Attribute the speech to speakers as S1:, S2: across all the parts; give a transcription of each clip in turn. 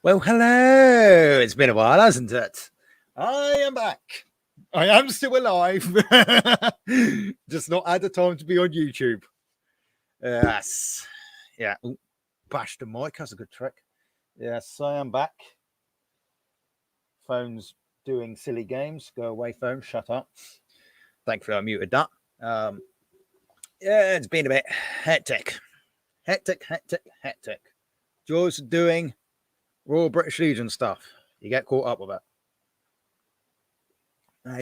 S1: Well, hello. It's been a while, hasn't it? I am back. I am still alive. Just not had the time to be on YouTube. Yes. Yeah. Ooh, bash the mic. That's a good trick. Yes, I am back. Phone's doing silly games. Go away, phone. Shut up. Thankfully, I muted that. Yeah, it's been a bit hectic. Hectic. Joys doing Royal British Legion stuff. You get caught up with it.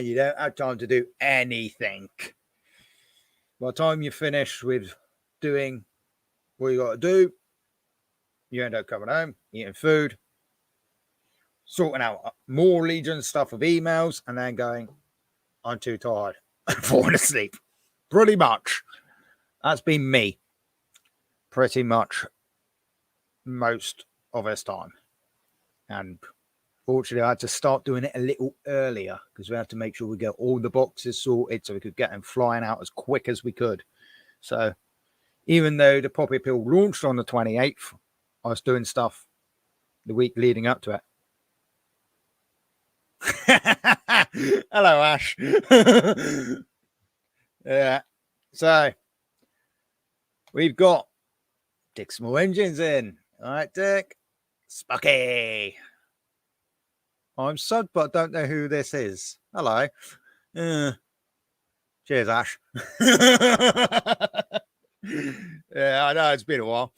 S1: You don't have time to do anything. By the time you finish with doing what you got to do, you end up coming home, eating food, sorting out more Legion stuff with emails, and then going, I'm too tired, falling asleep. Pretty much. That's been me. Pretty much most of this time. And fortunately, I had to start doing it a little earlier because we had to make sure we get all the boxes sorted so we could get them flying out as quick as we could. So even though the Poppy Pill launched on the 28th, I was doing stuff the week leading up to it. Hello, Ash. Yeah. So we've got Dick Small Engines in. All right, Dick. Scotti. I'm subbed, but I don't know who this is. Hello. Cheers, Ash. Yeah, I know it's been a while.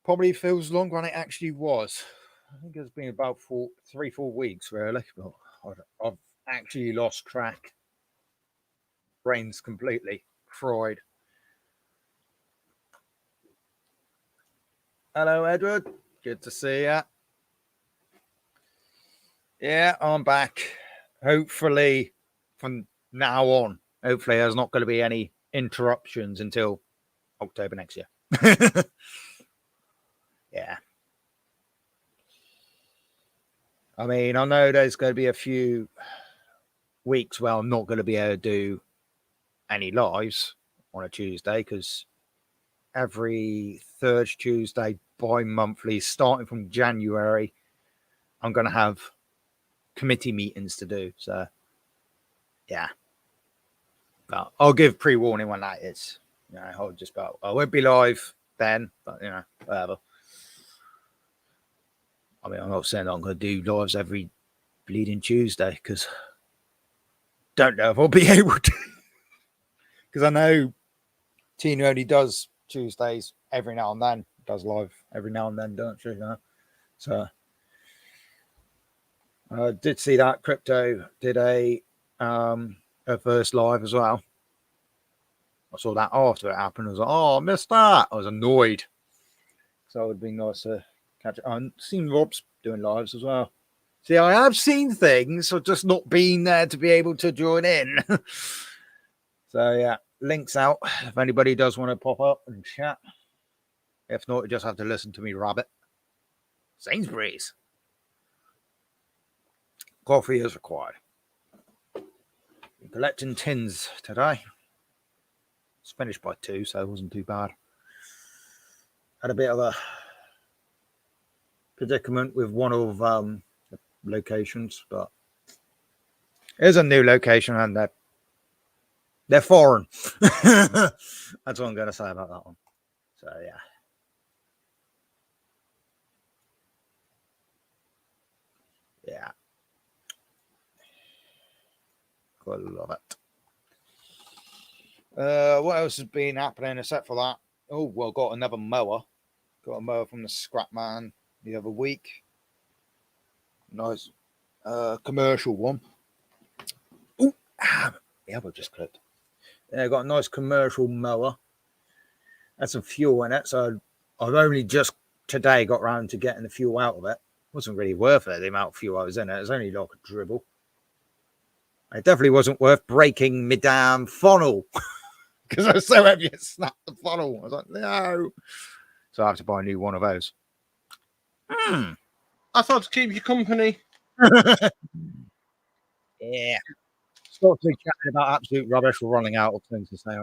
S1: Probably feels longer than it actually was. I think it's been about 3-4 weeks, really. But I've actually lost track. Brain's completely fried. Hello, Edward. Good to see you. Yeah, I'm back. Hopefully, from now on, hopefully there's not going to be any interruptions until October next year. Yeah. I mean, I know there's going to be a few weeks where I'm not going to be able to do any lives on a Tuesday because every third Tuesday bi-monthly, starting from January, I'm going to have committee meetings to do. So, yeah. But I'll give pre-warning when that is. You know, I'll just go, I won't be live then, but, you know, whatever. I mean, I'm not saying I'm going to do lives every bleeding Tuesday because don't know if I'll be able to. Because I know Tina only does Tuesdays every now and then, does live every now and then, don't she? You know? So I did see that Crypto did a first live as well. I saw that after it happened. I was like, oh, I missed that. I was annoyed. So it would be nice to catch it. I've seen Rob's doing lives as well. See, I have seen things, I've just not been there to be able to join in. So, yeah, links out if anybody does want to pop up and chat. If not, you just have to listen to me rabbit. Sainsbury's. Coffee is required. I'm collecting tins today. It's finished by 2, so it wasn't too bad. Had a bit of a predicament with one of the locations, but it's a new location and they're foreign. That's what I'm going to say about that one. So, yeah. Yeah. Quite love it. What else has been happening except for that? Oh, well, got another mower. Got a mower from the scrap man the other week. Nice commercial one. Oh, the other just clipped. Yeah, got a nice commercial mower. Had some fuel in it, so I've only just today got around to getting the fuel out of it. Wasn't really worth it, the amount of fuel I was in it. It was only like a dribble. It definitely wasn't worth breaking my damn funnel because I was so heavy it snapped the funnel. I was like, no. So I have to buy a new one of those.
S2: I thought to keep you company.
S1: Yeah. Stop chatting about absolute rubbish. We're running out of things to say.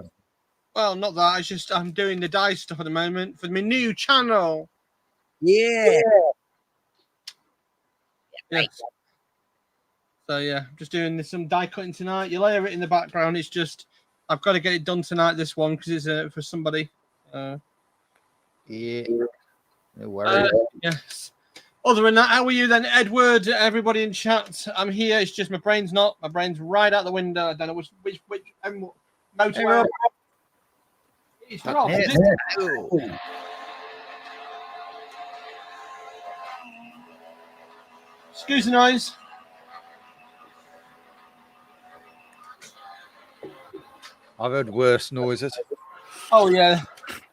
S2: Well, not that. It's just I'm doing the dice stuff at the moment for my new channel.
S1: Yeah.
S2: Yes. So yeah, just doing some die cutting tonight. You'll hear it in the background. It's just I've got to get it done tonight. This one because it's for somebody.
S1: Yeah. No worries.
S2: Yes. Other than that, how are you then, Edward? Everybody in chat, I'm here. It's just my brain's not. My brain's right out the window. I don't know which motorway. It's Rob.
S1: Yes.
S2: Excuse the noise.
S1: I've heard worse noises.
S2: Oh yeah.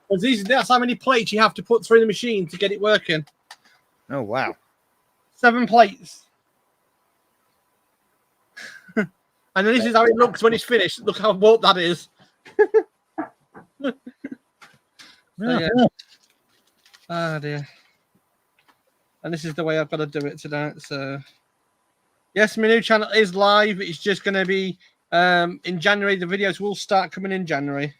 S2: That's how many plates you have to put through the machine to get it working.
S1: Oh wow.
S2: 7 plates. And then this is how it looks when it's finished. Look how warped that is. So, yeah. Ah dear. And this is the way I've got to do it tonight. So yes, my new channel is live. It's just going to be in January. The videos will start coming in January.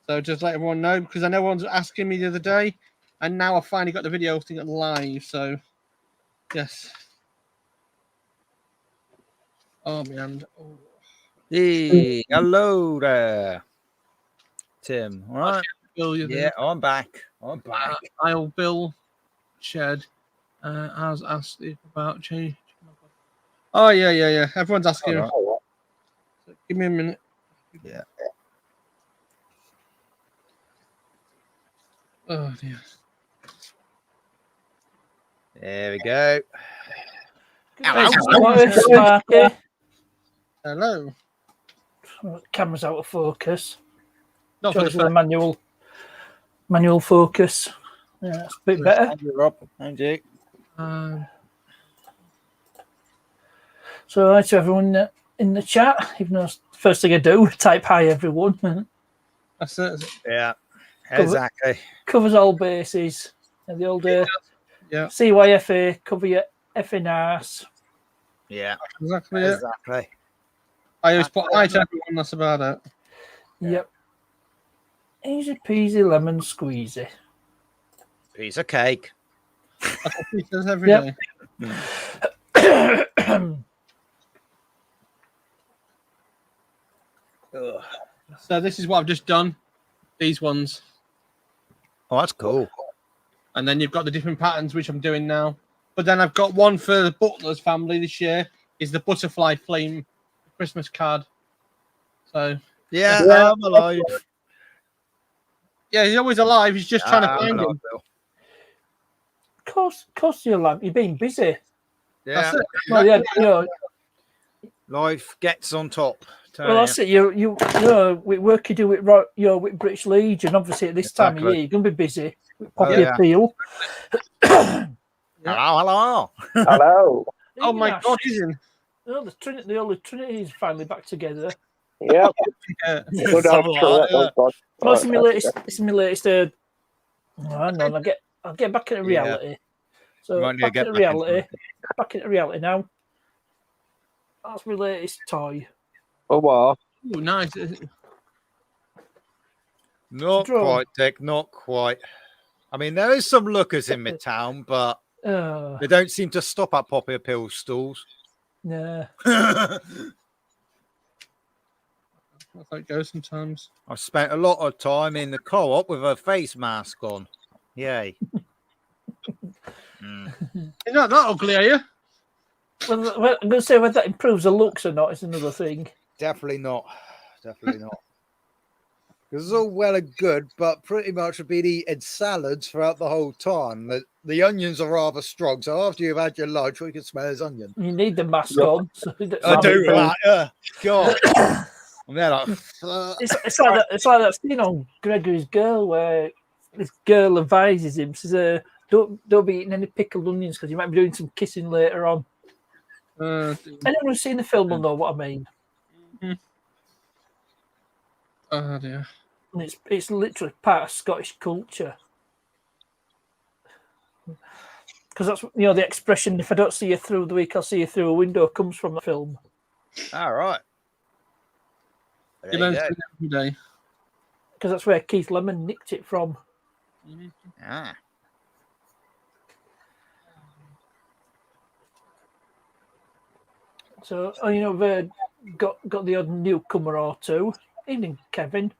S2: So just let everyone know because I know everyone's asking me the other day, and now I finally got the video thing live. So yes. Oh man. Oh.
S1: Hey, hello there, Tim. All right.
S2: Bill,
S1: I'm back. I'm back.
S2: I'll Bill Shed has asked if about change. Oh yeah. Everyone's asking.
S1: Right.
S2: So give me a minute.
S1: Yeah.
S2: Oh dear.
S1: There we go.
S3: Sparky.
S2: Hello.
S3: Camera's out of focus.
S2: Not for
S3: Choice
S2: the
S3: with a manual focus. Yeah, that's a bit better.
S1: Thank you, Rob. Thank you.
S3: So hi to everyone in the chat. Even though first thing I do, type hi everyone.
S2: That's it.
S1: Yeah. Exactly.
S3: Covers all bases. And the old CYFA, cover your effing arse.
S1: Yeah.
S2: Exactly.
S1: Exactly.
S2: I always put hi to everyone. That's about it.
S3: Yep. Easy peasy lemon squeezy.
S1: Piece of cake.
S2: That's what he says every day. So this is what I've just done. These ones.
S1: Oh, that's cool.
S2: And then you've got the different patterns, which I'm doing now. But then I've got one for the Butler's family this year. Is the butterfly flame Christmas card. So
S1: yeah. I'm alive.
S2: Yeah, he's always alive. He's just trying to find him.
S3: Of course you're alive. You're being busy.
S1: Yeah.
S2: That's it.
S3: Well, yeah, you know.
S1: Life gets on top.
S3: Well, that's it. You know, with work you do with with British Legion. Obviously, at this time of year, you're going to be busy with Poppy Appeal.
S1: Hello.
S2: Oh my God, he's in.
S3: Oh, the Holy Trinity is finally back together.
S4: Yeah.
S3: Well, it's my latest. It's my latest. Hang on, I'll get back into reality. So back into reality now. That's my latest toy.
S4: Oh wow!
S2: Oh, nice.
S1: Not quite, Dick. Not quite. I mean, there is some lookers in Midtown, but they don't seem to stop at Poppy Appeal stalls.
S3: Nah.
S2: That's how it goes sometimes.
S1: I've spent a lot of time in the co-op with a face mask on. Yay.
S2: You're not that ugly, are you?
S3: Well, I'm going to say whether that improves the looks or not is another thing.
S1: Definitely not. Definitely not. Because it's all well and good, but pretty much have been eating salads throughout the whole time. The onions are rather strong, so after you've had your lunch, we can smell his onion.
S3: You need the mask on. So
S1: I do that. God. I'm there like,
S3: it's like that scene on Gregory's Girl where this girl advises him, says, don't be eating any pickled onions because you might be doing some kissing later on. Anyone who's seen the film will know what I mean.
S2: Oh dear.
S3: And it's literally part of Scottish culture. Because that's the expression, if I don't see you through the week, I'll see you through a window, comes from the film.
S1: all right.
S2: You learn something every day.
S3: Because that's where Keith Lemon nicked it from.
S1: Ah.
S3: So, we've got the odd newcomer or two. Evening, Kevin.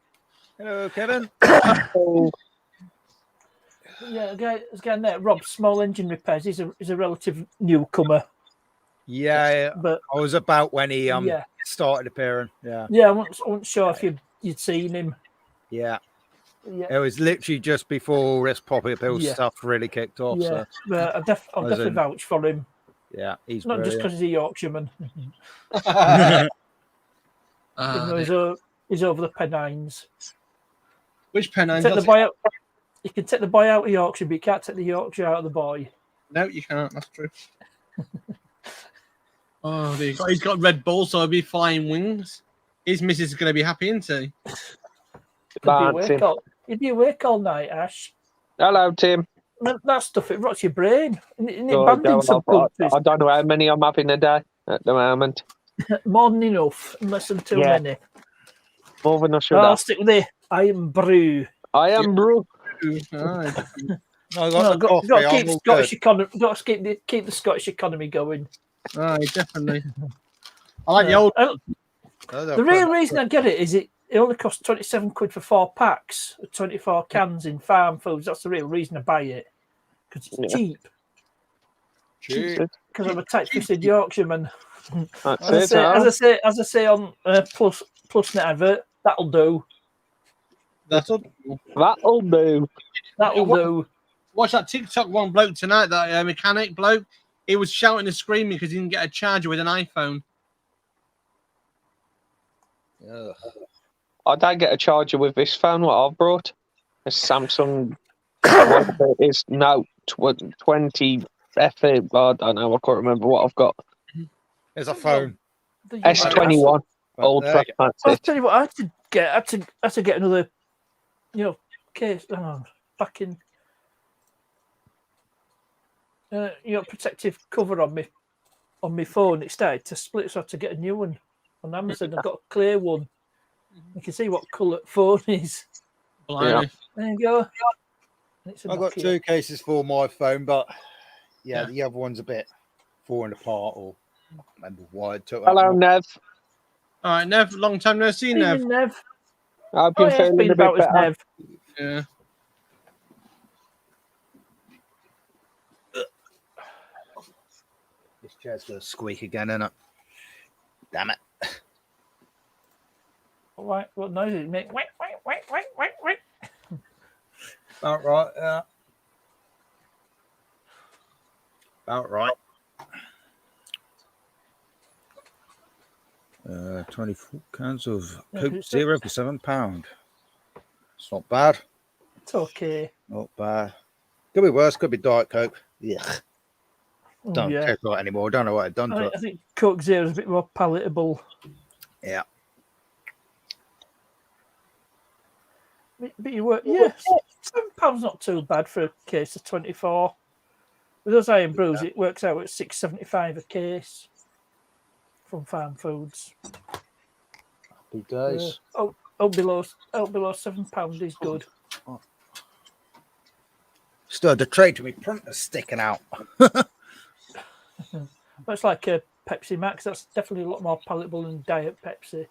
S1: Hello, Kevin.
S4: Oh,
S3: Yeah, this guy there, Rob, small engine repairs. He's a relative newcomer.
S1: Yeah,
S3: But
S1: I was about when he
S3: yeah,
S1: started appearing. Yeah,
S3: I wasn't sure if you'd seen him.
S1: yeah.
S3: Yeah,
S1: It was literally just before this Poppy Appeal
S3: Yeah.
S1: stuff really kicked off.
S3: yeah.
S1: So
S3: But I'll definitely vouch for him.
S1: yeah, he's
S3: Not just because he's a Yorkshireman.
S1: brilliant.
S3: Even though he's over the Pennines.
S2: Which Pennines?
S3: Take the boy out. You can take the boy out of Yorkshire, but you can't take the Yorkshire out of the boy.
S2: No, you can't. That's true. Oh, he's got Red Bull, so he'll be flying wings. His missus is going to be happy, isn't he?
S3: You'd be awake all night, Ash.
S4: hello, Tim.
S3: That stuff, it rots your brain. Isn't it
S4: Oh,
S3: banned in some countries?
S4: I don't know how many I'm having a day at the moment.
S3: More than enough, less than too
S4: Yeah.
S3: many.
S4: More than I should
S3: I'll
S4: have.
S3: stick with the I am brew.
S4: I am bro.
S2: Right.
S1: I got the coffee.
S3: Got to
S1: I'm
S3: keep
S1: all
S3: Scottish
S1: good.
S3: economy. Got to keep the Scottish economy going.
S2: Right, definitely. I like the old.
S3: The real reason I get it is it only costs £27 for 4 packs of 24 cans in farm foods. That's the real reason I buy it, because it's cheap. Because I'm a tight-fisted Yorkshireman.
S4: That's it.
S3: As I say on Plus Net advert, that'll do.
S2: That'll
S4: do.
S3: That'll do.
S2: Watch that TikTok one bloke tonight, that mechanic bloke. He was shouting and screaming because he didn't get a charger with an iPhone.
S1: Ugh.
S4: I don't get a charger with this phone. What I've brought, a Samsung. Whatever it is Note 20 FE. I don't know. I can't remember what I've got.
S1: There's a phone.
S4: S21 Ultra. That's
S3: I'll
S4: it.
S3: tell you what, I had to get another, case back in. Protective cover on my phone. It started to split, so I had to get a new one on Amazon. I've got a clear one. You can see what colour phone is.
S2: Blimey.
S3: There you go.
S1: I've got 2 cases for my phone, but the other one's a bit falling apart, or I can't remember why I took.
S4: Hello, Nev.
S2: All right, Nev. Long time no see, Nev.
S3: Nev.
S4: I hope you're feeling a bit better.
S3: Nev.
S2: Yeah.
S1: This chair's gonna squeak again, isn't it? Damn it!
S3: What noise does it make? Wait.
S1: About right, yeah. About right. 24 cans of Coke Zero for £7. It's not bad.
S3: It's okay.
S1: Not bad. Could be worse. Could be Diet Coke. Yeah. Don't taste like anymore. Don't know what I've done to it.
S3: I think Coke Zero is a bit more palatable.
S1: Yeah.
S3: But you were, £7 not too bad for a case of 24. With those iron brews, it works out at $6.75 a case from Farm Foods.
S1: Happy days.
S3: Below £7 is good.
S1: Stirred the tray to me printer's sticking out.
S3: It's like a Pepsi Max. That's definitely a lot more palatable than Diet Pepsi.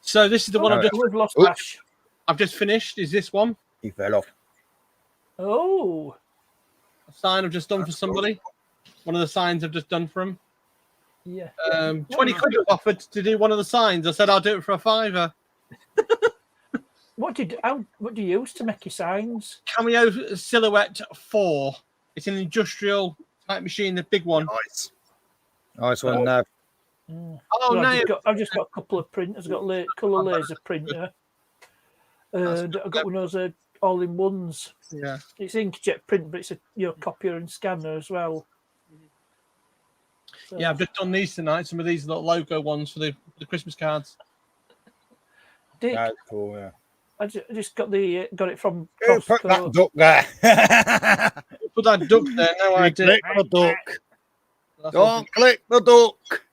S2: So this is the one
S3: We've lost Ash.
S2: I've just finished. Is this one?
S1: He fell off.
S3: Oh.
S2: A sign I've just done for somebody. One of the signs I've just done for him.
S3: Yeah.
S2: 20 quid offered to do one of the signs. I said I'll do it for a £5.
S3: What do you use to make your signs?
S2: Cameo Silhouette 4. It's an industrial type machine, the big one.
S1: Nice one, Nev.
S2: Oh,
S3: Well,
S2: no.
S3: I've just got a couple of printers. I've got a colour laser printer. And I've got one of those all-in-ones.
S2: Yeah.
S3: It's inkjet print, but it's a copier and scanner as well. So,
S2: Yeah, I've just done these tonight. Some of these little logo ones for the Christmas cards.
S3: Dick,
S1: That's cool, yeah.
S3: I just got it from
S1: Who put that duck there?
S2: Put that duck there. No, I did.
S1: Click the duck. Don't click the duck.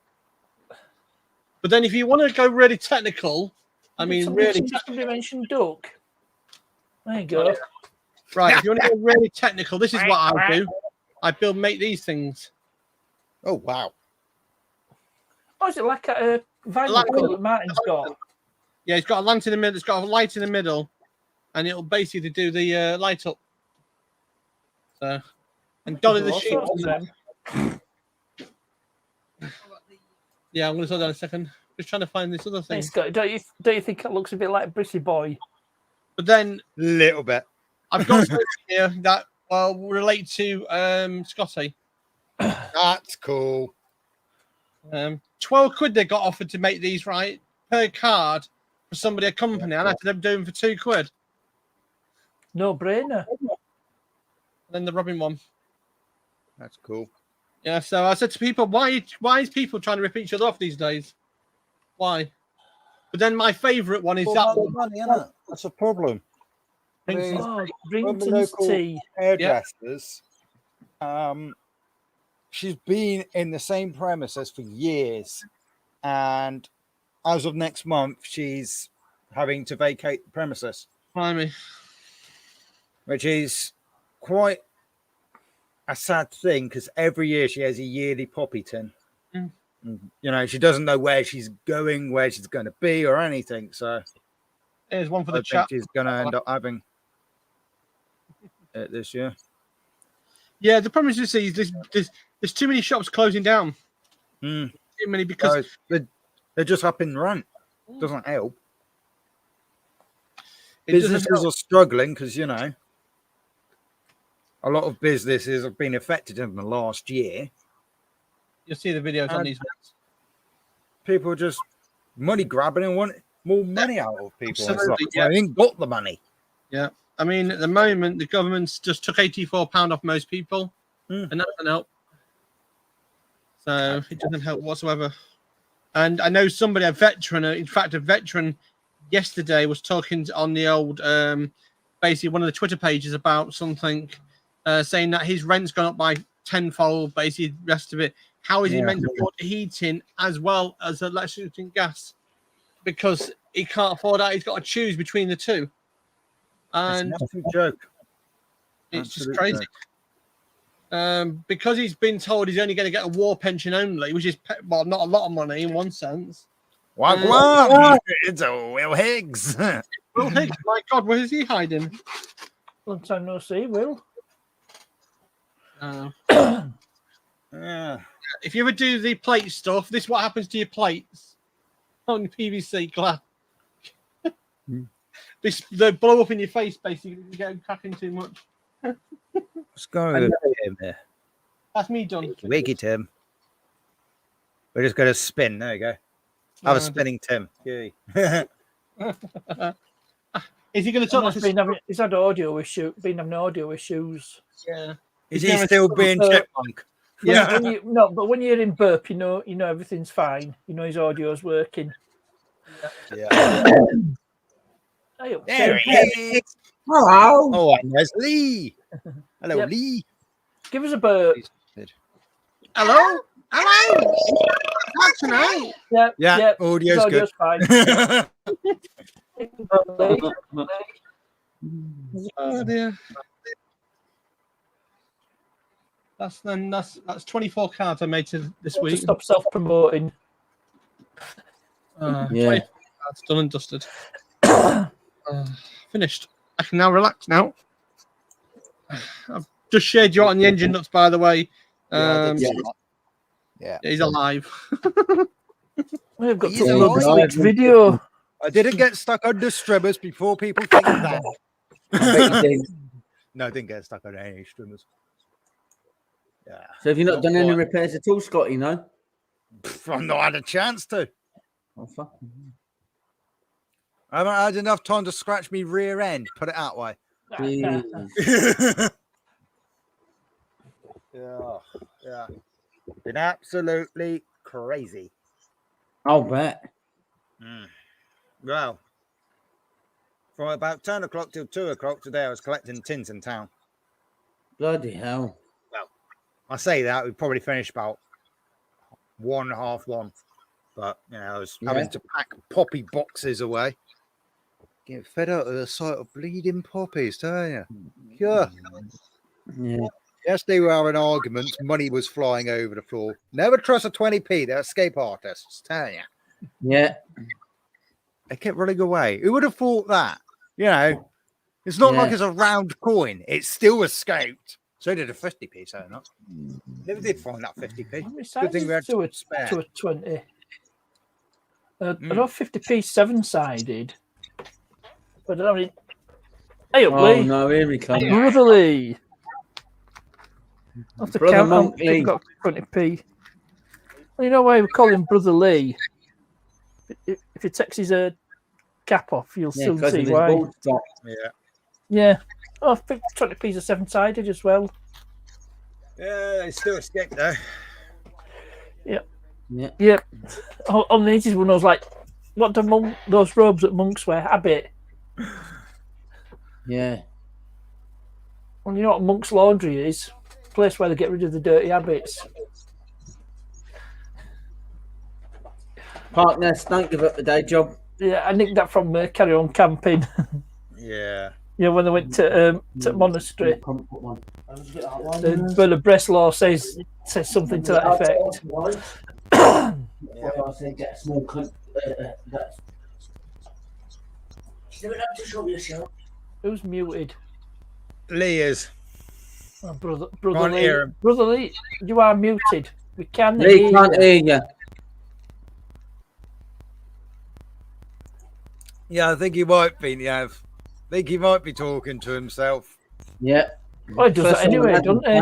S2: But then if you want to go really technical,
S3: somebody mentioned duck. There you go.
S2: Right, if you want to go really technical, this is what I do. I make these things.
S1: Oh, wow.
S3: Oh, is it like a vinyl colour that Martin's got?
S2: Yeah, it's got a lamp in the middle. It's got a light in the middle, and it'll basically do the light up. So, and Dolly the sheep. Yeah, I'm going to slow down a second. Just trying to find this other thing.
S3: Hey, Scott, don't you think it looks a bit like Brissy Boy?
S2: But then
S1: little bit.
S2: I've got something here that will relate to Scotti.
S1: That's cool.
S2: 12 quid they got offered to make these, right, per card for somebody, a company, and I had to do them for 2 quid.
S3: No brainer.
S2: Then the Robin one.
S1: That's cool.
S2: Yeah, so I said to people, why is people trying to rip each other off these days? Why? But then my favourite one is that one.
S1: Money, isn't it? That's a problem.
S3: Oh,
S1: When the
S3: Brington's
S1: local
S3: tea.
S1: hairdressers, she's been in the same premises for years, and as of next month, she's having to vacate the premises.
S2: Blimey.
S1: Which is quite a sad thing because every year she has a yearly poppy tin.
S2: Mm.
S1: You know, she doesn't know where she's going, where she's going to be, or anything. So
S2: Here's one for
S1: I
S2: the chat.
S1: think she's going to end up having it this year.
S2: Yeah, the problem is, you see, there's too many shops closing down.
S1: Mm.
S2: Too many because
S1: they're just up in rent. Doesn't help.
S2: Businesses
S1: are struggling because, you know, a lot of businesses have been affected in the last year.
S2: You'll see the videos on these ones.
S1: People are just money grabbing and want more money out of people.
S2: Absolutely,
S1: They ain't got the money.
S2: Yeah. I mean, at the moment, the government's just took £84 off most people, and that doesn't help. So it doesn't help whatsoever. And I know somebody, a veteran, yesterday was talking on the old, basically one of the Twitter pages about something, saying that his rent's gone up by tenfold, basically the rest of it. How is he meant to afford heating as well as electricity and gas? Because he can't afford that. He's got to choose between the two. And
S1: it's a joke.
S2: It's just crazy. Because he's been told he's only going to get a war pension only, which is, well, not a lot of money in one sense.
S1: Wagwan! It's a Will Higgs.
S2: Will Higgs, my God, where is he hiding?
S3: Long time no see, Will.
S1: Yeah.
S2: If you ever do the plate stuff, this is what happens to your plates on PVC glass. They blow up in your face, basically, if you get cracking too much.
S1: What's going on with him here?
S2: That's me done.
S1: Wiggy Tim. We're just going to spin. There you go. Have a spinning Tim. Yay.
S2: Is he going to talk?
S3: He's had audio issue. Been having audio issues.
S2: Yeah.
S1: Is he still being chipmunk?
S2: Yeah.
S3: But when you're in burp, you know everything's fine. You know his audio's working.
S1: Yeah. There he is.
S3: Hello.
S1: Oh, and there's Lee. Hello, Lee.
S3: Give us a burp.
S2: Hello. Not tonight.
S1: Yeah. Audio's good.
S3: Fine.
S2: Oh dear. That's 24 cards I made this week.
S3: Stop self-promoting.
S2: 24 cards done and dusted. Finished. I can now relax now. I've just shared you out on the engine nuts, by the way.
S1: Yeah,
S2: he's alive.
S3: We've got to upload this week's video.
S1: I didn't get stuck under strimmers before people think that. No, I didn't get stuck on any strimmers. Yeah.
S5: So have you not done any repairs at all, Scotty? No?
S1: I've not had a chance to.
S5: Oh, fuck.
S1: I haven't had enough time to scratch me rear end. Put it that way. Yeah. Been absolutely crazy.
S5: I'll bet.
S1: Well, from about 10 o'clock till 2 o'clock today, I was collecting tins in town.
S5: Bloody hell.
S1: Well, I say that, we probably finished about 1:30. But, you know, I was having to pack poppy boxes away. Get fed up with the sight of bleeding poppies, don't you? Yeah. Yes, they were having arguments. Money was flying over the floor. Never trust a 20p. They're escape artists. Tell you.
S5: Yeah.
S1: They kept running away. Who would have thought that? You know, it's not like
S5: Yeah.
S1: it's a round coin. It still escaped. So did a 50p, so not. Never did find that 50p.
S3: How many
S1: Good thing
S3: sides
S1: we had
S3: to a,
S1: spare.
S3: to a 20? I know 50p 7-sided. But I don't mean. Hey, up,
S5: Oh
S3: Lee.
S5: no, here he comes.
S3: Brother Lee. I have to
S5: Brother
S3: count how
S5: Monk
S3: much
S5: Lee.
S3: you've got 20p. Well, you know why we call him Brother Lee? If he takes his cap off, you'll
S5: Yeah,
S3: soon
S5: because of
S3: see
S5: his
S3: why.
S5: bald top.
S1: Yeah.
S3: Yeah. Oh, 20p's are 7-sided as well.
S1: Yeah, they still escaped though.
S3: Yeah. On the 80s, when I was like, what do those robes that monks wear? Habit.
S5: Yeah.
S3: Well, you know what monk's laundry is? A place where they get rid of the dirty habits.
S5: Partners, don't give up the day job.
S3: Yeah, I nicked that from Carry On Camping.
S1: Yeah.
S3: Yeah, when they went to monastery. The Bird of Breslau says something to that effect. Who's muted?
S1: Lee is.
S3: Oh, brother
S1: Can't
S3: Lee.
S1: hear him.
S3: Brother Lee, you are muted. We can
S5: Lee
S3: hear
S5: can't
S3: you.
S5: hear you.
S1: Yeah, I think he might be. Yeah, I think he might be talking to himself.
S5: Yeah.
S3: Well, he does that anyway, doesn't he?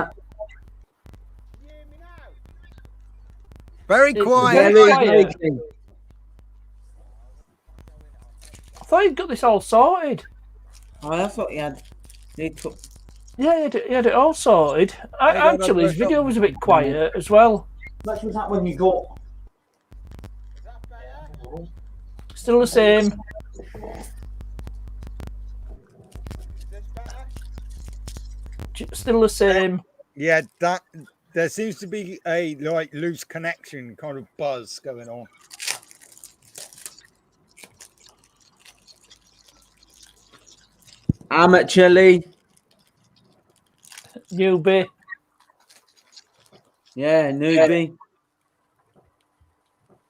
S1: Very
S3: It's
S1: quiet.
S3: very quiet. I thought he'd got this all sorted.
S5: Oh, I thought he had. He took.
S3: Yeah, he had it all sorted. Actually, his video was a bit quiet as well.
S5: What was that when you got?
S3: Still the same. Still the same.
S1: Yeah, that there seems to be a like loose connection kind of buzz going on.
S5: Amateur Lee.
S3: Newbie.
S5: Yeah, newbie.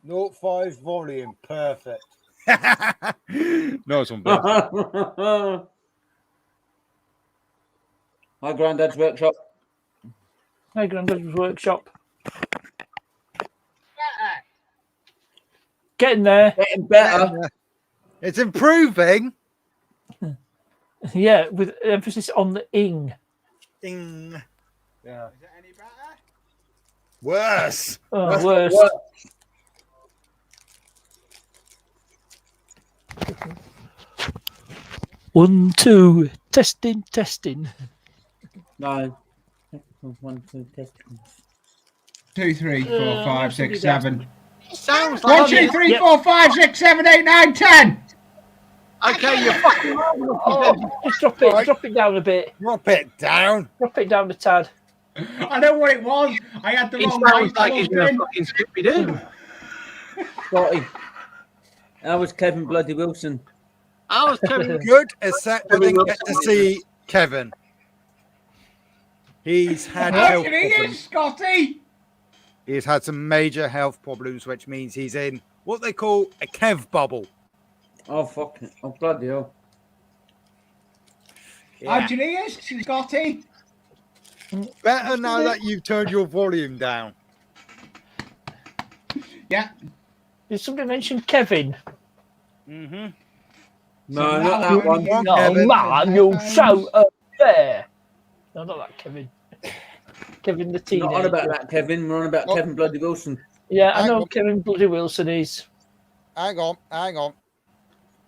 S1: 0.5 volume, perfect. Nice one, bud.
S5: My granddad's workshop.
S3: My granddad's workshop. Getting there.
S5: Getting better.
S1: It's improving.
S3: Yeah, with emphasis on the ing.
S1: Ding. Yeah. Is it any better? Worse.
S3: Oh, worse. One, two, testing.
S5: No. 1, 2, test.
S6: 2, 3, 4, 5, 6, 7.
S2: Sounds
S6: 1,
S2: like
S6: 2, 3, 4, 5, 6, 7, 8, 9, 10.
S2: okay. You're fucking
S3: Just drop it down a bit.
S1: Drop it down.
S3: Drop it down a tad.
S6: I know what it was. I had the
S2: It
S6: wrong
S2: sounds
S6: mic
S2: like he's
S6: plugged
S2: gonna
S6: in.
S2: fucking Scooby Doo.
S5: Scotti. That was Kevin Bloody Wilson.
S2: I was Kevin.
S1: Good, except we didn't get to see Kevin. He's had health
S6: Actually, he
S1: problems.
S6: is, Scotty.
S1: He's had some major health problems, which means he's in what they call a Kev bubble.
S5: Oh, fuck it. Oh, bloody hell.
S1: Yeah.
S6: Actually, he is, Scotty.
S1: Better now that you've turned your volume down.
S6: Yeah.
S3: Did somebody mention Kevin?
S1: Mm-hmm.
S5: No, not that one.
S3: No,
S1: Kevin.
S3: man, you shout up there. No, not that Kevin. Kevin the
S5: Not
S3: teenager.
S5: on about that, Kevin. We're on about
S1: Oh.
S5: Kevin Bloody Wilson.
S3: Yeah, I
S1: Hang
S3: know
S1: on.
S3: Kevin Bloody Wilson is.
S1: Hang on.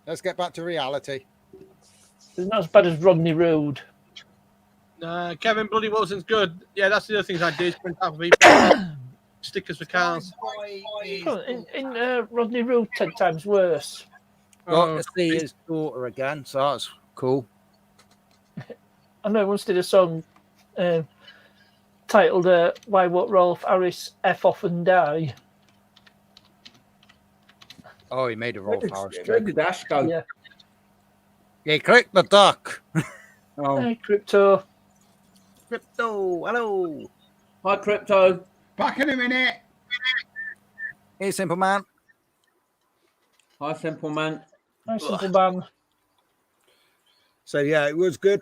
S1: Let's get back to reality.
S3: He's not as bad as Rodney Road.
S2: Kevin Bloody Wilson's good. Yeah, that's the other things I did. Print out for people. Stickers for cars.
S3: In Rodney Road, 10 times worse.
S1: Got to see his daughter again, so that's cool.
S3: I know I once did a song titled Why Won't Rolf Harris F Off and Die?
S1: Oh, he made a roll power
S5: Where
S1: stroke.
S5: did Ash go?
S3: Yeah.
S1: He clicked the duck.
S5: Oh,
S3: Hey, Crypto.
S1: Crypto, hello.
S5: Hi, Crypto.
S6: Back in a minute.
S1: Hey, Simple Man.
S5: Hi, Simple Man.
S3: Nice simple man.
S1: So, yeah, it was good.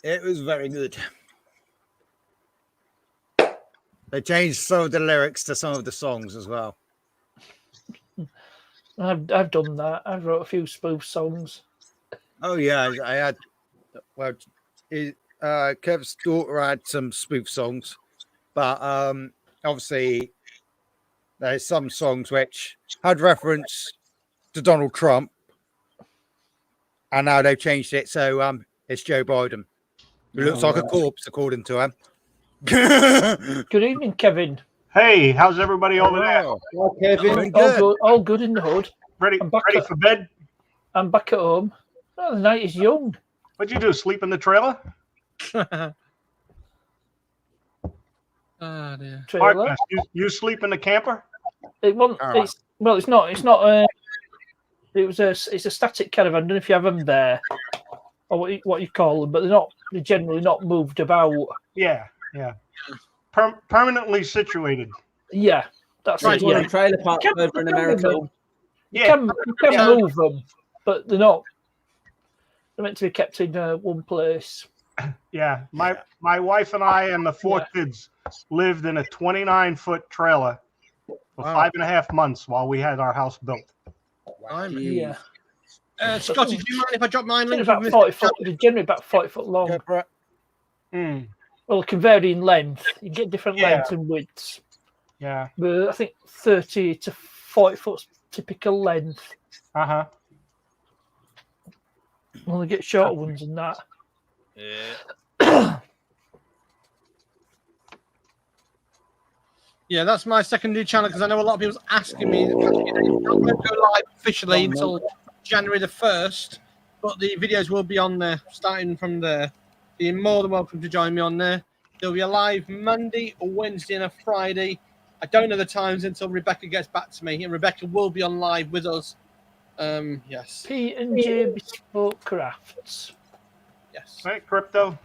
S1: It was very good. They changed some of the lyrics to some of the songs as well.
S3: I've done that. I wrote a few spoof songs.
S1: Oh, yeah, I had, well, Kev's daughter had some spoof songs, but obviously there's some songs which had reference to Donald Trump, and now they've changed it, so it's Joe Biden, who looks like a corpse, according to him.
S3: Good evening, Kevin.
S7: Hey, how's everybody over there?
S1: Oh,
S5: Hi, Kevin.
S3: All good in the hood.
S7: Ready
S3: I'm back
S7: for bed?
S3: I'm back at home. Oh, the night is young.
S7: What'd you do? Sleep in the trailer?
S2: Oh dear.
S3: Trailer.
S7: Marcus, you sleep in the camper?
S3: It won't.
S1: All right.
S3: It's not. It's not. It's a static caravan. I don't know if you have them there, or what you call them, but they're generally not moved about.
S7: Yeah. Permanently situated.
S3: Yeah, that's
S2: Right,
S3: it.
S5: One
S3: Yeah.
S5: of trailer parks
S3: You can-
S5: over in
S3: you can
S5: America.
S3: move them. You
S7: Yeah.
S3: can move them, but they're not. They're meant to be kept in one place.
S7: Yeah. My wife and I and the four kids lived in a 29-foot trailer for
S1: Wow.
S7: 5.5 months while we had our house built.
S3: Yeah,
S2: Scotty, do you mind if I drop mine
S3: they're
S2: link?
S3: about 40 foot. They're generally about 40 foot long.
S1: Go for it.
S7: Mm,
S3: Well, it can vary in length. You get different
S7: Yeah.
S3: lengths and widths.
S7: yeah.
S3: But I think 30 to 40 foot typical length.
S7: Uh-huh.
S3: Well, they get shorter ones than that.
S2: Yeah, that's my secondary channel because I know a lot of people's asking me. I'm not going to go live officially until January the 1st, but the videos will be on there starting from there. You're more than welcome to join me on there. There'll be a live Monday, a Wednesday, and a Friday. I don't know the times until Rebecca gets back to me, and Rebecca will be on live with us. Yes.
S3: P&J Bespoke Crafts.
S2: Yes.
S7: Hey, Crypto.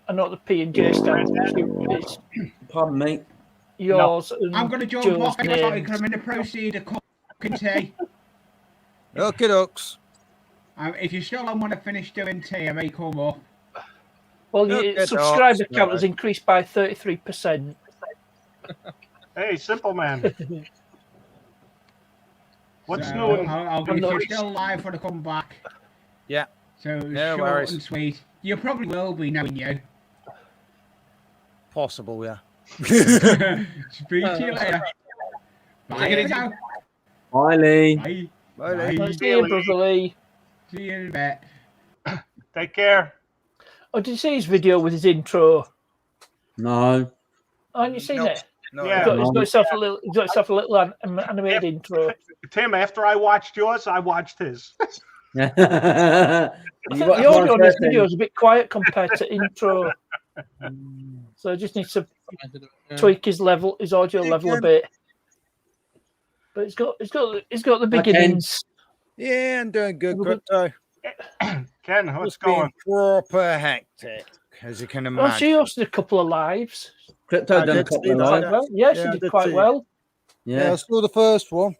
S3: I know what the P&J stands for. It's
S5: Pardon me.
S3: yours and
S6: I'm going to jump
S3: Joe's
S6: off because
S3: name.
S6: I'm going to proceed a cooking tea.
S1: Okay, dokes.
S6: If you still don't want to finish doing tea, I may come up.
S3: Well,
S1: Look
S3: your
S1: at
S3: subscriber
S1: us.
S3: count has increased by 33%.
S7: Hey, Simple Man. What's
S6: So,
S7: new?
S6: I'll be, if you're still live when I come back.
S1: Yeah.
S6: So
S1: No
S6: short
S1: worries.
S6: and sweet. You probably will be knowing you.
S1: Possible, yeah.
S6: Speak to you later. Bye.
S2: it
S6: for now.
S5: Hi, Lee.
S6: Bye.
S1: Bye,
S6: Bye.
S1: Lee.
S3: Nice to hear, Brother Lee.
S6: See you in a bit.
S7: Take care.
S3: Oh, did you see his video with his intro?
S5: No.
S3: Haven't you seen
S1: Nope.
S3: it?
S1: No,
S7: Yeah.
S3: He's got himself a little animated intro.
S7: Tim, after I watched yours, I watched his.
S3: I think the audio on this video is a bit quiet compared to intro. So I just need to tweak his audio level a bit. But it's got the beginnings.
S1: Yeah, I'm doing good,
S3: Well,
S1: Crypto.
S7: Ken, what's
S1: It's been
S7: going?
S1: proper hectic, as you can
S3: Well, she
S1: imagine.
S3: hosted a couple of lives.
S5: Crypto
S1: I
S5: done a
S1: did
S5: couple
S1: see
S5: of
S1: that.
S3: Quite
S5: live.
S3: well. Yeah,
S1: Yeah,
S3: she
S1: I
S3: did
S1: did
S3: quite
S1: see it.
S3: well.
S1: Yeah, I
S5: Yeah.
S1: saw the first one.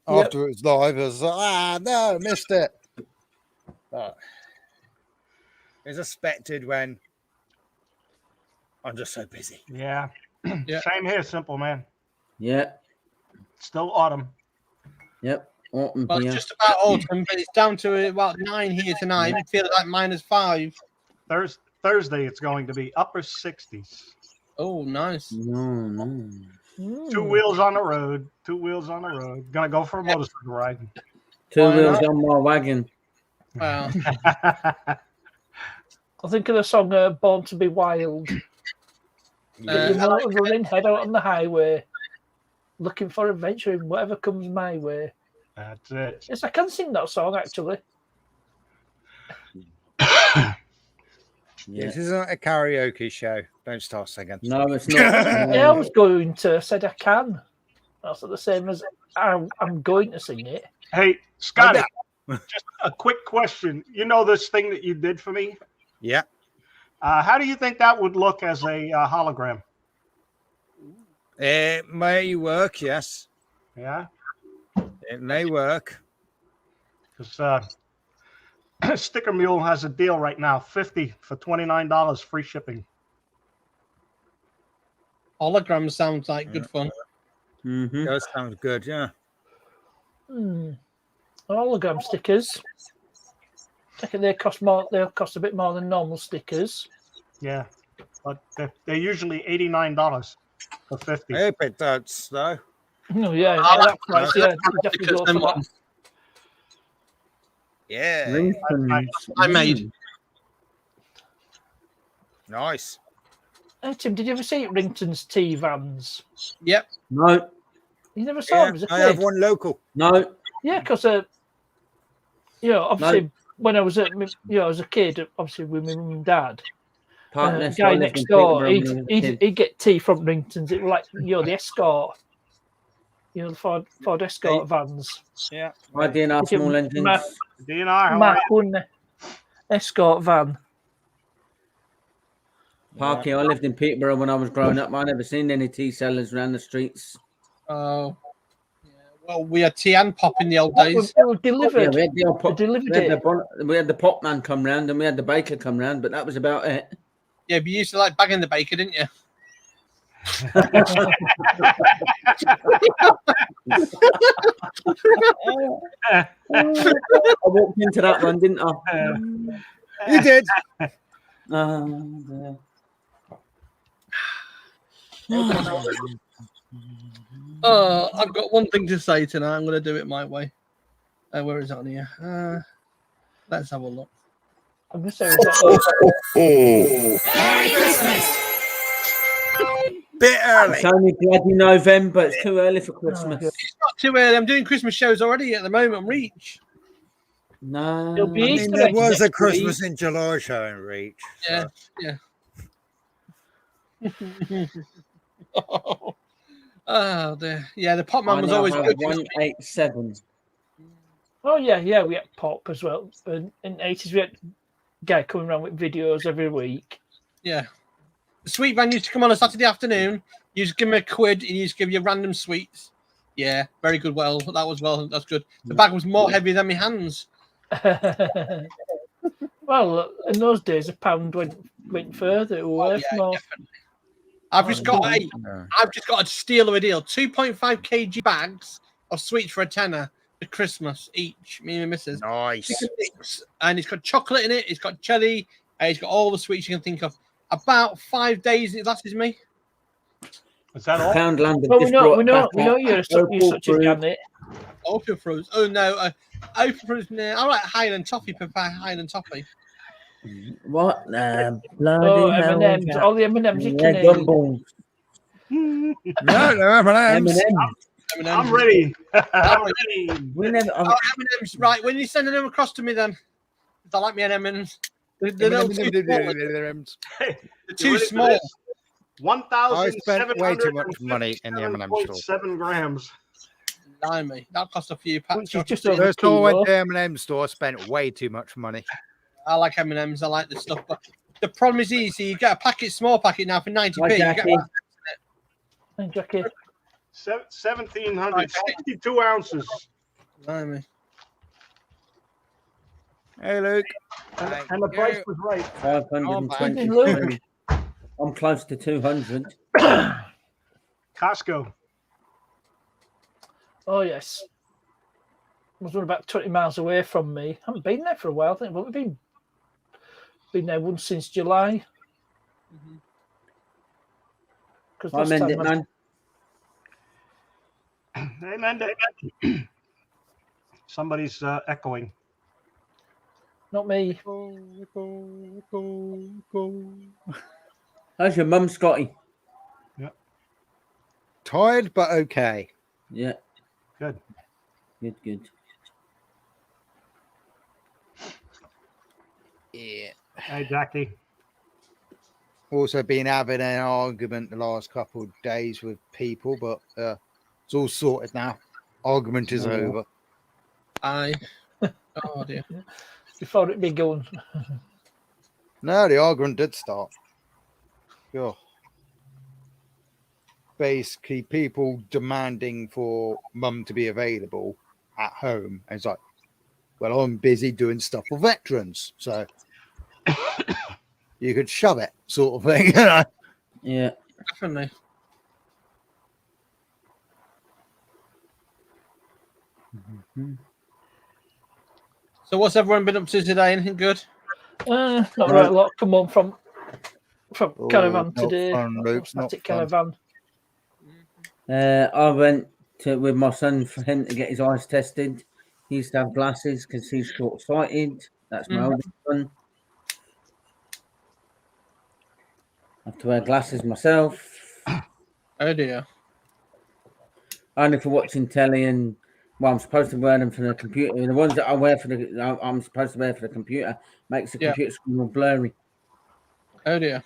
S3: Yep.
S1: After it was live, I was like, no, missed it. But it's expected when I'm just so busy.
S7: Yeah.
S2: Yeah.
S7: Same here, Simple Man.
S5: Yeah.
S7: Still autumn.
S5: Yep. Autumn
S2: Well,
S5: here.
S2: it's just about autumn, but it's down to about 9 here tonight. It feels like -5.
S7: Thursday, it's going to be upper 60s.
S2: Oh, nice.
S5: No.
S7: Two wheels on the road. Gonna go for a motorcycle ride.
S5: Two
S2: Why
S5: wheels
S2: not?
S5: on my wagon.
S2: Wow.
S3: I think of the song "Born to Be Wild." Get your motor running, head out on the highway, looking for adventure in whatever comes my way.
S7: That's it.
S3: Yes, I can sing that song actually.
S5: Yeah.
S1: This isn't a karaoke show. Don't start singing.
S5: No, it's not.
S3: Yeah, I was going to said I can. That's the same as I'm going to sing it.
S7: Hey, Scotty, just a quick question. You know this thing that you did for me?
S1: Yeah.
S7: How do you think that would look as a hologram?
S1: It may work, yes.
S7: Yeah,
S1: It may work.
S7: because Sticker Mule has a deal right now, 50 for $29, free shipping.
S2: Hologram sounds like good fun.
S5: Mm-hmm.
S1: Does sound good, yeah.
S3: Hologram stickers. I think they cost more. They'll cost a bit more than normal stickers.
S7: Yeah, but they're usually $89 for 50.
S1: I hope it does, though.
S3: Oh yeah,
S2: I
S3: that price. Yeah, you definitely go for
S2: Them
S3: that.
S2: ones
S1: Yeah.
S2: I made.
S1: Nice.
S3: Hey, Tim, did you ever see Rington's tea vans?
S2: Yep.
S5: No,
S3: You never saw
S1: Yeah,
S3: them as a
S1: I have
S3: kid?
S1: one local.
S5: no.
S3: Yeah, because obviously when I was as a kid, obviously with my mum and dad,
S5: Partners.
S3: guy next door, he'd get tea from Rington's. It was like the Escort, the Ford Escort vans.
S1: Yeah.
S5: I didn't have small engines.
S7: DNR, how are
S3: Mac,
S7: you?
S3: wouldn't it? Escort van.
S5: Parky, I lived in Peterborough when I was growing up. I never seen any tea sellers around the streets.
S2: Oh. Yeah. Well, we had tea and pop in the old days.
S3: It was delivered.
S5: Yeah, we had the old
S3: They
S5: pop,
S3: delivered
S5: we had the pop man come round and we had the baker come round, but that was about it.
S2: Yeah, but you used to like bagging the baker, didn't you?
S5: I walked into that one, didn't I?
S1: You did.
S2: Oh, I've got one thing to say tonight. I'm going to do it my way. Where is it on here? Let's have a look.
S3: I'm going to say
S1: Bit early.
S5: It's only bloody November. It's too early for Christmas.
S2: It's not too early. I'm doing Christmas shows already at the moment on Reach.
S5: No.
S3: It'll be
S1: I mean,
S3: Easter
S1: there
S3: eggs
S1: was a
S3: next
S1: Christmas in July show in Reach.
S2: Yeah,
S1: so.
S2: yeah. Oh, dear. Yeah, the pop man
S5: I
S2: was
S5: now
S2: always
S5: have
S2: good.
S5: 187.
S3: Oh yeah, we had pop as well. And in the 80s, we had a guy coming around with videos every week.
S2: Yeah. The sweet van used to come on a Saturday afternoon. You just give him £1 and he just give you random sweets. Yeah, very good. Well, that was well. That's good. The bag was more heavy than my hands.
S3: Well, in those days, a pound went further. It was worth more.
S2: Definitely. I've just got a steal of a deal. 2.5 kg bags of sweets for £10 for Christmas each. Me and my missus.
S1: Nice.
S2: And it's got chocolate in it. It's got jelly. It's got all the sweets you can think of. About 5 days it lasts me.
S7: Is that all?
S5: Poundland have
S3: Well,
S5: just
S3: we
S5: brought
S3: know
S5: back
S3: you're such a Janet.
S2: Open fruits. Oh no, open fruits. No, I like Highland toffee. Prefer Highland toffee.
S5: What the bloody
S3: Oh,
S5: hell?
S3: M&Ms. All the M&Ms you can
S5: Yeah,
S3: eat.
S5: gumballs.
S1: No, M&Ms.
S2: M&Ms.
S7: I'm ready. I'm ready.
S5: We never.
S2: Oh, M&Ms. Right, when you sending them across to me, then I like me M&Ms. They're too small.
S1: I spent way too much money in the M&M store.
S7: 7 grams.
S2: Blimey, that cost a few packs.
S3: Which is just over
S1: First time I went
S3: kilo.
S1: to the M&M store, I spent way too much money.
S2: I like M&Ms. I like this stuff, but the problem is easy. You get a packet, small packet now for 90p.
S5: Hi,
S2: You
S5: Jackie.
S2: get
S3: Hey, Jackie.
S7: 1,762 ounces.
S2: Blimey.
S1: Hey, Luke.
S7: And the price was right.
S5: 523. I'm close to 200.
S7: Costco.
S3: Oh yes. Was one about 20 miles away from me. I haven't been there for a while, I think, but we've been there once since July.
S5: I'm in it, man.
S7: Amen. Somebody's echoing.
S3: Not me.
S5: How's your mum, Scotty?
S1: Tired, but okay.
S5: Yeah.
S7: Good.
S5: Good.
S1: Yeah.
S7: Hey, Jackie.
S1: Also been having an argument the last couple of days with people, but it's all sorted now. Argument is over.
S2: Oh dear.
S3: Before it begun.
S1: No, the argument did start. Yeah. Basically, people demanding for mum to be available at home. And it's like, well, I'm busy doing stuff for veterans. So you could shove it, sort of thing. You know?
S5: Yeah.
S2: Definitely. So what's everyone been up to today? Anything good?
S3: Not very a lot. Come on from caravan
S1: not
S3: today.
S1: fun, Luke's not
S3: Static
S1: fun.
S3: caravan.
S5: I went with my son for him to get his eyes tested. He used to have glasses because he's short-sighted. That's my oldest son. I have to wear glasses myself.
S2: Oh dear.
S5: Only for watching telly and I'm supposed to wear them for the computer. The ones that I wear I'm supposed to wear for the computer makes the computer screen all blurry.
S2: Oh dear.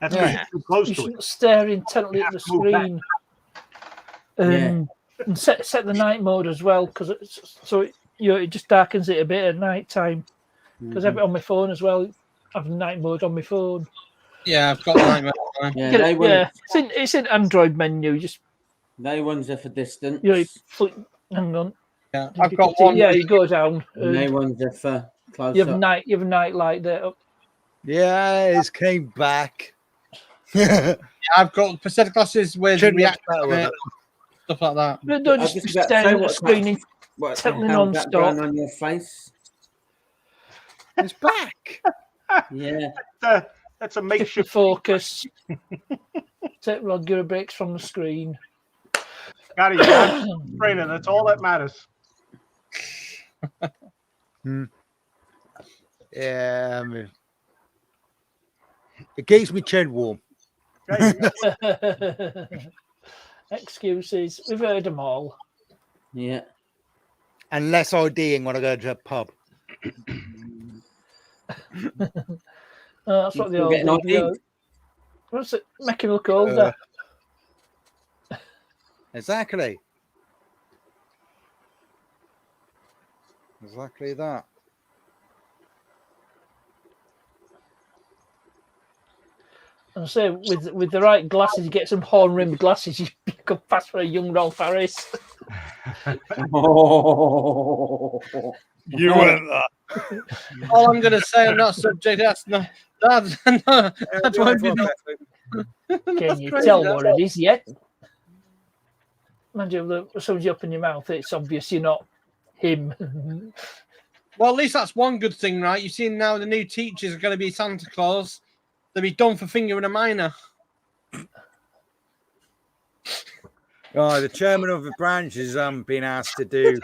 S7: That's because you're too close
S3: You
S7: to it.
S3: shouldn't stare intently at the
S7: to move back.
S3: screen. And set the night mode as well, because it just darkens it a bit at night time. Because I have it on my phone as well. I have night mode on my phone.
S2: Yeah, I've got night mode.
S3: It's in Android menu. Just
S5: they ones are for distance.
S3: Hang on.
S2: Yeah, I've got one.
S3: Yeah, you go down.
S5: They ones are for close
S3: you
S5: up.
S3: have a night light there. Up.
S1: Yeah, it came back.
S2: I've got prosthetic glasses with react stuff like that.
S3: No, don't just be staring at the screen intently non-stop.
S5: On your face.
S1: It's back.
S5: Yeah.
S7: That's a makeshift
S3: focus. Take regular breaks from the screen.
S7: Got it. Training. That's all that matters.
S1: Yeah, it keeps me chin warm.
S3: Excuses. We've heard them all.
S5: Yeah.
S1: And less IDing when I go to a pub.
S3: That's what they all do. What's it? Make him look older.
S1: Exactly. Exactly that.
S3: And I say, with the right glasses, you get some horn-rimmed glasses, you could pass for a young Rolf Harris.
S1: You went that.
S2: All I'm going to say on that subject, that's won't be enough.
S3: Can you tell what it is yet? Imagine if somebody's up in your mouth, it's obvious you're not him.
S2: Well, at least that's one good thing, right? You've seen now the new teachers are going to be Santa Claus. They'll be done for fingering a minor.
S1: Oh, the chairman of the branch has been asked to do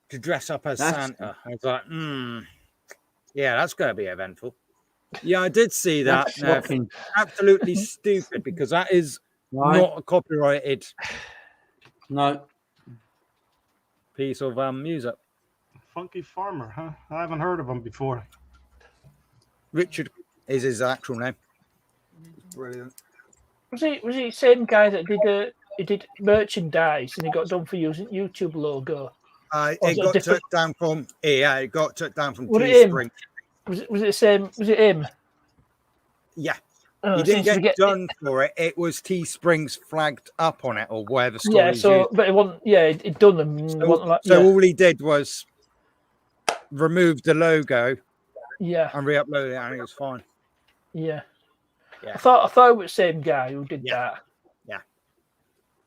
S1: to dress up as Santa. I was like, yeah, that's going to be eventful. Yeah, I did see that. Absolutely stupid, because that is not a copyrighted piece of music.
S7: Funky Farmer, huh? I haven't heard of him before.
S1: Richard is his actual name. Brilliant.
S3: Was he the same guy that did merchandise and he got done for using YouTube logo?
S1: It got took down from it got took down from
S3: Teespring. Was it the same? Was it him?
S1: Yeah. He didn't get done for it. It was Teespring's flagged up on it, or where the story
S3: but it wasn't. Yeah, it done them.
S1: So all he did was remove the logo.
S3: Yeah.
S1: And re-upload it, and it was fine.
S3: Yeah.
S1: Yeah.
S3: I thought it was the same guy who did that.
S1: Yeah.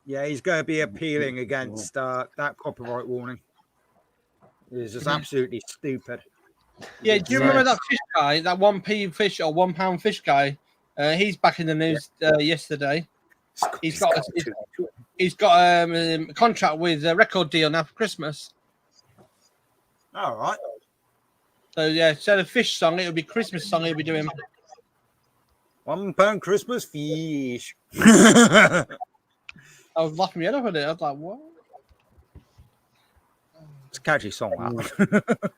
S1: Yeah, he's going to be appealing against that copyright warning. It's just absolutely stupid.
S2: Yeah, do you remember that fish guy, that 1p fish or £1 fish guy? He's back in the news yesterday. He's got a contract with a record deal now for Christmas.
S1: All right.
S2: So yeah, instead of fish song, it'll be Christmas song he'll be doing.
S1: £1 Christmas fish.
S2: I was laughing my head off at it. I was like, what?
S1: It's a catchy song, that.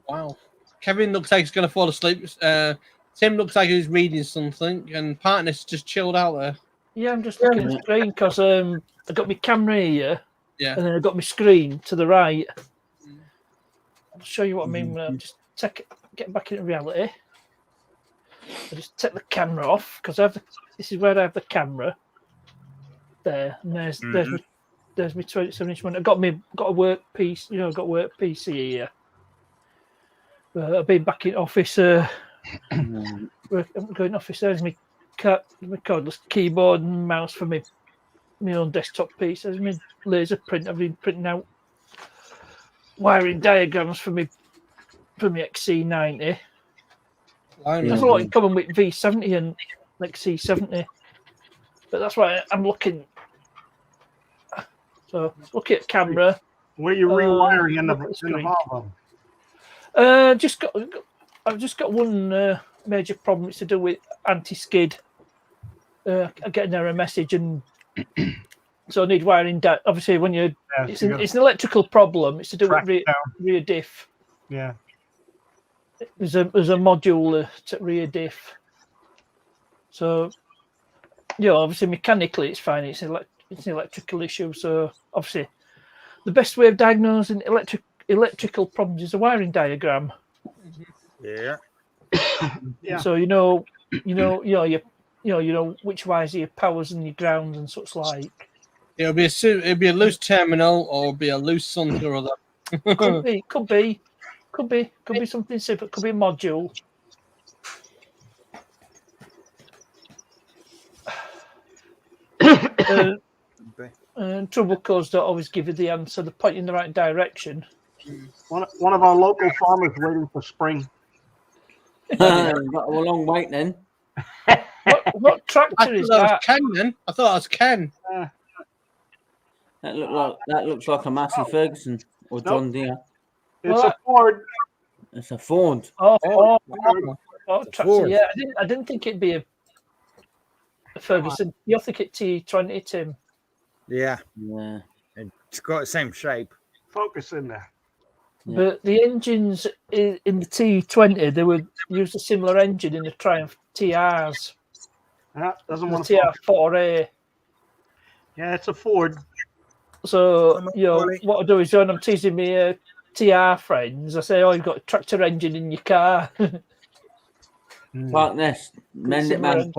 S2: Wow. Kevin looks like he's going to fall asleep. Tim looks like he's reading something, and Partner's just chilled out there.
S3: Yeah, I'm just looking at the screen because I got my camera here,
S2: Yeah.
S3: and then I got my screen to the right. I'll show you what I mean when I just get back into reality. I just take the camera off because this is where I have the camera. There, and there's my 27-inch one. I got a work piece, got work PC here. I've been back in office. I'm going office. There's my cordless keyboard and mouse for my own desktop piece. There's my laser print. I've been printing out wiring diagrams for my XC90. There's a lot in common with V70 and XC70, but that's why I'm looking. So look at camera.
S7: Where you rewiring in the Volvo? I've just got one major problem. It's to do with anti-skid. I get an error message, and so I need wiring. Obviously, when it's an electrical problem. It's to do with rear diff. Yeah.
S3: There's a module to rear diff. So, obviously mechanically it's fine. It's an electrical issue. So obviously, the best way of diagnosing electrical problems is a wiring diagram.
S1: Yeah.
S7: Yeah.
S3: So you know which wires are your powers and your grounds and such like.
S2: It'll be a loose terminal or it'll be a loose something or other.
S3: Could be something simple. Could be a module. Trouble codes don't always give you the answer. They point you in the right direction.
S7: One of our local farmers waiting for spring.
S5: Got a long wait then.
S3: What tractor is that?
S2: Ken then. I thought it was Ken.
S5: That looks like a Massey Ferguson or John Deere.
S7: It's a Ford.
S5: It's a Ford.
S3: Oh, tractor. Yeah, I didn't think it'd be a Ferguson. You think it T20, Tim?
S1: Yeah.
S5: Yeah.
S1: It's got the same shape.
S7: Focus in there.
S3: But the engines in the T20, they would use a similar engine in the Triumph TRs.
S7: Yeah, doesn't want
S3: to TR4A.
S7: Yeah, it's a Ford.
S3: So what I do is when I'm teasing me TR friends, I say, "Oh, you've got a tractor engine in your car."
S5: Like this, mend it, man.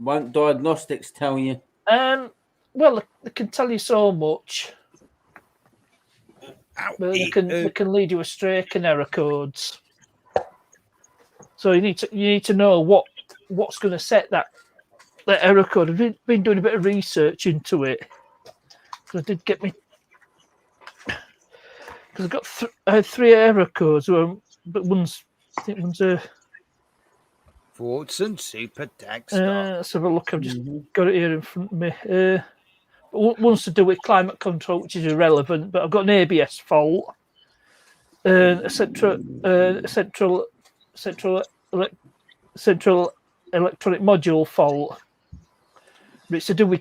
S5: Won't diagnostics tell you?
S3: Well, they can tell you so much. But they can lead you astray, can error codes. So you need to know what's going to set that error code. I've been doing a bit of research into it. I did get me because I had 3 error codes, but one's a
S1: Fortson Super Dex.
S3: Let's have a look. I've just got it here in front of me. One's to do with climate control, which is irrelevant, but I've got an ABS fault, a central electronic module fault. But it's to do with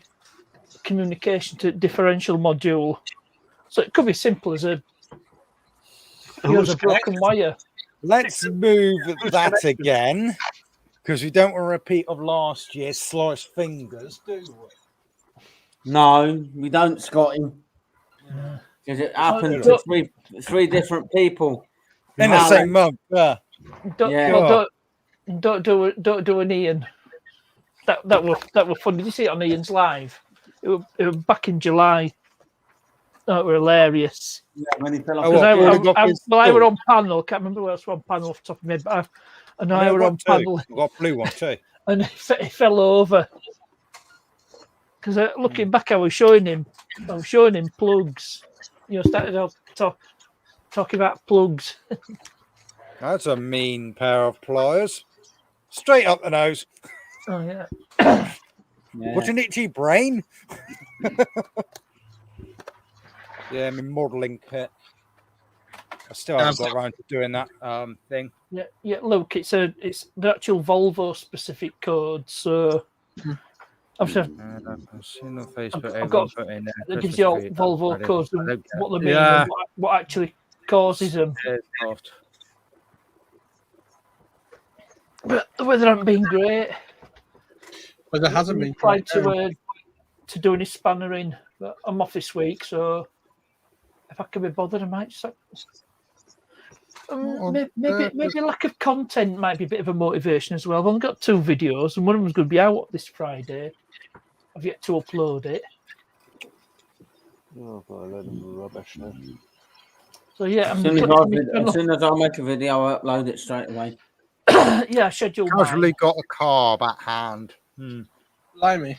S3: communication to differential module. So it could be simple as a broken wire.
S1: Let's move that again, because we don't want a repeat of last year's sliced fingers, do we?
S5: No, we don't, Scotty. Because it happened to three different people
S1: in the same month.
S3: Don't do an Ian. That were fun. Did you see it on Ian's live? It was back in July. Oh, it were hilarious.
S5: Yeah, when he fell off.
S3: I were on panel. Can't remember where else was on panel off the top of my head, but I were on panel.
S1: I got blue one too.
S3: And he fell over. Because looking back, I was showing him plugs. Started off talking about plugs.
S1: That's a mean pair of pliers. Straight up the nose.
S3: Oh yeah.
S1: Putting it to your brain. Yeah, my modelling kit. I still haven't got around to doing that thing.
S3: Yeah. Look, it's the actual Volvo specific code. So I've seen
S1: on Facebook.
S3: I've got that gives you all Volvo codes and what they mean and what actually causes them. But the weather hasn't been great.
S2: But there hasn't been.
S7: Tried to do any spannering, but I'm off this week, so if I can be bothered, I might just. Maybe lack of content might be a bit of a motivation as well. I've only got 2 videos, and one of them's going to be out this Friday. I've yet to upload it.
S4: Oh, I've got a load of rubbish now.
S7: So yeah,
S5: As soon as I make a video, I upload it straight away.
S7: yeah, schedule.
S1: Casually got a carb at hand.
S2: Blimey.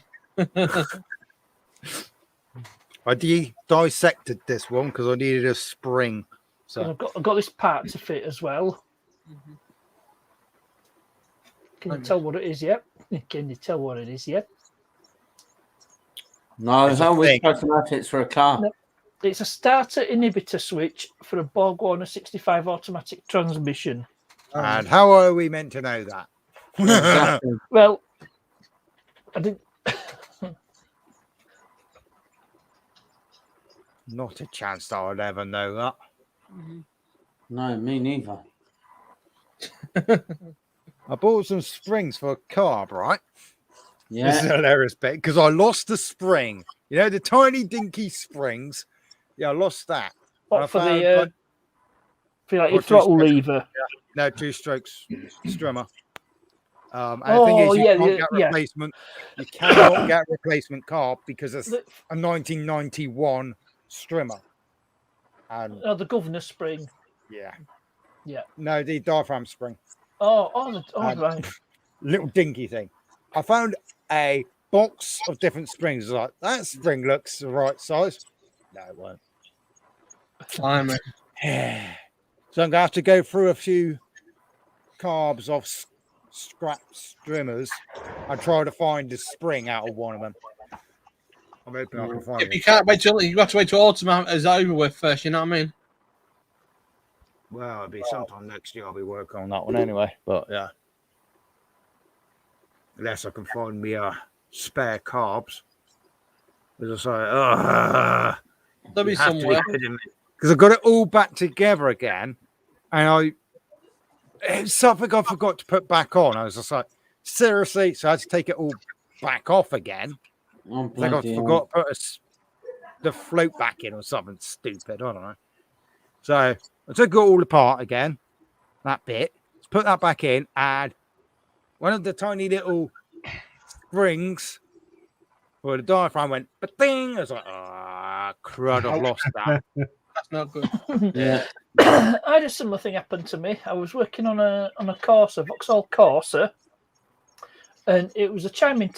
S1: I dissected this one because I needed a spring. So
S7: I've got this part to fit as well. Can you tell what it is yet? Can you tell what it is yet?
S5: No, how we automatics for a car?
S7: No. It's a starter inhibitor switch for a Borg Warner 65 automatic transmission.
S1: And how are we meant to know that?
S5: Exactly.
S7: Well, I didn't.
S1: Not a chance that I'd ever know that.
S5: No, me neither.
S1: I bought some springs for a carb, right? This is a
S5: Yeah.
S1: hilarious bit because I lost the spring. You know, the tiny dinky springs. Yeah, I lost that.
S7: What
S1: I
S7: for
S1: found,
S7: the
S1: like,
S7: for like
S1: or
S7: your
S1: two
S7: throttle
S1: strokes.
S7: lever?
S1: No, 2 strokes strimmer. And the thing is, you can't get replacement. You cannot get replacement carb because it's a 1991 strimmer. And
S7: The governor spring.
S1: yeah.
S7: Yeah.
S1: No, the diaphragm spring.
S7: Right.
S1: Little dinky thing. I found a box of different springs. I was like, that spring looks the right size. No, it won't.
S2: Blimey.
S1: So I'm going to have to go through a few carbs of scrap strimmers and try to find the spring out of one of them. I'm hoping I can find
S2: You
S1: it.
S2: can't wait till you have to wait till autumn is over with first. You know what I mean?
S1: Well, it'll be sometime next year. I'll be working on that one anyway. But yeah, unless I can find me spare carbs. As I say,
S2: There'll be somewhere.
S1: because I got it all back together again, and it's something I forgot to put back on. I was just like, seriously, so I had to take it all back off again.
S5: Oh,
S1: I think I
S5: bloody
S1: forgot to put the float back in or something stupid. I don't know. So I took it all apart again, that bit, put that back in, and one of the tiny little springs where the diaphragm went, ba-ding! I was like, crud, I've lost that.
S2: That's not good.
S5: Yeah.
S7: I had a similar thing happen to me. I was working on a Corsa, Vauxhall Corsa, and it was a timing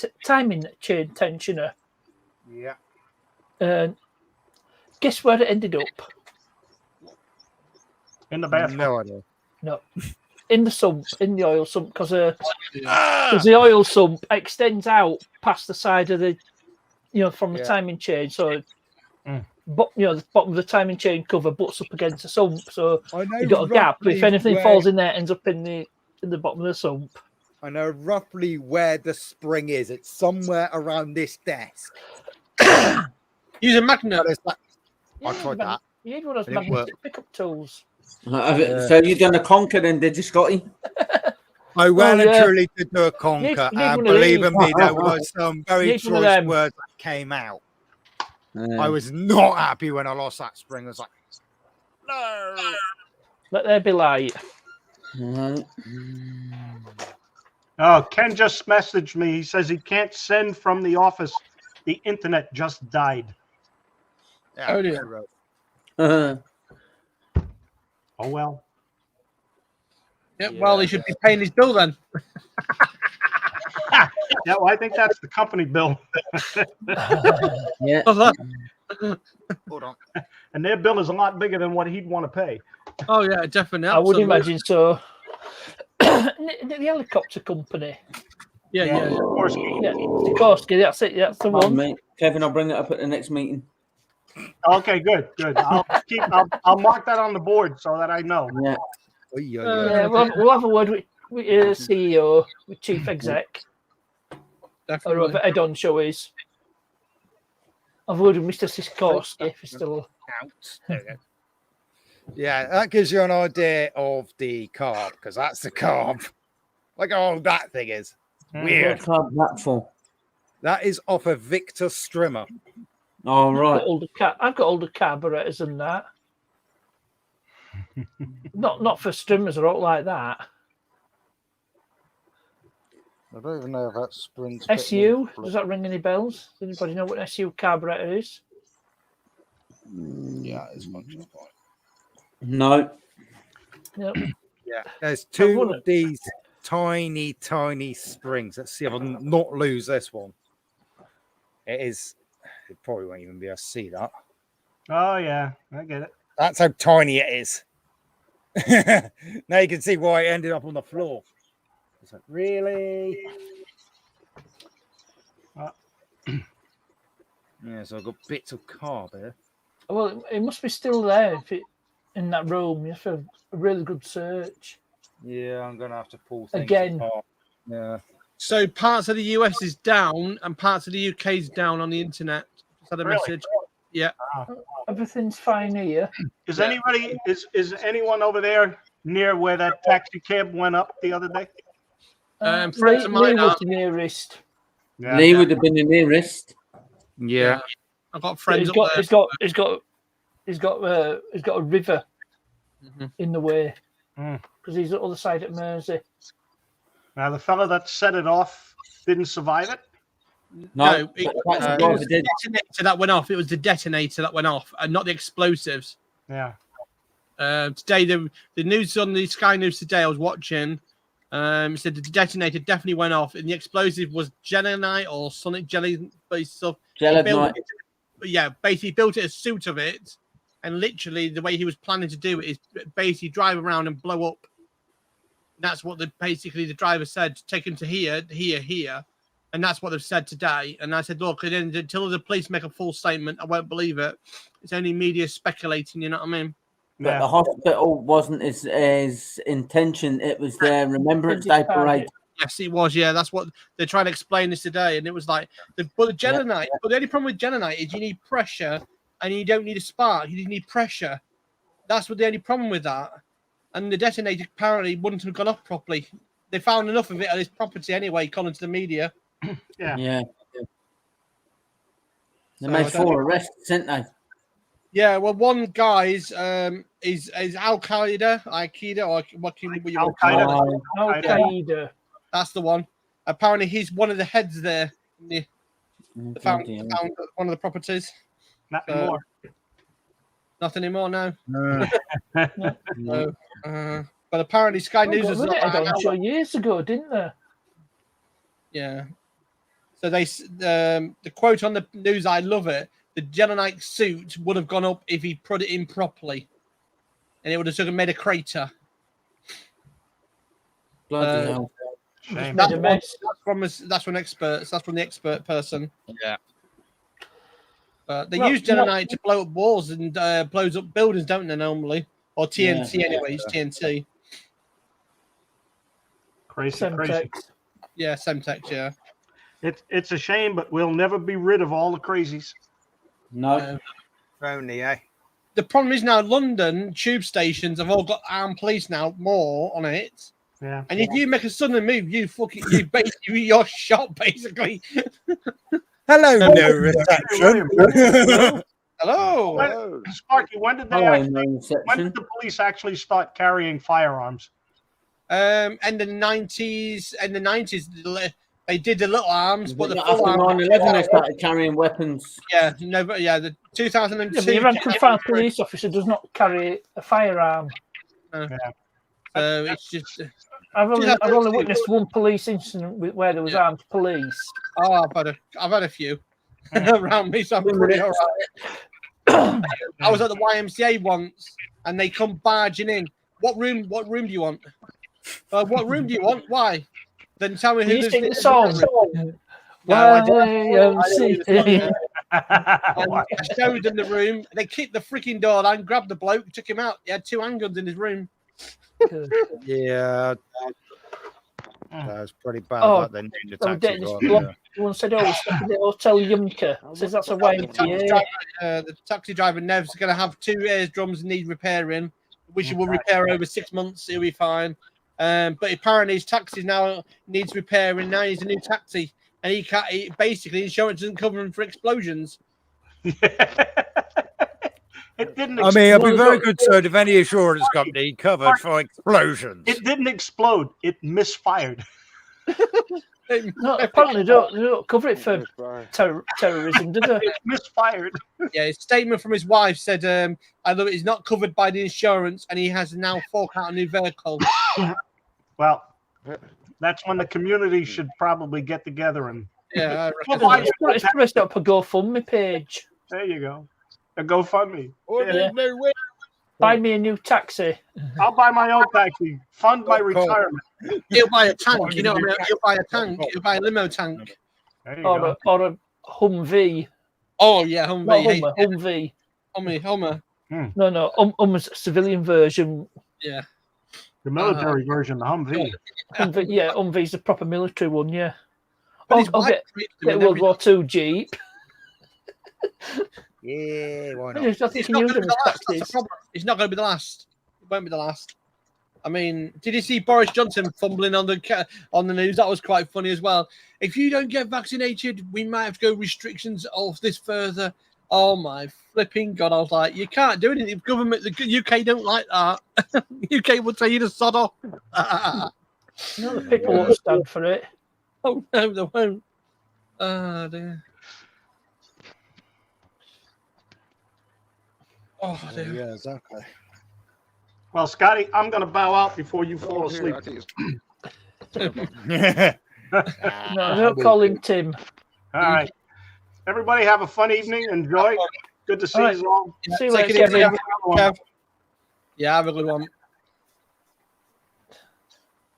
S7: chain tensioner.
S1: Yeah.
S7: And guess where it ended up?
S8: In the bathroom.
S1: No idea.
S7: No, in the sump, in the oil sump, because the oil sump extends out past the side of the, from the timing chain. So, the bottom of the timing chain cover butts up against the sump. So you've got a gap. If anything falls in there, it ends up in the bottom of the sump.
S1: I know roughly where the spring is. It's somewhere around this desk.
S2: Use a magnet.
S1: I tried that.
S7: You need one of those
S1: It didn't
S7: magnetic pickup tools.
S5: So you done a conker then, did you, Scotty?
S1: I well and truly did do a conker,
S7: need
S1: and
S7: one of
S1: believe
S7: these.
S1: me, there was some very
S7: Need one of
S1: choice
S7: them.
S1: words that came out. I was not happy when I lost that spring. I was like, no.
S7: Let there be light.
S5: Right.
S8: Oh, Ken just messaged me. He says he can't send from the office. The internet just died.
S1: Yeah,
S2: Oh, dear.
S8: Oh, well.
S2: Yeah, well, he should be paying his bill then.
S8: Yeah, well, I think that's the company bill.
S5: Yeah.
S1: Hold on.
S8: And their bill is a lot bigger than what he'd want to pay.
S2: Oh yeah, definitely.
S7: I would
S2: absolutely.
S7: imagine so. The helicopter company.
S2: Yeah.
S8: Of course.
S7: Yeah, Sikorsky, that's it. That's the
S5: Come on,
S7: one.
S5: mate. Kevin, I'll bring it up at the next meeting.
S8: Okay, good. I'll mark that on the board so that I know.
S5: Yeah.
S7: Yeah, we'll have a word with CEO, with chief exec, or
S2: Definitely.
S7: whoever Ed on show is. I've word with Mr. Sikorsky if he's still.
S1: There you go. Yeah, that gives you an idea of the carb, because that's the carb. Like how old that thing is. Weird.
S5: What club that for?
S1: That is off of Victor Strimmer.
S5: All right.
S7: I've got older carburetors than that. not for Strimmers or out like that.
S1: I don't even know if that springs.
S7: SU, does that ring any bells? Does anybody know what an SU carburetor is?
S1: Yeah, it's functional point.
S5: No.
S7: Yep.
S1: Yeah, there's two of these tiny springs. Let's see if I can not lose this one. It is. You probably won't even be able to see that.
S8: Oh yeah, I get it.
S1: That's how tiny it is. Now you can see why it ended up on the floor. It's like, really? Yeah, so I've got bits of carb here.
S7: Well, it must be still there in that room. You have to have a really good search.
S1: Yeah, I'm gonna have to pull things
S7: Again.
S1: apart. Yeah.
S2: So parts of the US is down and parts of the UK is down on the internet. Just had a message. Yeah.
S7: Everything's fine here.
S8: Is anybody is anyone over there near where that taxi cab went up the other day?
S2: Friends of mine
S7: was the nearest.
S8: Yeah.
S5: Lee would have been the nearest.
S1: Yeah.
S2: I've got friends
S7: He's
S2: up
S7: got a river in the way because he's at the other side at Mersey.
S8: Now the fellow that set it off didn't survive it.
S2: No,
S5: it
S2: it was the detonator that went off. It was the detonator that went off, and not the explosives.
S8: Yeah.
S2: Today, the news on the Sky News today, I was watching. Said the detonator definitely went off, and the explosive was gelinite or sonic jelly based stuff. Yeah, basically built it a suit of it, and literally the way he was planning to do it is basically drive around and blow up. That's what basically the driver said. Take him to here, and that's what they've said today. And I said, look, until the police make a full statement, I won't believe it. It's only media speculating. You know what I mean?
S5: But the hospital wasn't his intention. It was their Remembrance Day parade.
S2: Yes, it was. Yeah, that's what they're trying to explain this today. And it was like, the gelinite. But the only problem with gelinite is you need pressure, and you don't need a spark. You need pressure. That's what the only problem with that. And the detonator apparently wouldn't have gone off properly. They found enough of it at his property anyway, according to the media.
S8: Yeah.
S5: They made 4 arrests, didn't they?
S2: Yeah, well, one guy's is Al Qaeda, or what you want to call it?
S7: Al Qaeda.
S2: That's the one. Apparently, he's one of the heads there. Found one of the properties.
S8: Not anymore.
S2: Not anymore now.
S7: No.
S2: But apparently, Sky News was
S7: years ago, didn't they?
S2: Yeah. So the quote on the news, I love it. The gelinite suit would have gone up if he put it in properly, and it would have made a crater.
S5: Bloody hell.
S2: That's from experts. That's from the expert person.
S1: Yeah.
S2: They use gelinite to blow up walls and blows up buildings, don't they, normally? Or TNT, anyways, TNT.
S8: Crazy.
S2: Yeah, Semtex, yeah.
S8: It's a shame, but we'll never be rid of all the crazies.
S5: No.
S1: Only, eh?
S2: The problem is now London tube stations have all got armed police now, more on it.
S8: Yeah.
S2: And if you make a sudden move, you're shot basically.
S1: Hello, no reception.
S2: Hello.
S8: Sparky, when did the police actually start carrying firearms?
S2: And the 90s, they did the little arms, but
S5: after 9/11 they started carrying weapons.
S2: The 2002.
S7: The rank-and-file police officer does not carry a firearm.
S2: So it's just.
S7: I've only witnessed one police incident where there was armed police.
S2: Oh, I've had a few around me, so I'm pretty all right. I was at the YMCA once, and they come barging in. What room do you want? What room do you want? Why? Then tell me who
S7: you sing the song.
S2: I showed them the room. They kicked the freaking door down, grabbed the bloke, took him out. He had 2 handguns in his room.
S1: Yeah, that was pretty bad. Then the taxi driver.
S7: One said, "Oh, stop at the Hotel Yumka." Says that's a way.
S2: The taxi driver Nev's going to have 2 ear drums and need repairing, which he will repair over 6 months. He'll be fine. But apparently his taxi now needs repairing. Now he's a new taxi, and he can't. Basically, insurance doesn't cover him for explosions.
S8: It didn't.
S1: I mean, it'd be
S8: explode.
S1: very concerned if any insurance company covered for explosions.
S8: It didn't explode. It misfired.
S7: No, apparently they don't cover it for terrorism, do they?
S8: It misfired.
S2: Yeah, his statement from his wife said, "I love it. He's not covered by the insurance, and he has now forked out a new vehicle."
S8: Well, that's when the community should probably get together and.
S2: Yeah,
S7: It's pressed up a GoFundMe page.
S8: There you go. A GoFundMe.
S7: Yeah. Buy me a new taxi.
S8: I'll buy my own taxi. Fund my retirement.
S2: He'll buy a tank. You know what I mean? He'll buy a tank. He'll buy a limo tank.
S8: There you go.
S7: Or a Humvee.
S2: Oh yeah, Humvee.
S7: Not Humvee.
S2: Hummer.
S7: No, Hummer's a civilian version.
S2: Yeah.
S8: The military version, the Humvee.
S7: Humvee, yeah, Humvee's the proper military one, yeah.
S2: But his
S7: I'll
S2: wife
S7: get World War II Jeep.
S1: Yeah, why not?
S7: I think
S2: It's
S7: he
S2: not
S7: used
S2: going to
S7: them
S2: be the
S7: as
S2: last. That's the
S7: taxis.
S2: problem. It's not going to be the last. It won't be the last. I mean, did you see Boris Johnson fumbling on the news? That was quite funny as well. If you don't get vaccinated, we might have to go restrictions of this further. Oh my flipping God! I was like, you can't do anything. The government, the UK don't like that. UK would say you to sod off.
S7: No, the people won't stand for it.
S2: Oh no, they won't. Oh dear. Oh dear.
S1: Yeah, exactly.
S8: Well, Scotty, I'm going to bow out before you fall asleep.
S7: No, don't call him Tim.
S8: All right. Everybody have a fun evening. Enjoy. Good to see
S7: All right.
S8: you all.
S7: See you
S2: Take
S7: later,
S2: it easy.
S7: Kevin.
S2: Kev. Yeah, have a good one.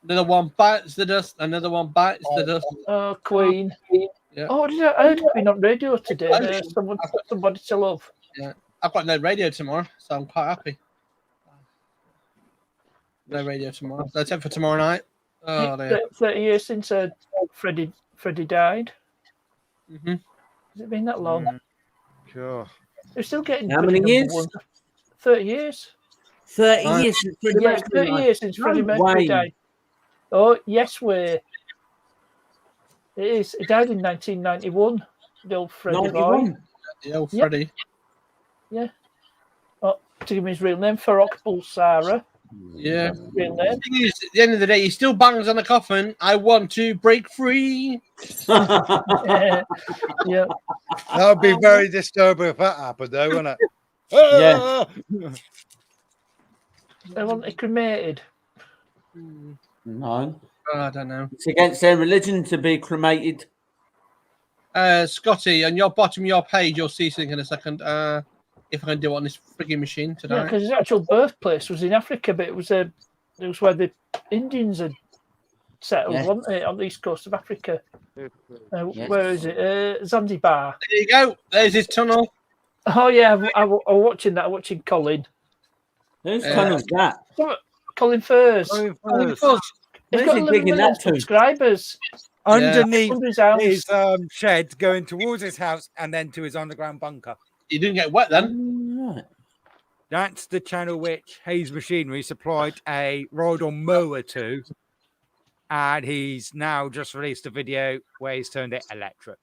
S2: Another one bites the dust. Another one bites the dust.
S7: Oh, Queen.
S2: Yeah.
S7: Oh, I heard it's been on radio today. Somebody to love.
S2: Yeah, I've got no radio tomorrow, so I'm quite happy. No radio tomorrow. That's it for tomorrow night. Oh, dear.
S7: 30 years since Freddie died.
S2: Mm-hmm.
S7: Has it been that long?
S1: Sure.
S7: They're still getting
S5: How many
S7: pretty
S5: years?
S7: number ones. 30 years.
S5: 30 years since Freddie
S7: Yeah,
S5: Mercury
S7: 30
S5: died.
S7: years since Freddie Mercury
S5: way.
S7: died. Oh, yes, way. It is. He died in 1991. The old Freddie boy.
S5: 91.
S2: The old
S7: Yep.
S2: Freddie.
S7: Oh, to give him his real name, Farrokh Bulsara.
S2: Yeah.
S7: Real name.
S2: The thing is, at the end of the day, he still bangs on the coffin. I want to break free.
S7: Yeah.
S1: That would be very disturbing if that happened, though, wouldn't it?
S5: Yeah.
S7: They want it cremated.
S5: No.
S2: Oh, I don't know.
S5: It's against their religion to be cremated.
S2: Scotty, on your bottom of your page, you'll see something in a second. If I can do it on this frigging machine
S7: Yeah,
S2: today.
S7: because his actual birthplace was in Africa, but it was where the Indians had settled,
S5: Yeah.
S7: wasn't it, on the east coast of Africa?
S5: Yes.
S7: Where is it? Zanzibar.
S2: There you go. There's his tunnel.
S7: Oh yeah, I'm watching that. I'm watching Colin.
S5: Whose tunnel's that?
S7: Colin Furs.
S2: Of
S7: He's
S2: course.
S7: got
S5: Where's
S7: 11
S5: he digging
S7: million
S5: that to?
S7: subscribers.
S1: Underneath
S7: Under his house.
S1: his shed, going towards his house, and then to his underground bunker.
S2: You didn't get wet then.
S5: Right.
S1: That's the channel which Hayes Machinery supplied a ride-on mower to, and he's now just released a video where he's turned it electric.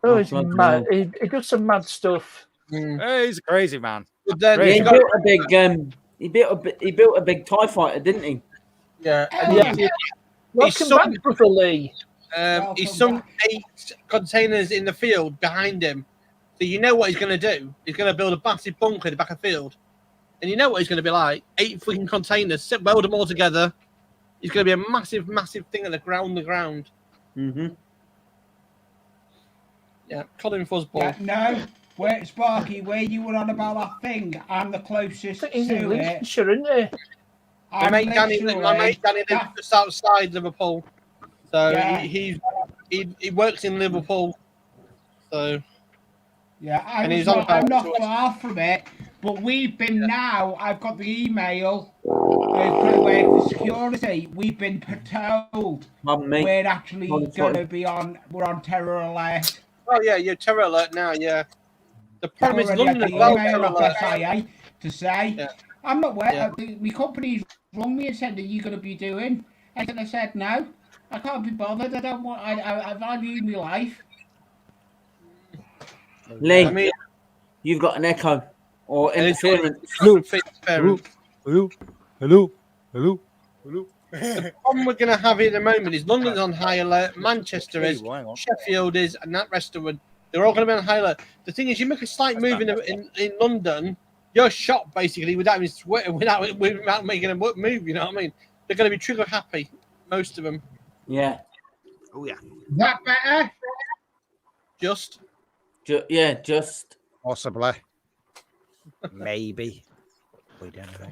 S7: Oh, he's
S5: bloody
S7: mad.
S5: hell.
S7: He does some mad stuff.
S1: Hey, he's a crazy man.
S2: But then
S1: Really?
S5: He
S2: he's got-
S5: built a big he built a big TIE fighter, didn't he?
S2: yeah.
S7: Yeah. Welcome
S2: so-
S7: back, Brother Lee.
S2: He's some 8 containers in the field behind him. So you know what he's going to do. He's going to build a massive bunker in the back of the field. And you know what he's going to be like. 8 freaking containers, weld them all together. He's going to be a massive, massive thing at the ground.
S5: Mm-hmm.
S2: Yeah, Colin Fuzzball.
S6: Yeah, no, where Sparky, where you were on about that thing, I'm the
S7: I
S6: closest
S7: think he's in
S6: to it.
S7: Lincolnshire, isn't he?
S2: My mate Danny lives just outside Liverpool. So
S6: Yeah.
S2: he works in Liverpool. So
S6: Yeah,
S2: And he's on
S6: I'm
S2: about
S6: not far from it, but we've been now. I've got the email. Where security, we've been told
S5: Pardon me.
S6: we're actually
S5: Sorry.
S6: going to be on. We're on terror alert.
S2: oh yeah, you're terror alert now. Yeah. The problem is
S6: Already
S2: London
S6: had
S2: as
S6: the
S2: well.
S6: email
S2: Terror
S6: off
S2: alert.
S6: SIA to say,
S2: Yeah.
S6: I'm not aware.
S2: Yeah.
S6: My company's rung me and said, "Are you going to be doing?" And I said, "No." I can't be bothered. I don't want. I value my life.
S5: Lee,
S2: I mean,
S5: you've got an echo or interference.
S1: Hello.
S2: Hello.
S1: Hello. Hello. Hello. Hello.
S2: The problem we're going to have in a moment is London's on high alert, Manchester is,
S1: Hang on.
S2: Sheffield is, and that rest of them, they're all going to be on high alert. The thing is, you make a slight move in London, you're shot basically without even sweating, without making a move. You know what I mean? They're going to be trigger happy, most of them.
S5: Yeah.
S1: Oh yeah.
S6: Is that better?
S2: Just
S5: Just.
S1: Possibly. Maybe. We don't know.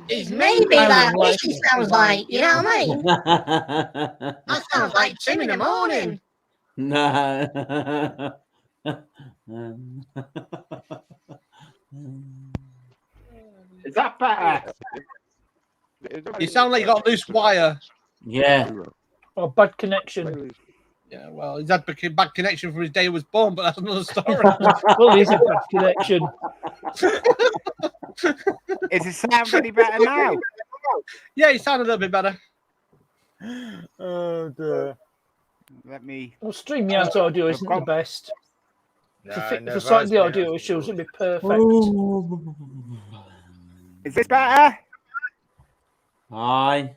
S9: It's maybe like Wishy sounds like, you know what I mean? That sounds like 2 in the morning.
S5: No.
S8: Is that better?
S2: you sound like you got a loose wire.
S5: Yeah.
S7: Or bad connection.
S2: Yeah, well, he's had bad connection from his day he was born, but that's another story.
S7: Well, it is a bad connection.
S10: Is it sound any better now?
S2: Yeah, he sounded a little bit better.
S1: Oh dear.
S10: Let me.
S7: Well, StreamYard's audio isn't the best.
S1: No,
S7: For starting the audio issues, it'd be perfect.
S10: Is this better?
S5: Aye.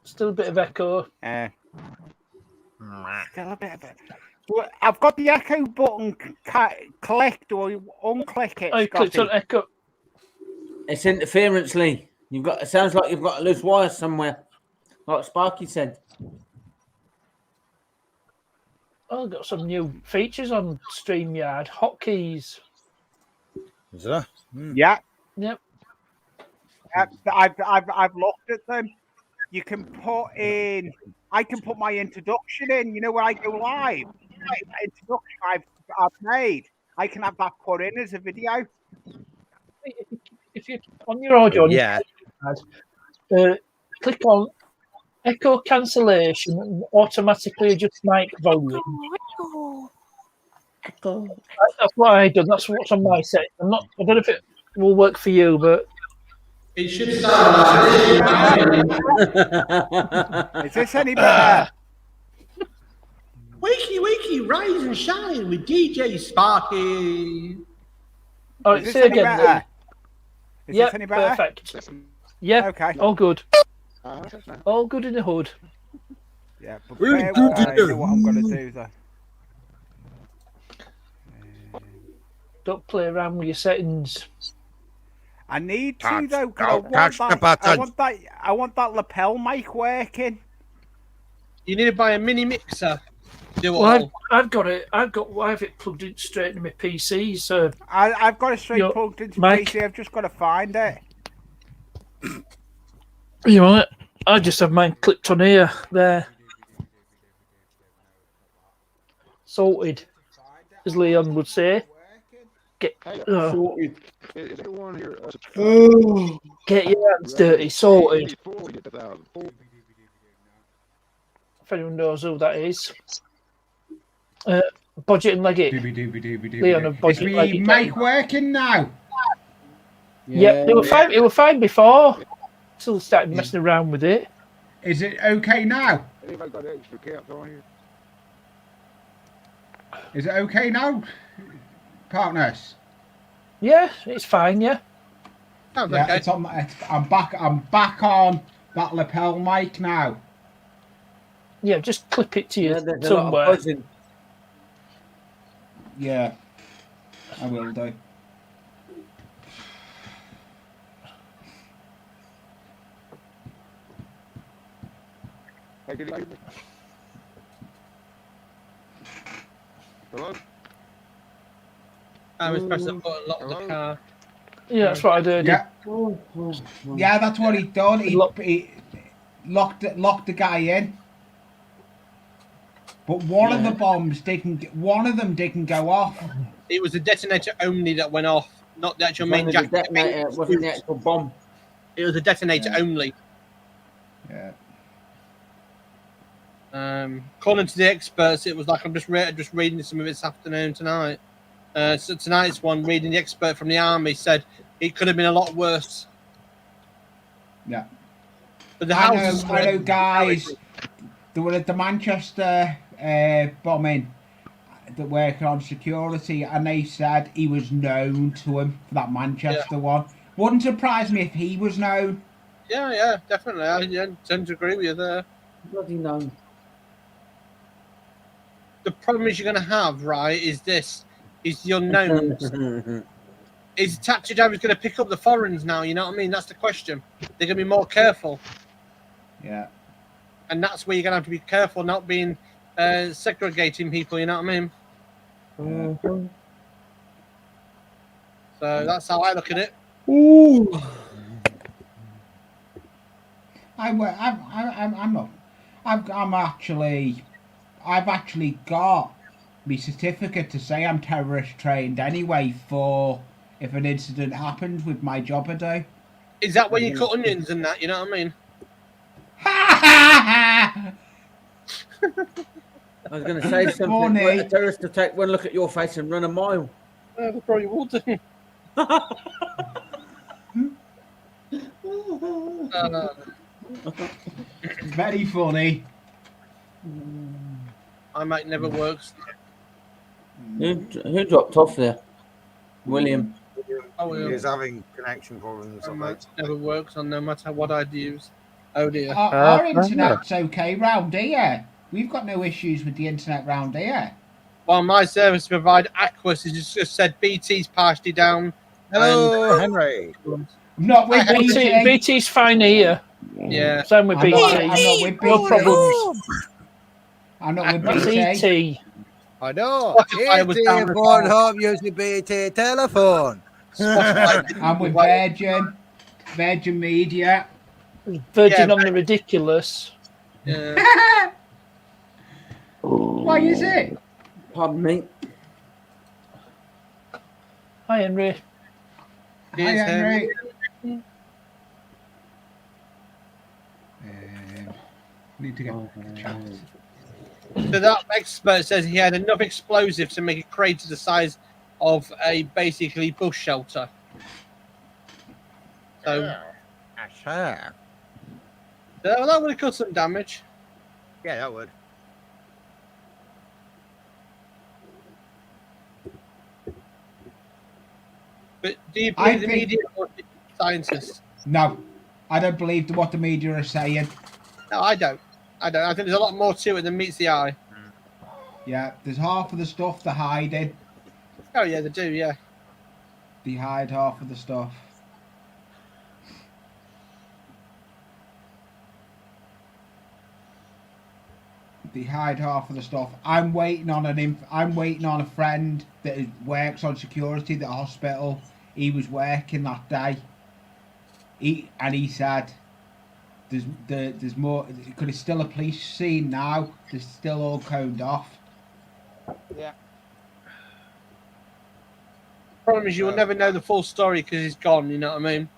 S7: Still a bit of echo.
S10: Still a bit of it. Well, I've got the echo button clicked or unclick it.
S7: I clicked on
S10: Scotty.
S7: echo.
S5: It's interference, Lee. You've got. It sounds like you've got a loose wire somewhere, like Sparky said.
S7: Oh, I've got some new features on StreamYard. Hotkeys.
S1: Is that?
S10: Yeah.
S7: Yep.
S10: I've looked at them. You can put in. I can put my introduction in. You know, when I go live, the introduction I've made, I can have that put in as a video.
S7: If you on your audio, on
S1: Yeah.
S7: your click on echo cancellation and automatically adjust mic volume.
S9: Echo.
S7: That's what I done. That's what's on my set. I don't know if it will work for you, but
S2: It should sound like
S10: Is this any better?
S2: Wakey, wakey, rise and shine with DJ Sparky.
S7: all
S10: Is
S7: right,
S10: this
S7: say
S10: any
S7: again.
S10: better? Is
S7: Yep,
S10: this any better?
S7: perfect. Yeah,
S10: Okay.
S7: all good. All good in the hood.
S10: Yeah, but
S1: Really
S10: bear
S1: good
S10: with-
S1: to
S10: I know
S1: do.
S10: what I'm going to do though.
S7: Don't play around with your settings.
S10: I need to
S1: Touch-
S10: though, because
S1: don't touch the button.
S10: I want that lapel mic working.
S2: You need to buy a mini mixer. Do it
S7: Well,
S2: all.
S7: I've got it. I have it plugged in straight into my PC. So
S10: I've got it straight
S7: Yo,
S10: plugged into
S7: Mike.
S10: PC. I've just got to find it.
S7: you know what? I just have mine clipped on here. There. Sorted, as Leon would say. Get get your hands dirty. Sorted. If anyone knows who that is. Budget and Leggett. Leon of
S6: Is
S7: Budget and
S6: my
S7: Leggett.
S6: mic working now?
S7: Yeah, it was fine. It was fine before. Till started messing around with it.
S6: Is it okay now? Is it okay now, partners?
S7: Yeah, it's fine. Yeah.
S2: Sounds
S6: Yeah,
S2: okay.
S6: it's on. I'm back on that lapel mic now.
S7: Yeah, just clip it to you
S5: Yeah, there's a lot of
S7: somewhere.
S5: buzzing.
S6: Yeah, I will do.
S2: I was pressing the button, lock the car.
S7: Yeah, that's what I did.
S6: Yeah, yeah, that's what he done. He locked the guy in. But one of the bombs didn't. One of them didn't go off.
S2: It was the detonator only that went off, not the actual main
S5: Only the
S2: jacket.
S5: detonator, it wasn't the actual bomb.
S2: It was the detonator only.
S6: Yeah.
S2: According to the experts, it was like I'm just reading some of it this afternoon tonight. So tonight's one, reading the expert from the army, said it could have been a lot worse.
S6: Yeah.
S2: But the
S6: I
S2: houses
S6: know guys They were at the Manchester bombing that working on security, and they said he was known to him for that Manchester one. Wouldn't surprise me if he was known.
S2: Yeah, definitely. I tend to agree with you there.
S5: Bloody known.
S2: The problem is you're going to have, right, is the unknowns. Is taxi drivers going to pick up the foreigners now? You know what I mean? That's the question. They're going to be more careful.
S6: Yeah.
S2: And that's where you're going to have to be careful, not being segregating people, you know what I mean?
S5: Mhm.
S2: So that's how I look at it.
S5: Ooh.
S6: I've actually got my certificate to say I'm terrorist trained anyway for if an incident happens with my job I do.
S2: Is that where you cut onions and that, you know what I mean?
S5: I was going to say something.
S6: Funny.
S5: A terrorist will take one look at your face and run a mile.
S2: They probably would.
S6: Very funny.
S2: I might never works.
S5: Who dropped off there? William.
S2: Oh, yeah.
S1: He's having connection problems.
S2: I might never works on no matter what I'd use. Oh dear.
S6: Our internet's okay round here. We've got no issues with the internet round here.
S2: Well, my service provider, Aquas, has just said BT's partially down.
S1: Hello, Henry.
S6: Not with BT.
S7: BT's fine here.
S2: Yeah.
S7: Same with
S6: I'm
S7: BT.
S6: not with BT.
S7: No problems.
S6: I'm not with
S7: That's
S6: BT.
S7: ET.
S1: I know.
S2: Spotify was down as well.
S1: Pornhub using BT telephone.
S6: I'm with Virgin Media.
S7: Virgin on the ridiculous.
S2: Yeah.
S6: Why is it?
S5: Pardon me.
S7: Hi, Henry.
S6: Hi, Henry. Need to get the chat.
S2: So that expert says he had enough explosive to make a crater the size of a basically bush shelter. So
S1: Sure.
S2: that would have caused some damage.
S1: Yeah, that would.
S2: But do you believe the media or the scientists?
S6: No, I don't believe what the media are saying.
S2: No, I don't. I think there's a lot more to it than meets the eye.
S6: Yeah, there's half of the stuff they're hiding.
S2: Oh yeah, they do. Yeah.
S6: They hide half of the stuff. They hide half of the stuff. I'm waiting on a friend that works on security at the hospital. He was working that day. He said there's more because it's still a police scene now. They're still all coned off.
S1: Yeah.
S2: Problem is, you will never know the full story because he's gone. You know what I mean?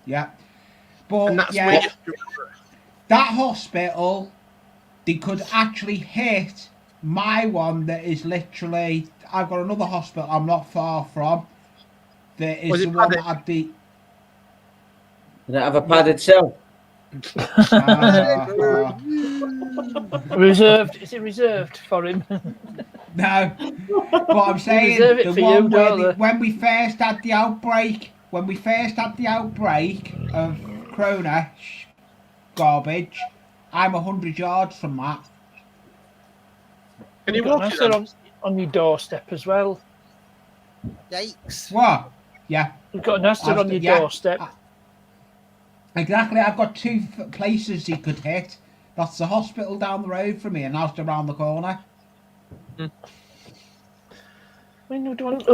S6: Yeah, but
S2: And that's
S6: yeah,
S2: where
S6: that hospital, they could actually hit my one that is literally. I've got another hospital I'm not far from. That is the one that had the.
S5: They don't have a padded cell.
S7: Reserved. Is it reserved for him?
S6: No, but I'm saying
S7: reserve it
S6: the
S7: for
S6: one
S7: you,
S6: where
S7: don't they?
S6: when we first had the outbreak of Corona garbage, I'm 100 yards from that.
S2: Can you
S7: You've got
S2: walk
S7: an
S2: it?
S7: answer on your doorstep as well.
S1: Yikes.
S6: What? Yeah.
S7: You've got an Astor on your doorstep.
S6: Exactly. I've got two places he could hit. That's the hospital down the road from me and Astor around the corner.
S7: I mean, who'd want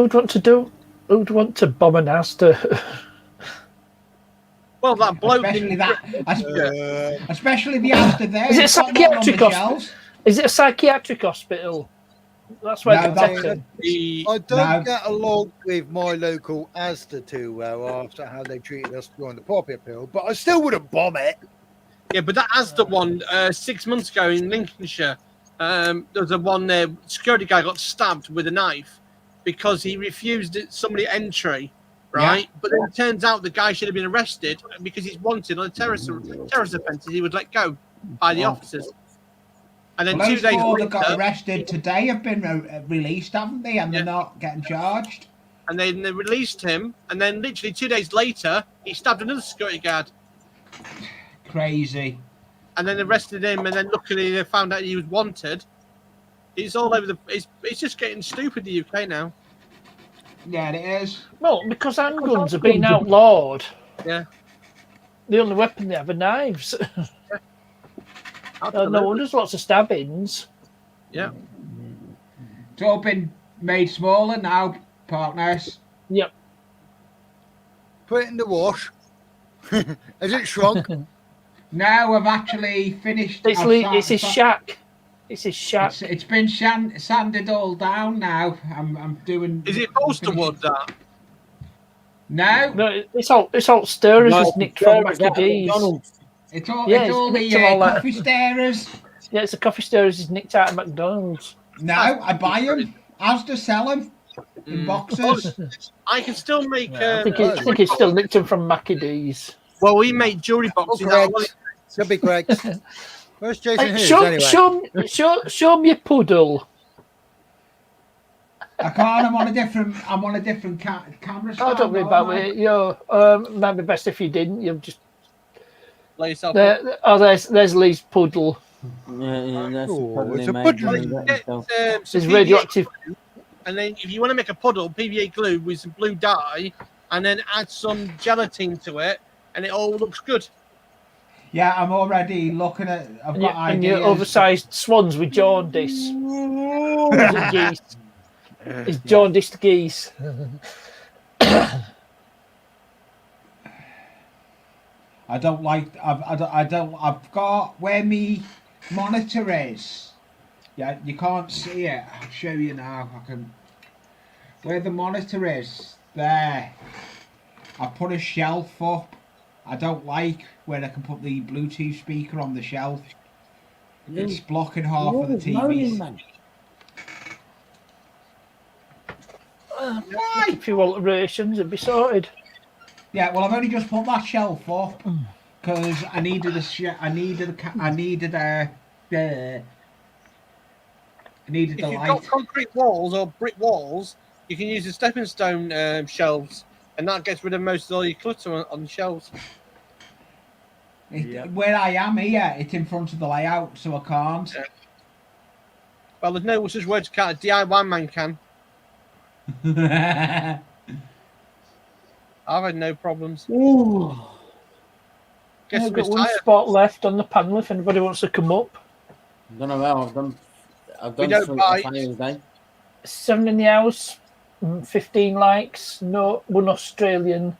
S7: to bomb an Astor?
S2: Well, that bloke.
S6: Especially the Astor there.
S7: Is it a
S6: It's got nothing on the
S7: psychiatric hospital?
S6: shelves.
S7: Is it a psychiatric hospital? That's where
S6: No,
S7: they're
S6: that's-
S7: taken.
S1: I don't get along with my local Asda too well after how they treated us during the poppy appeal, but I still wouldn't bomb it.
S2: Yeah, but that Asda one 6 months ago in Lincolnshire, there was a one there. Security guy got stabbed with a knife because he refused somebody entry, right?
S6: Yeah.
S2: But then it turns out the guy should have been arrested because he's wanted on a terrorist offences. He was let go by the officers. And then
S6: Well,
S2: 2
S6: those
S2: days
S6: four
S2: later,
S6: that got arrested today have been released, haven't they? And they're not getting charged.
S2: and then they released him. And then literally 2 days later, he stabbed another security guard.
S6: Crazy.
S2: And then arrested him. And then luckily they found out he was wanted. It's all over the. It's just getting stupid. The UK now.
S6: Yeah, it is.
S7: Well, because handguns are being outlawed.
S2: Yeah.
S7: The only weapon they have are knives. No wonder there's lots of stabbings.
S2: Yeah.
S6: It's all been made smaller now, partners.
S7: Yep.
S1: Put it in the wash. Has it shrunk?
S6: Now I've actually finished.
S7: It's his shack. It's his shack.
S6: It's been sanded all down now. I'm doing.
S2: Is it poster wood that?
S6: No.
S7: It's all stirrers was nicked from Mackie D's.
S6: It's all
S7: Yeah,
S6: the
S7: nicked from all that.
S6: coffee stirrers.
S7: Yeah, it's the coffee stirrers is nicked out of McDonald's.
S6: No, I buy them. Asda sell them in boxes.
S2: I can still make.
S7: I think it's still nicked them from Mackie D's.
S2: Well, we make jewelry boxes.
S1: Should be Greg's. Where's Jason
S7: Hey,
S1: Hughes anyway?
S7: show me a puddle.
S6: I can't. I'm on a different camera.
S7: Oh, don't worry about it. Might be best if you didn't. You've just.
S2: Lay yourself
S7: There's Lee's puddle.
S5: Yeah, that's
S1: it's a
S5: puddle.
S7: It's radioactive.
S2: And then if you want to make a puddle, PVA glue with some blue dye, and then add some gelatin to it, and it all looks good.
S6: Yeah, I'm already looking at. I've got
S7: And
S6: ideas.
S7: your oversized swans with jaundice. Is it geese? It's jaundiced geese.
S6: I don't like. I've got where me monitor is. Yeah, you can't see it. I'll show you now. I can. Where the monitor is, there. I put a shelf up. I don't like where I can put the Bluetooth speaker on the shelf. It's blocking half of the TV.
S7: Why? A few alterations, it'd be sorted.
S6: Yeah, well, I've only just put that shelf up because I needed a
S2: If you've
S6: light.
S2: got concrete walls or brick walls, you can use the stepping stone shelves, and that gets rid of most of all your clutter on the shelves.
S6: Where I am here, it's in front of the layout, so I can't.
S2: Yeah. Well, there's no such word to count. A DIY man can. I've had no problems.
S7: Ooh.
S2: Guess
S7: I've got one spot left on the panel if anybody wants to come up.
S5: I don't know how I've done
S2: don't
S5: sweet
S2: bite.
S5: all day.
S7: 7 in the house, 15 likes, no one Australian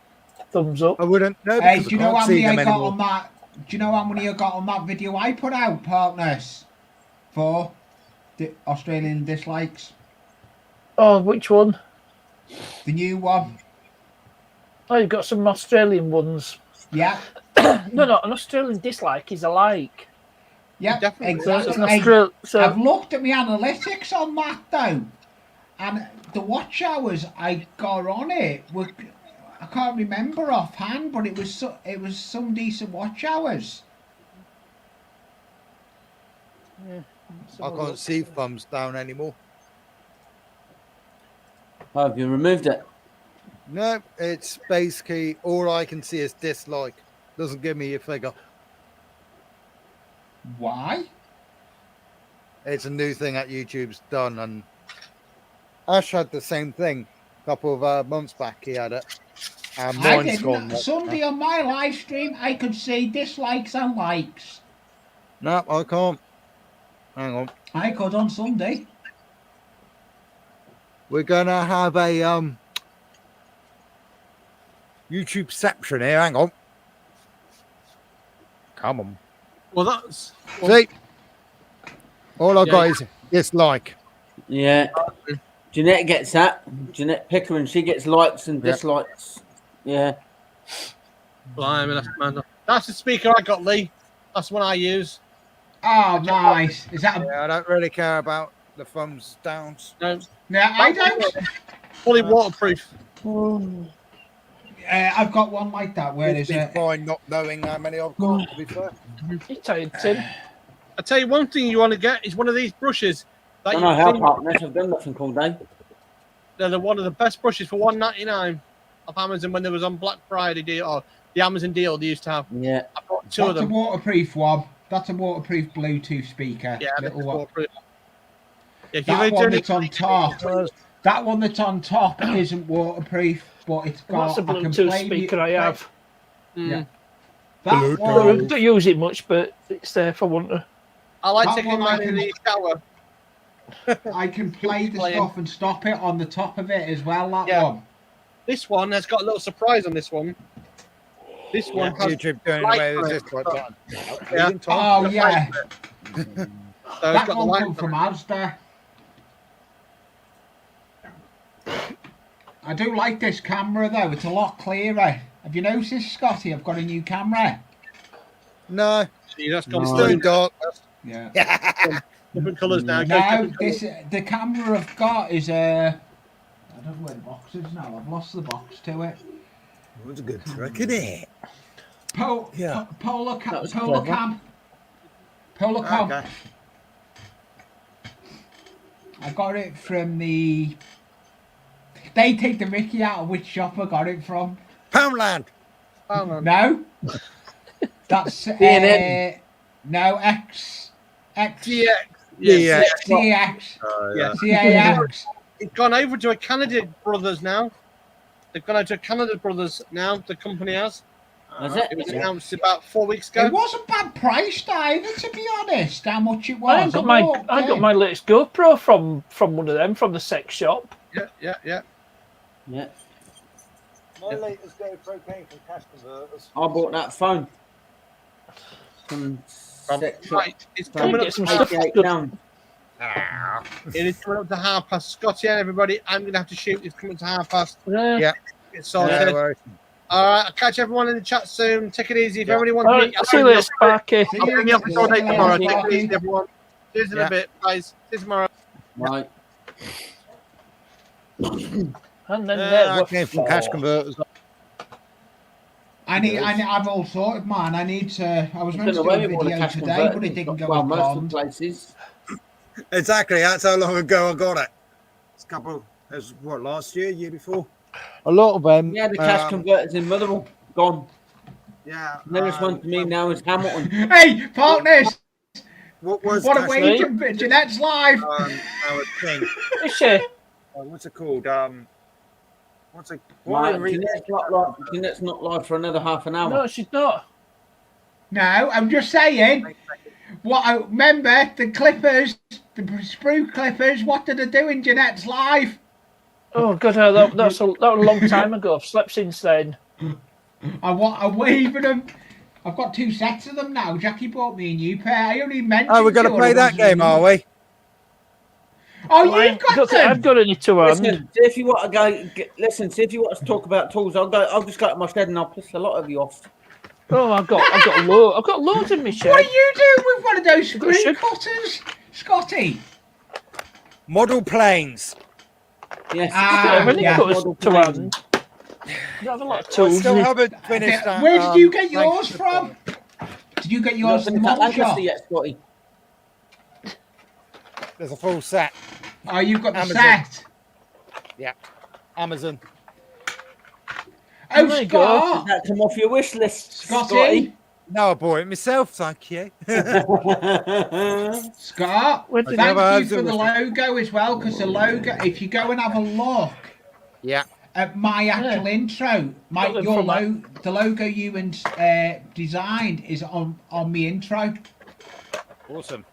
S7: thumbs up.
S1: I wouldn't know.
S6: Hey,
S1: because
S6: do you
S1: I
S6: know
S1: can't
S6: how
S1: see
S6: many I
S1: them
S6: got
S1: anymore.
S6: on that? Do you know how many I got on that video I put out, partners? For the Australian dislikes.
S7: Oh, which one?
S6: The new one.
S7: Oh, you've got some Australian ones.
S6: Yeah.
S7: No, an Australian dislike is a like.
S6: Yeah,
S2: Definitely.
S6: exactly.
S7: So it's
S6: Hey,
S7: an so
S6: I've looked at my analytics on that though, and the watch hours I got on it were, I can't remember offhand, but it was some decent watch hours.
S1: I can't see thumbs down anymore.
S5: Oh, have you removed it?
S1: No, it's basically all I can see is dislike. Doesn't give me a figure.
S6: Why?
S1: It's a new thing that YouTube's done, and Ash had the same thing a couple of months back. He had it. And
S6: I
S1: mine's gone.
S6: didn't. Sunday on my live stream, I could see dislikes and likes.
S1: No, I can't. Hang on.
S6: I could on Sunday.
S1: We're gonna have a YouTube section here. Hang on. Come on.
S2: Well, that's.
S1: See? All I got
S2: Yeah.
S1: is dislike.
S5: Yeah. Jeanette gets that. Jeanette Pickering, she gets likes and
S1: Yeah.
S5: dislikes. Yeah.
S2: Blimey, that's the speaker I got, Lee. That's the one I use.
S6: Oh, nice. Is that?
S1: Yeah, I don't really care about the thumbs downs.
S2: No,
S6: I don't.
S2: fully waterproof.
S6: I've got one like that where
S1: It's
S6: there's
S1: been
S6: a.
S1: fine not knowing how many I've got, to be fair.
S7: You tired, Tim?
S2: I tell you one thing you want to get is one of these brushes. That
S5: I don't know how partners have done nothing all day.
S2: They're one of the best brushes for $1.99 off Amazon when there was on Black Friday deal or the Amazon deal they used to have.
S5: Yeah.
S2: I bought two of
S6: That's a
S2: them.
S6: waterproof one. That's a waterproof Bluetooth speaker.
S2: Yeah,
S6: Little one.
S2: If you're
S6: That
S2: really
S6: one
S2: doing
S6: that's on top. That one that's on top isn't waterproof, but it's got.
S7: That's a
S6: I can
S7: Bluetooth
S6: play
S7: speaker I have.
S6: Yeah.
S7: I
S6: That one.
S7: don't use it much, but it's there if I want to.
S2: I like
S6: That
S2: taking
S6: one I
S2: mine in
S6: can-
S2: the shower.
S6: I can play the
S2: Playing.
S6: stuff and stop it on the top of it as well. That
S2: Yeah.
S6: one.
S2: This one has got a little surprise on this one. This one has
S1: YouTube doing
S2: light
S1: away with
S2: on
S1: this
S2: it.
S1: quite time.
S2: Yeah.
S6: Oh yeah.
S2: So it's
S6: That
S2: got the
S6: one
S2: light
S6: come from
S2: on it.
S6: Asda. I do like this camera though. It's a lot clearer. Have you noticed, Scotty? I've got a new camera.
S1: No,
S2: See, that's got
S1: it's still dark.
S6: Yeah.
S2: different colours now.
S6: No, the camera I've got is I don't know where the box is now. I've lost the box to it.
S1: That's a good trick, isn't it?
S6: Polar
S5: That was
S6: Polar
S5: clever.
S6: Cam. Polar Cam.
S1: Okay.
S6: I got it from the. They take the Mickey out of which shop I got it from.
S1: Poundland.
S6: No. That's
S5: B&M.
S6: no X.
S2: GX.
S1: Yeah.
S6: CX.
S2: Yeah.
S6: CAX.
S2: It's gone over to a Canada Brothers now. They've gone over to Canada Brothers now. The company has.
S5: Has it?
S2: It was announced about 4 weeks ago.
S6: It wasn't bad priced either, to be honest. How much it
S7: I
S6: was?
S7: got my latest GoPro from one of them from the sex shop.
S2: Yeah.
S5: Yeah.
S1: My latest GoPro came from Cash Converters.
S5: I bought that phone. From
S2: Right, it's
S7: Try
S2: coming
S7: and
S2: up
S7: get some
S2: to
S7: stuff
S5: £88.
S7: done.
S2: It is coming up to 1:30. Scotty and everybody, I'm going to have to shoot. It's coming to 1:30.
S7: Yeah.
S2: Get sorted.
S1: No worries.
S2: All right, I'll catch everyone in the chat soon. Take it easy. If anybody
S7: All
S2: wants
S7: right,
S2: me, I'll
S7: see you
S2: bring
S7: later, Sparky.
S2: I'll bring you up for date tomorrow. Take it
S6: Sparky.
S2: easy, everyone. Cheers in a bit, guys. See you tomorrow.
S5: Right.
S7: And then
S1: I came from Cash Converters.
S6: I've all sorted, man. I need to. I was meant to do
S5: away
S6: a
S5: with all the
S6: video
S5: cash
S6: today, but
S5: converted.
S6: it didn't go
S5: Well,
S6: as
S5: most of
S6: planned.
S5: the places.
S1: Exactly. That's how long ago I got it. It's a couple. It was what, last year before? A lot of them.
S5: Yeah, the cash converters in Motherwell gone.
S1: Yeah.
S5: Nearest one to me now is Hamilton.
S6: Hey, partners!
S1: What was
S6: What a
S1: Cash
S6: wage! Jeanette's live.
S1: Our thing.
S7: Is she?
S1: What's it called? What's it?
S5: Right, Jeanette's not live for another half an hour.
S7: No, she's not.
S6: No, I'm just saying. What I remember the Clippers, the Sprue Clippers. What did they do in Jeanette's live?
S7: Oh god, that was a long time ago. I've slept since then.
S6: I'm waving them. I've got 2 sets of them now. Jackie bought me a new pair. I only mentioned.
S1: Oh, we're going to play that game, are we?
S6: Oh, you've got them.
S7: I've got any to hand.
S5: Listen, see if you want to see if you want to talk about tools. I'll just go to my shed and I'll piss a lot of you off.
S7: Oh, I've got loads in my shed.
S6: What are you doing with one of those
S7: got
S6: screen
S7: shed.
S6: cutters, Scotty?
S1: Model planes.
S5: Yes.
S7: I have any
S6: yeah.
S7: cutters to hand. I don't have a lot of
S1: I
S7: tools.
S1: still haven't finished that.
S6: Where did you get yours from? Did you get yours from the model
S5: Lancaster
S6: shop?
S5: yet, Scotty?
S1: There's a full set.
S6: Oh, you've got the
S1: Amazon.
S6: set.
S1: Yeah. Amazon.
S6: Oh,
S7: There you go.
S6: Scott.
S5: Did that come off your wish list,
S6: Scotty.
S1: No, I bought it myself, thank you.
S6: Scott,
S7: Where did
S6: thank
S1: you-
S6: you for the logo as well, because the logo, if you go and have a look
S1: Yeah.
S6: at my actual intro,
S7: Got them
S6: your
S7: from that.
S6: the logo you designed is on my intro.
S1: Awesome.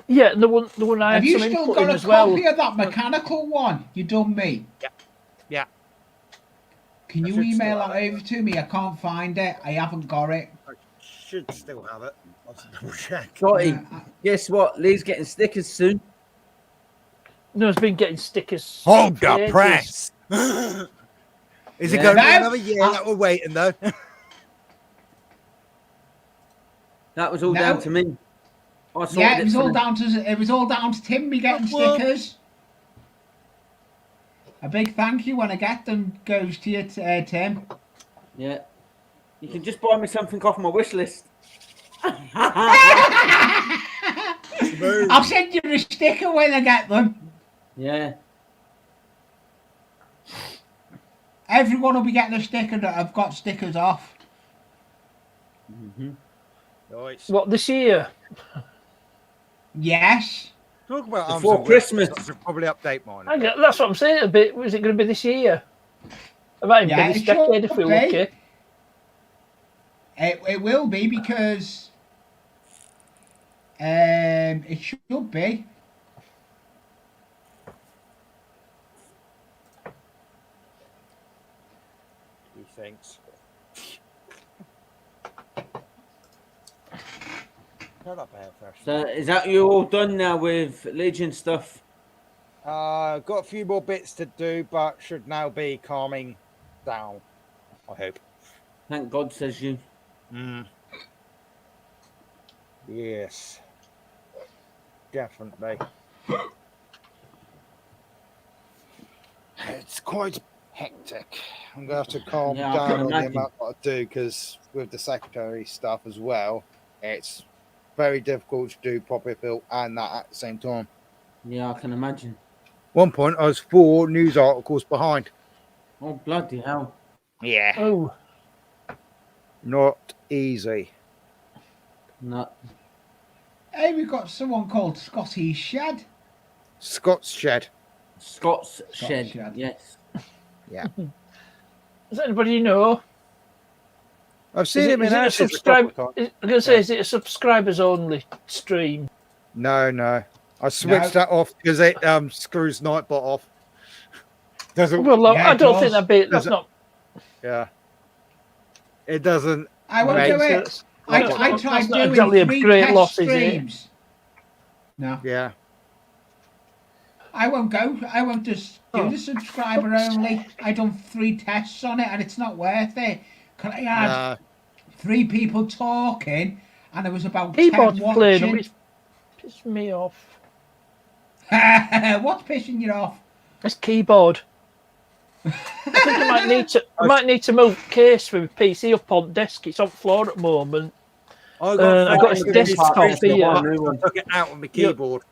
S7: Yeah, the one I
S6: Have
S7: had
S6: you
S7: some
S6: still
S7: input
S6: got
S7: in
S6: a
S7: as well.
S6: copy of that mechanical one? You done me.
S1: Yeah.
S6: Can
S1: I
S6: you
S1: should
S6: email
S1: still
S6: that
S1: have
S6: over to me? I can't find it. I haven't got it.
S1: I should still have it. I'll just double check.
S5: Scotty, guess what? Lee's getting stickers soon.
S7: No, it's been getting stickers.
S1: Hold
S7: for
S1: the
S7: ages.
S1: press. Is it
S5: Yeah.
S1: going to be
S6: No.
S1: another year that we're waiting, though?
S5: That was all
S6: No.
S5: down to me. I sorted
S6: Yeah, it was
S5: for
S6: all
S5: them.
S6: down to Tim me getting
S1: Well-
S6: stickers. A big thank you when I get them goes to you, Tim.
S5: Yeah. You can just buy me something off my wish list.
S6: I'll send you a sticker when I get them.
S5: Yeah.
S6: Everyone will be getting a sticker that I've got stickers off.
S1: Nice.
S7: What, this year?
S6: Yes.
S1: Talk about arms
S5: Before
S1: and wheels.
S5: Christmas.
S1: I should probably update mine.
S7: That's what I'm saying a bit. Was it going to be this year? It might even
S6: Yeah,
S7: be this
S6: it should
S7: decade if we're
S6: be.
S7: lucky.
S6: It will be because it should be.
S1: He thinks. Shut up, Airfresh.
S5: So is that you all done now with Legion stuff?
S1: Got a few more bits to do, but should now be calming down. I hope.
S5: Thank God, says you.
S1: Yes. Definitely. It's quite hectic. I'm going to have to calm
S5: Yeah, I
S1: down
S5: can
S1: on the
S5: imagine.
S1: amount that I do because with the secretary stuff as well, it's very difficult to do proper build and that at the same time.
S5: Yeah, I can imagine.
S1: One point, I was 4 news articles behind.
S5: Oh, bloody hell.
S1: Yeah.
S7: Oh.
S1: Not easy.
S5: No.
S6: Hey, we've got someone called Scotty's Shed.
S1: Scott's Shed.
S5: Scott's Shed.
S6: Shed.
S5: Yes.
S1: Yeah.
S7: Does anybody know?
S1: I've seen him in
S7: a
S1: Ashes a
S7: subscribe?
S1: couple of
S7: I'm
S1: times.
S7: going to say, is it a subscribers only stream?
S1: No. I switched that off because it screws Nightbot off. Doesn't.
S7: Well,
S6: Yeah,
S7: I
S6: it
S7: don't
S6: does.
S7: think that'd be. That's
S1: Doesn't-
S7: not.
S1: Yeah. It doesn't.
S6: I won't
S1: Right.
S6: do it. I tried
S7: That's not
S6: doing
S7: exactly a
S6: 3
S7: great
S6: test
S7: loss, is it?
S6: streams. No,
S1: Yeah.
S6: I won't go. I won't just do the subscriber only. I done 3 tests on it, and it's not worth it. 'Cause I had 3 people talking, and there was about 10
S7: Keyboard's playing up.
S6: watching.
S7: It's pissed me off.
S6: What's pissing you off?
S7: This keyboard. I think I might need to. I might need to move case for my PC up on desk. It's on floor at the moment.
S1: I
S7: got this desktop here.
S1: I took it out on my keyboard.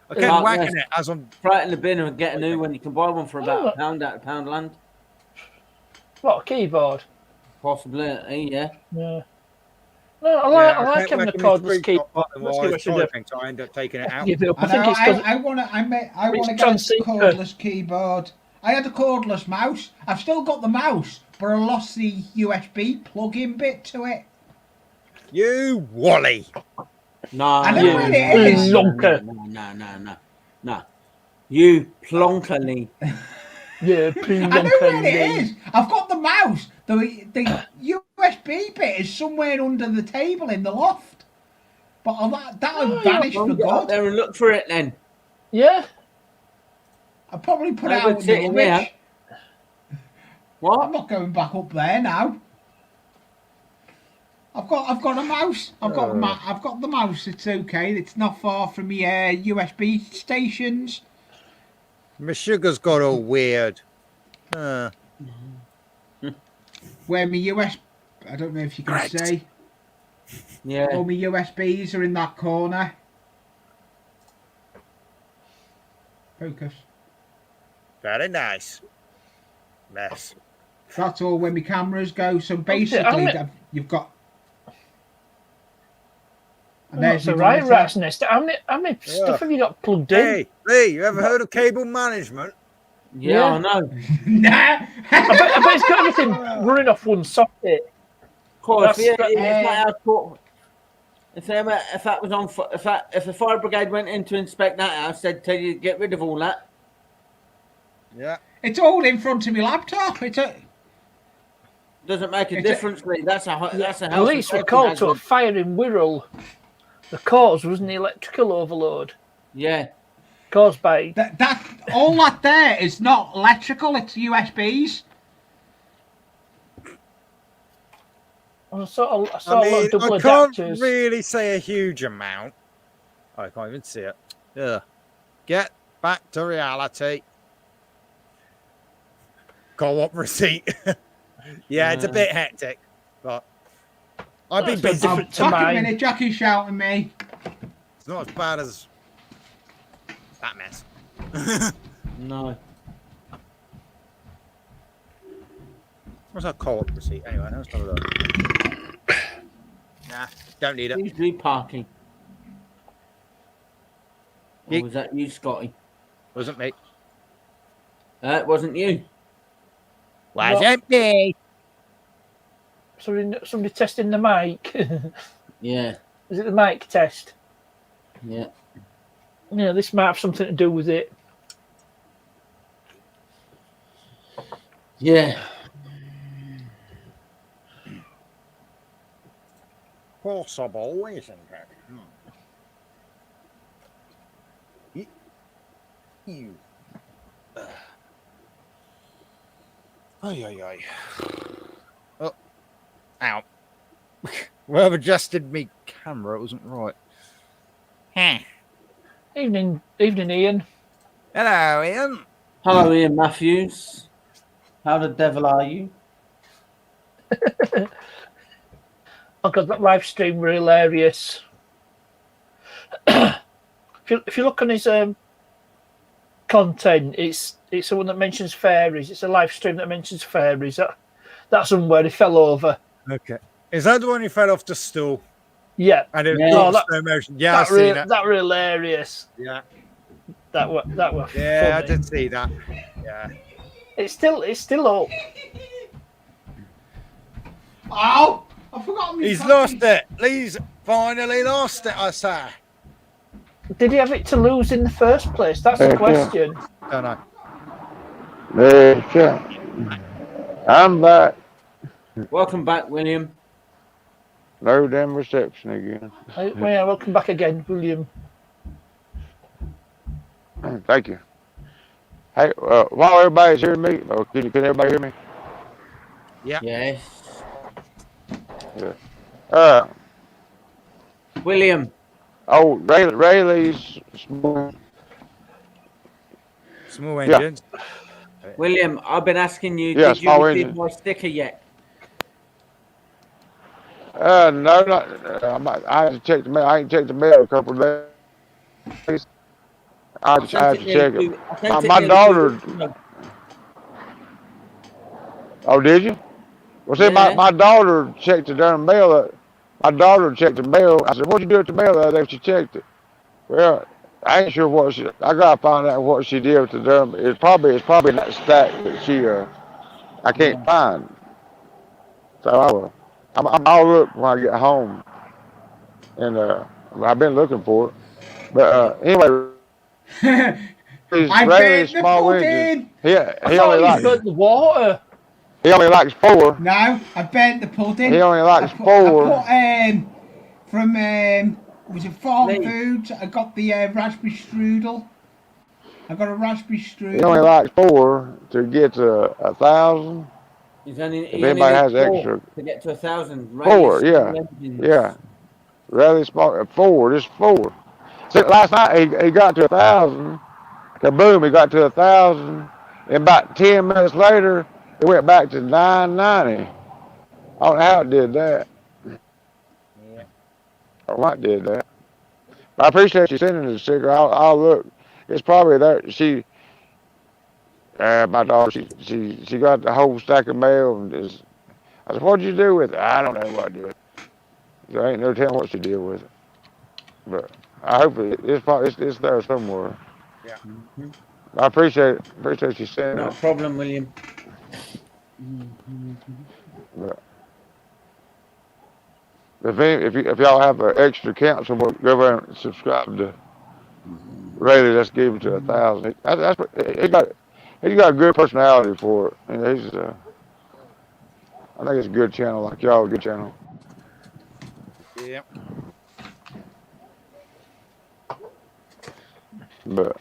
S1: I kept whacking it as I'm.
S5: Throw it in the bin and get a new one. You can buy one for about £1 out of Poundland.
S7: What, a keyboard?
S5: Possibly, yeah.
S7: Yeah. No, I like having a cordless keyboard.
S1: Let's give it a so I end up taking it out.
S7: Give it up.
S6: I know. I want to get a cordless keyboard. I had a cordless mouse. I've still got the mouse, but I lost the USB plug-in bit to it.
S1: You Wally.
S5: No,
S6: I know where it is.
S5: No. You plonkerly.
S7: Yeah,
S6: I know where it is. I've got the mouse. The USB bit is somewhere under the table in the loft. But that'll vanish for
S5: Get
S6: good.
S5: up there and look for it then.
S7: Yeah.
S6: I'll probably put it out in the rubbish.
S5: What?
S6: I'm not going back up there now. I've got a mouse. I've got the mouse. It's okay. It's not far from the USB stations.
S1: My sugar's got all weird.
S6: Where my USB, I don't know if you can see.
S5: Yeah.
S6: All my USBs are in that corner. Focus.
S1: Very nice. Mess.
S6: That's all where my cameras go. So basically, you've got. And
S7: That's a right rat's nest. How many stuff have you got plugged in?
S1: Hey, Lee, you ever heard of cable management?
S5: Yeah, I know.
S6: Nah.
S7: I bet it's got everything running off one socket.
S5: Cool. If that was on, if the fire brigade went in to inspect that house, they'd tell you to get rid of all that.
S1: Yeah.
S6: It's all in front of my laptop.
S5: Doesn't make a difference, Lee. That's a
S7: Police were called to a fire in Wirral. The cause was an electrical overload.
S5: Yeah.
S7: Caused by
S6: that all that there is not electrical. It's USBs.
S7: I saw a lot of double
S1: I can't
S7: adapters.
S1: really say a huge amount. I can't even see it. Yeah. Get back to reality. Co-op receipt. Yeah, it's a bit hectic, but I've been
S7: That's
S1: busy.
S7: different to
S6: Back a
S7: mine.
S6: minute, Jackie's shouting me.
S1: It's not as bad as that mess.
S5: No.
S1: What's our co-op receipt? Anyway, let's have a look. Nah, don't need it.
S5: Who's do parking? Or
S1: You-
S5: was that you, Scotty?
S1: Wasn't me.
S5: It wasn't you.
S1: Wasn't me.
S7: Somebody testing the mic.
S5: Yeah.
S7: Is it the mic test?
S5: Yeah.
S7: Yeah, this might have something to do with it.
S5: Yeah.
S1: Possible, isn't it? You. Ay. Oh, ow. Well, I've adjusted me camera. It wasn't right.
S7: Evening, Ian.
S1: Hello, Ian.
S5: Hello, Ian Matthews. How the devil are you?
S7: Oh God, that live stream were hilarious. if you look on his content, it's the one that mentions fairies. It's a live stream that mentions fairies. That's somewhere he fell over.
S1: Okay. Is that the one who fell off the stool?
S7: Yeah.
S1: And it
S5: Yeah.
S1: was slow motion. Yeah, I've seen it.
S7: That were hilarious.
S1: Yeah.
S7: That were
S1: Yeah, I
S7: funny.
S1: did see that. Yeah.
S7: It's still up.
S6: Ow! I forgot me.
S1: He's lost it. Lee's finally lost it, I say.
S7: Did he have it to lose in the first place? That's the question.
S1: Don't know.
S11: I'm back.
S5: Welcome back, William.
S11: No damn reception again.
S7: Yeah, welcome back again, William.
S11: Thank you. Hey, while everybody's hearing me, can everybody hear me?
S1: Yeah.
S5: Yes.
S11: Yeah.
S5: William.
S11: Oh, Rayleigh's
S1: Small engines.
S5: William, I've been asking you,
S11: Yeah,
S5: did you
S11: small
S5: receive
S11: engine.
S5: my sticker yet?
S11: No, not. I had to check the mail. I ain't checked the mail a couple of days. I had to check it. My daughter. Oh, did you? Well, see,
S5: Yeah.
S11: my daughter checked the darn mail. My daughter checked the mail. I said, "What'd you do with the mail the other day?" She checked it. Well, I ain't sure what she. I gotta find out what she did with the darn. It's probably in that stack that she. I can't find. So I'll look when I get home. And I've been looking for it. But anyway,
S6: I
S11: Rayleigh's
S6: burnt the
S11: small
S6: pudding.
S11: engine.
S7: I
S11: He
S7: thought
S11: only
S7: you
S11: likes.
S7: burnt the water.
S11: He only likes 4.
S6: No, I burnt the pudding.
S11: He only likes
S6: I
S11: 4.
S6: put from was it Farm
S5: Lee.
S6: Foods? I got the raspberry strudel. I got a raspberry strudel.
S11: He only likes 4 to get to 1,000.
S5: He's only,
S11: If
S5: he only
S11: anybody
S5: needs
S11: has
S5: 4
S11: extra.
S5: to get to 1,000.
S11: 4, yeah. Yeah. Rather small. 4, just 4. See, last night he got to 1,000. Kaboom, he got to 1,000. And about 10 minutes later, it went back to 990. I don't know how it did that.
S1: Yeah.
S11: Or what did that. But I appreciate you sending the sticker. I'll look. It's probably there. My daughter, she got the whole stack of mail. And I said, "What'd you do with it?" I don't know what I did. There ain't no telling what she did with it. But I hope it's there somewhere.
S1: Yeah.
S11: I appreciate you saying
S5: Not a
S11: that.
S5: problem, William.
S11: But if y'all have an extra account somewhere, go over and subscribe to Rayleigh. Let's give him to 1,000. He's got a good personality for it. And I think it's a good channel, like y'all, a good channel.
S1: Yeah.
S11: But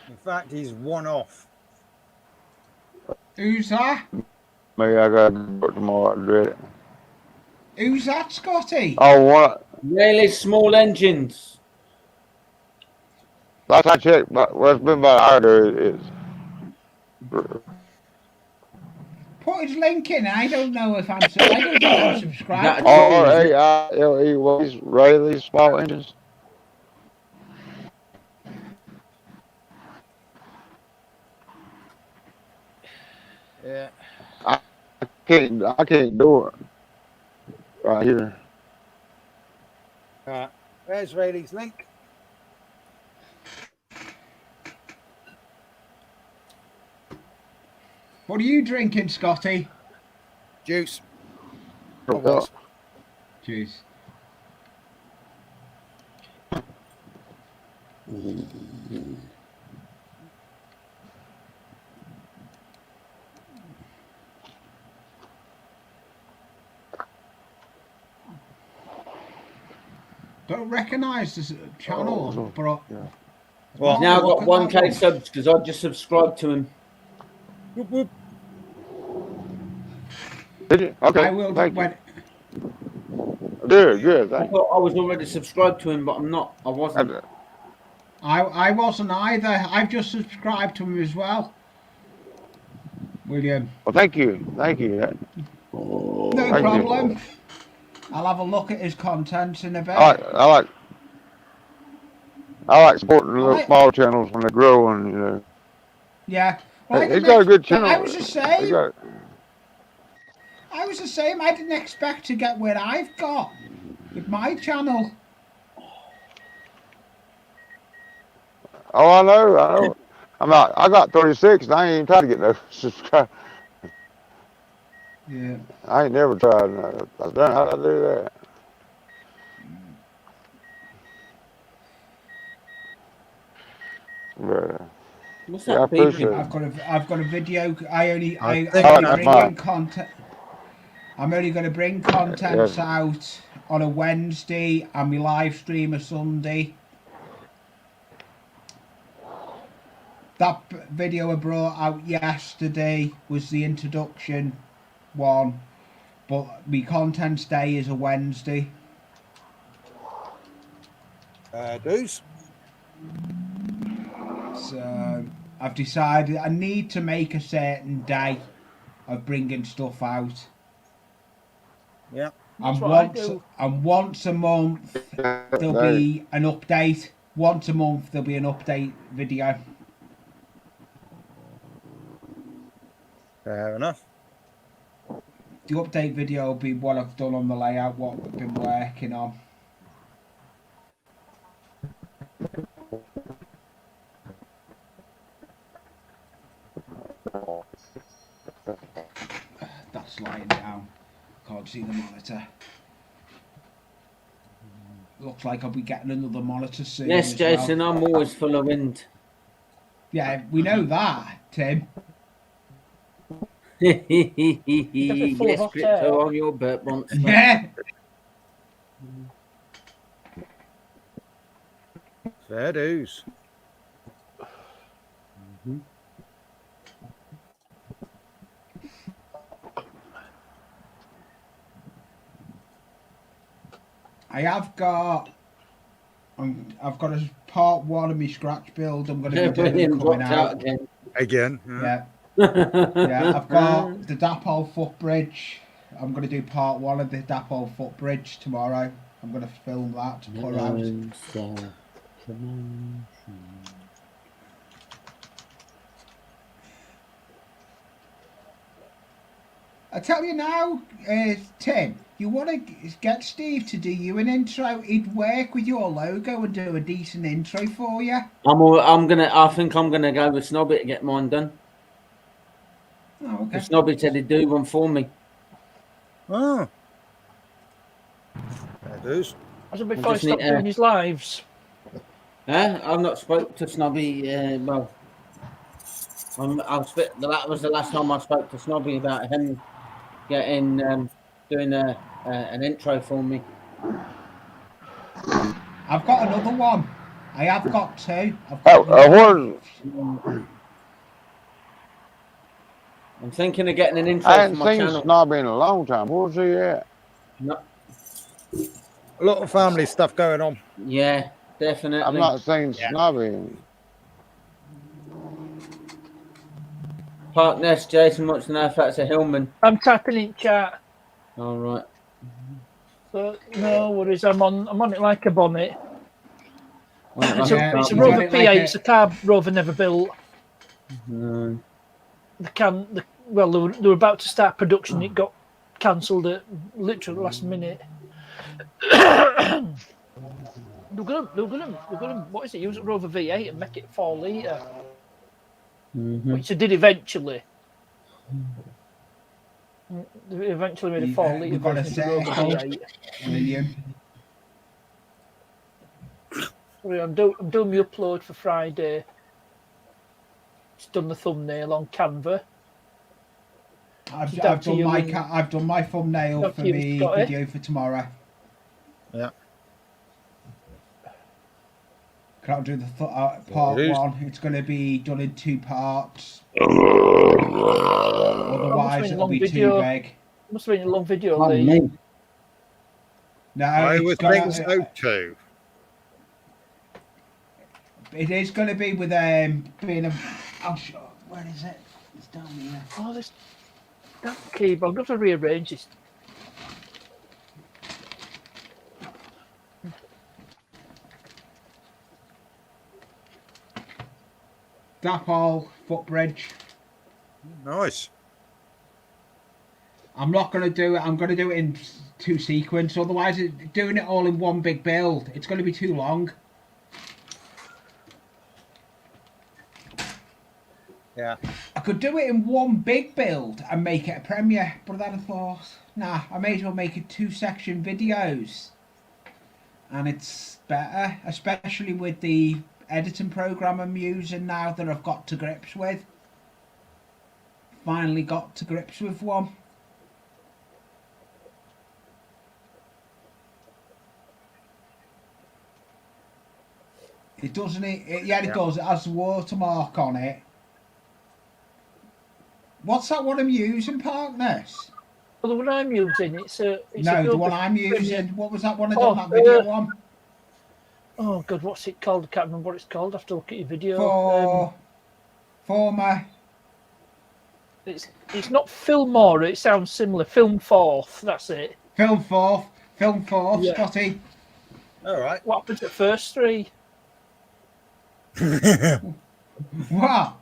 S1: In fact, he's one off.
S6: Who's that?
S11: maybe I gotta go tomorrow. I dread it.
S6: Who's that, Scotty?
S11: Oh, what?
S5: Rayleigh's small engines.
S11: Last I checked, well, it's been about an hour ago.
S6: put his link in. I don't know if I don't think I'm subscribed.
S11: RAILE, Rayleigh Small Engines.
S1: Yeah.
S11: I can't do it right here.
S1: Right. There's Rayleigh's link.
S6: What are you drinking, Scotty?
S1: Juice.
S11: Oh,
S1: was.
S6: Juice. Don't recognise this channel, bro.
S11: Yeah.
S1: Well,
S5: He's now got 1K subs because I just subscribed to him.
S1: Whoop, whoop.
S11: Did you? Okay.
S6: I will.
S11: Thank
S6: When,
S11: you. Good.
S5: I
S11: Thank
S5: thought I was already subscribed to him, but I'm not. I wasn't.
S11: you.
S6: I wasn't either. I've just subscribed to him as well. William.
S11: Well, thank you.
S6: No
S11: Thank
S6: problem.
S11: you.
S6: I'll have a look at his content in a bit.
S11: I like supporting little small channels when they grow, and you know.
S6: Yeah. Well,
S11: He's got a good channel.
S6: I was the same.
S11: He got-
S6: I was the same. I didn't expect to get where I've got with my channel.
S11: Oh, I know. I got 36, and I ain't even tried to get no subscribe.
S6: Yeah.
S11: I ain't never tried. I don't know how to do that. But,
S5: What's
S11: yeah, I
S5: that
S11: appreciate
S5: beeping?
S11: it.
S6: I've got a video. I only
S11: that's
S6: bring
S11: fine.
S6: in content. I'm only going to bring contents out on a Wednesday and my live stream a Sunday. That video I brought out yesterday was the introduction one, but my contents day is a Wednesday.
S1: Deuce.
S6: So I've decided I need to make a certain day of bringing stuff out.
S1: Yeah.
S6: And once a month there'll be an update. Once a month there'll be an update video.
S1: Fair enough.
S6: The update video will be what I've done on the layout, what we've been working on. That's lying down. Can't see the monitor. Looks like I'll be getting another monitor soon.
S5: Yes,
S6: as
S5: Jason,
S6: well.
S5: I'm always full of wind.
S6: Yeah, we know that, Tim.
S5: Yes, Crypto on your burp monster.
S6: Yeah.
S1: Fair dues.
S6: I've got a part one of my scratch build. I'm going to be doing coming out
S1: again.
S6: Yeah. Yeah, I've got the Dapol footbridge. I'm going to do part one of the Dapol footbridge tomorrow. I'm going to film that to put out. I tell you now, Tim, you want to get Steve to do you an intro? He'd work with your logo and do a decent intro for you.
S5: I think I'm gonna go with Snobby to get mine done.
S6: Oh, okay.
S5: Snobby said he'd do one for me.
S1: Oh. There it is.
S7: As before he stopped doing his lives.
S5: I've not spoke to Snobby. Well, that was the last time I spoke to Snobby about him getting doing an intro for me.
S6: I've got another one. I have got two.
S5: I'm thinking of getting an intro
S11: I
S5: for
S11: hadn't
S5: my
S11: seen
S5: channel.
S11: Snobby in a long time. Where's he at?
S5: No.
S1: A lot of family stuff going on.
S5: Yeah, definitely.
S11: I've not seen Snobby.
S5: Park Nest, Jason wants to know if that's a Hillman.
S7: I'm tapping in chat.
S5: All right.
S7: So no worries. I'm on it like a bonnet.
S5: Well,
S7: It's a Rover P8. It's a car Rover never built.
S5: No.
S7: They were about to start production. It got cancelled at literally last minute. They're gonna what is it? Use a Rover V8 and make it 4 litre, which they did eventually. They eventually made a 4 litre version of the Rover V8.
S6: William.
S7: Sorry, I'm doing my upload for Friday. Just done the thumbnail on Canva.
S6: I've done my thumbnail for the video for tomorrow.
S1: Yeah.
S6: Can't do the part 1. It's going to be done in 2 parts. Otherwise, it'll be too big.
S7: Must have been a long video.
S6: No,
S1: I would think so too.
S6: It is going to be with being a. I'll show. Where is it? It's down here.
S7: Oh, this that keyboard. I'm going to rearrange this.
S6: Dapol footbridge.
S1: Nice.
S6: I'm not going to do it. I'm going to do it in 2 sequences. Otherwise, doing it all in one big build, it's going to be too long.
S1: Yeah.
S6: I could do it in one big build and make it a premiere, but then I thought, nah, I may as well make it 2-section videos. And it's better, especially with the editing program I'm using now that I've got to grips with. Finally got to grips with one. It doesn't it? Yeah, it does. It has the watermark on it. What's that one I'm using, Partners?
S7: Well, the one I'm using,
S6: the one I'm using. What was that one I done that video on?
S7: Oh God, what's it called? I can't remember what it's called. I have to look at your video.
S6: Former.
S7: It's not Filmora. It sounds similar. Film Forth. That's it.
S6: Film Forth, yeah. Scotti.
S1: All right.
S7: What happened to the first 3?
S6: What?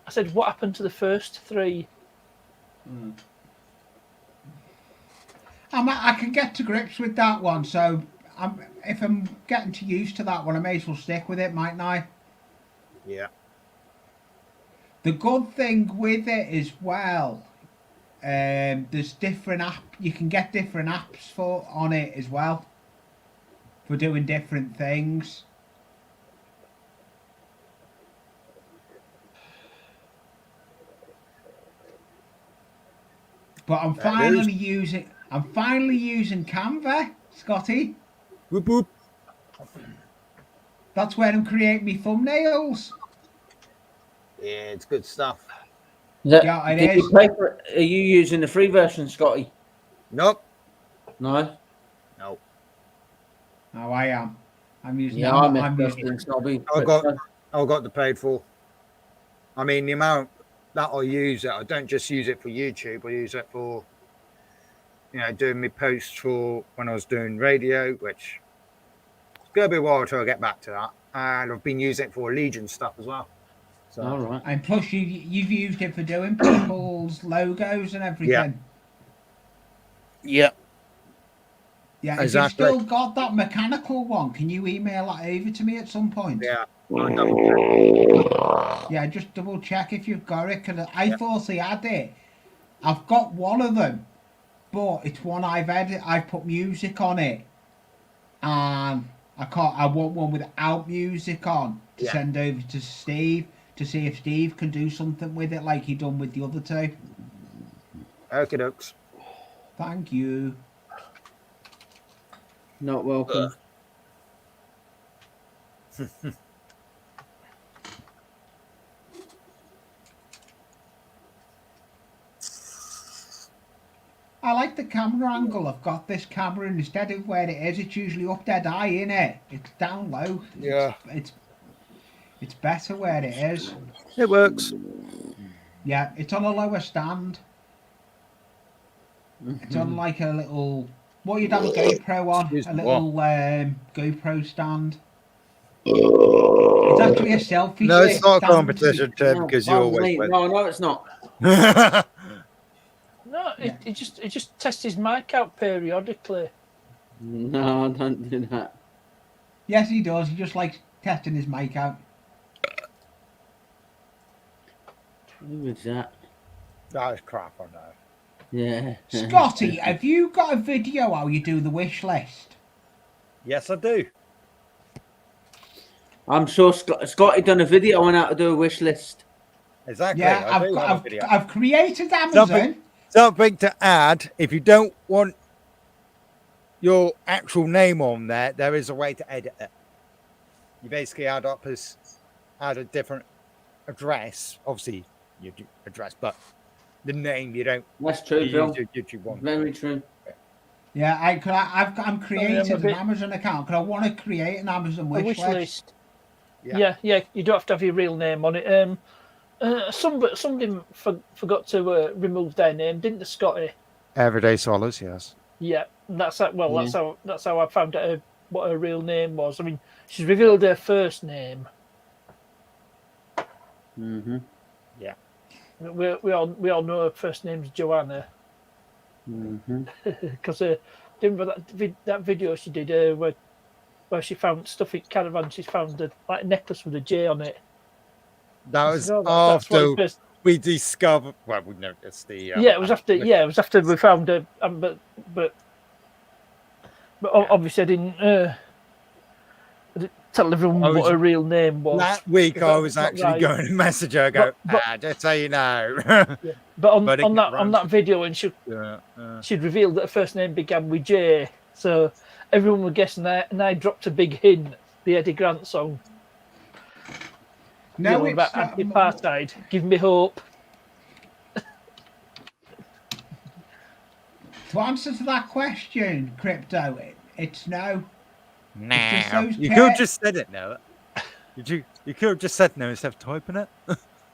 S7: I said, what happened to the first 3?
S6: I can get to grips with that one, so if I'm getting used to that one, I may as well stick with it, mightn't I?
S1: Yeah.
S6: The good thing with it as well, there's different you can get different apps on it as well for doing different things. But I'm finally using Canva, Scotti.
S1: Whoop whoop.
S6: That's where I'm creating my thumbnails.
S1: Yeah, it's good stuff.
S6: Yeah, it is.
S5: Are you using the free version, Scotty?
S1: Nope.
S5: No.
S1: Nope.
S6: Oh, I am. I'm using.
S5: Yeah, I'm using Snobby.
S1: I got the paid for. I mean, the amount that I use it, I don't just use it for YouTube. I use it for, doing my posts for when I was doing radio, which it's going to be a while till I get back to that. And I've been using it for Legion stuff as well. So.
S5: All right.
S6: And plus, you've used it for doing people's logos and everything.
S1: Yeah.
S6: Yeah.
S1: Exactly.
S6: If you've still got that mechanical one, can you email that over to me at some point?
S1: Yeah.
S6: Yeah, just double check if you've got it, because I thought he had it. I've got one of them, but it's one I've edited. I've put music on it, and I want one without music on to send over to Steve to see if Steve can do something with it like he done with the other 2.
S1: Okie dokes.
S6: Thank you.
S5: Not welcome.
S6: I like the camera angle. I've got this camera, and instead of where it is, it's usually up dead high, in it. It's down low.
S1: Yeah.
S6: It's better where it is.
S1: It works.
S6: Yeah, it's on a lower stand. It's on like a little. What you'd have a GoPro on?
S1: Excuse
S6: A
S1: me,
S6: little GoPro stand. It's actually a selfie
S1: No,
S6: stick
S1: it's not a
S6: stand.
S1: competition, Tim,
S5: No,
S1: because you
S5: pardon
S1: always
S5: me.
S1: win.
S5: No, it's not.
S7: No,
S6: Yeah.
S7: it just tests his mic out periodically.
S5: No, don't do that.
S6: Yes, he does. He just likes testing his mic out.
S5: Who was that?
S1: That is crap, I know.
S5: Yeah.
S6: Scotty, have you got a video how you do the wish list?
S1: Yes, I do.
S5: I'm sure Scotty done a video on how to do a wish list.
S1: Exactly.
S6: Yeah,
S1: I do have a video.
S6: I've created Amazon.
S1: Something to add. If you don't want your actual name on there, there is a way to edit it. You basically add a different address. Obviously, your address, but the name you don't.
S5: That's true,
S1: You
S5: Bill.
S1: use your YouTube one.
S5: Very true.
S6: Yeah, I'm creating an
S7: bit-
S6: Amazon account because I want to create an Amazon
S7: A
S6: wish list.
S1: Yeah.
S7: Yeah. You don't have to have your real name on it. Somebody forgot to remove their name, didn't they, Scotty?
S1: Everyday Solace, yes.
S7: Yeah, that's how. Well, that's how I found out what her real name was. I mean, she's revealed her first name.
S5: Mm-hmm.
S1: Yeah.
S7: We all know her first name's Joanna.
S5: Mm-hmm.
S7: Because remember that video she did where she found stuff in caravan. She found a necklace with a J on it.
S1: That was
S7: that's
S1: after
S7: what
S1: we discovered. Well, we noticed the.
S7: Yeah, it was after. Yeah, it was after we found her. But obviously I didn't tell everyone what her real name was.
S1: That week I was
S7: That's not
S1: actually
S7: right.
S1: going to message her, just so you know.
S7: Yeah. But on
S1: But it
S7: on that video, and she'd revealed that her first name began with J, so everyone was guessing that, and I dropped a big hint, the Eddie Grant song.
S6: No,
S7: it's about anti-apartheid. Give me hope.
S6: To answer to that question, Crypto, it's no.
S1: No.
S6: It's just those
S1: You
S6: ca-
S1: could have just said it, no. You could have just said no instead of typing it.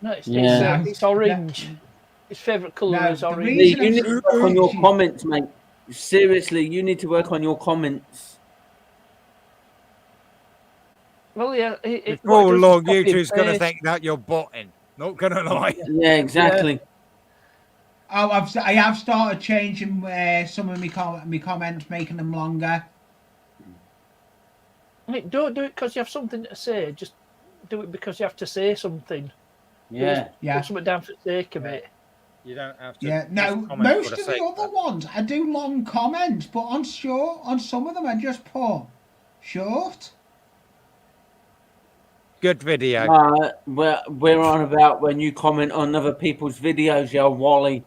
S7: No, it's
S6: Yeah.
S7: orange. His favourite colour
S6: No,
S7: is
S6: the
S7: orange.
S6: reason
S5: You need to work on your comments, mate. Seriously, you need to work on your comments.
S7: Well, yeah.
S1: Before long, YouTube's going to think that you're botting. Not going to lie.
S5: Yeah, exactly.
S6: Oh, I have started changing some of my comments, making them longer.
S7: Mate, don't do it because you have something to say. Just do it because you have to say something.
S5: Yeah.
S6: Yeah.
S7: Put something down for the sake of it.
S1: You don't have to.
S6: Yeah, no, most of the other ones, I do long comments, but on some of them, I just put short.
S1: Good video.
S5: We're on about when you comment on other people's videos, you Wally.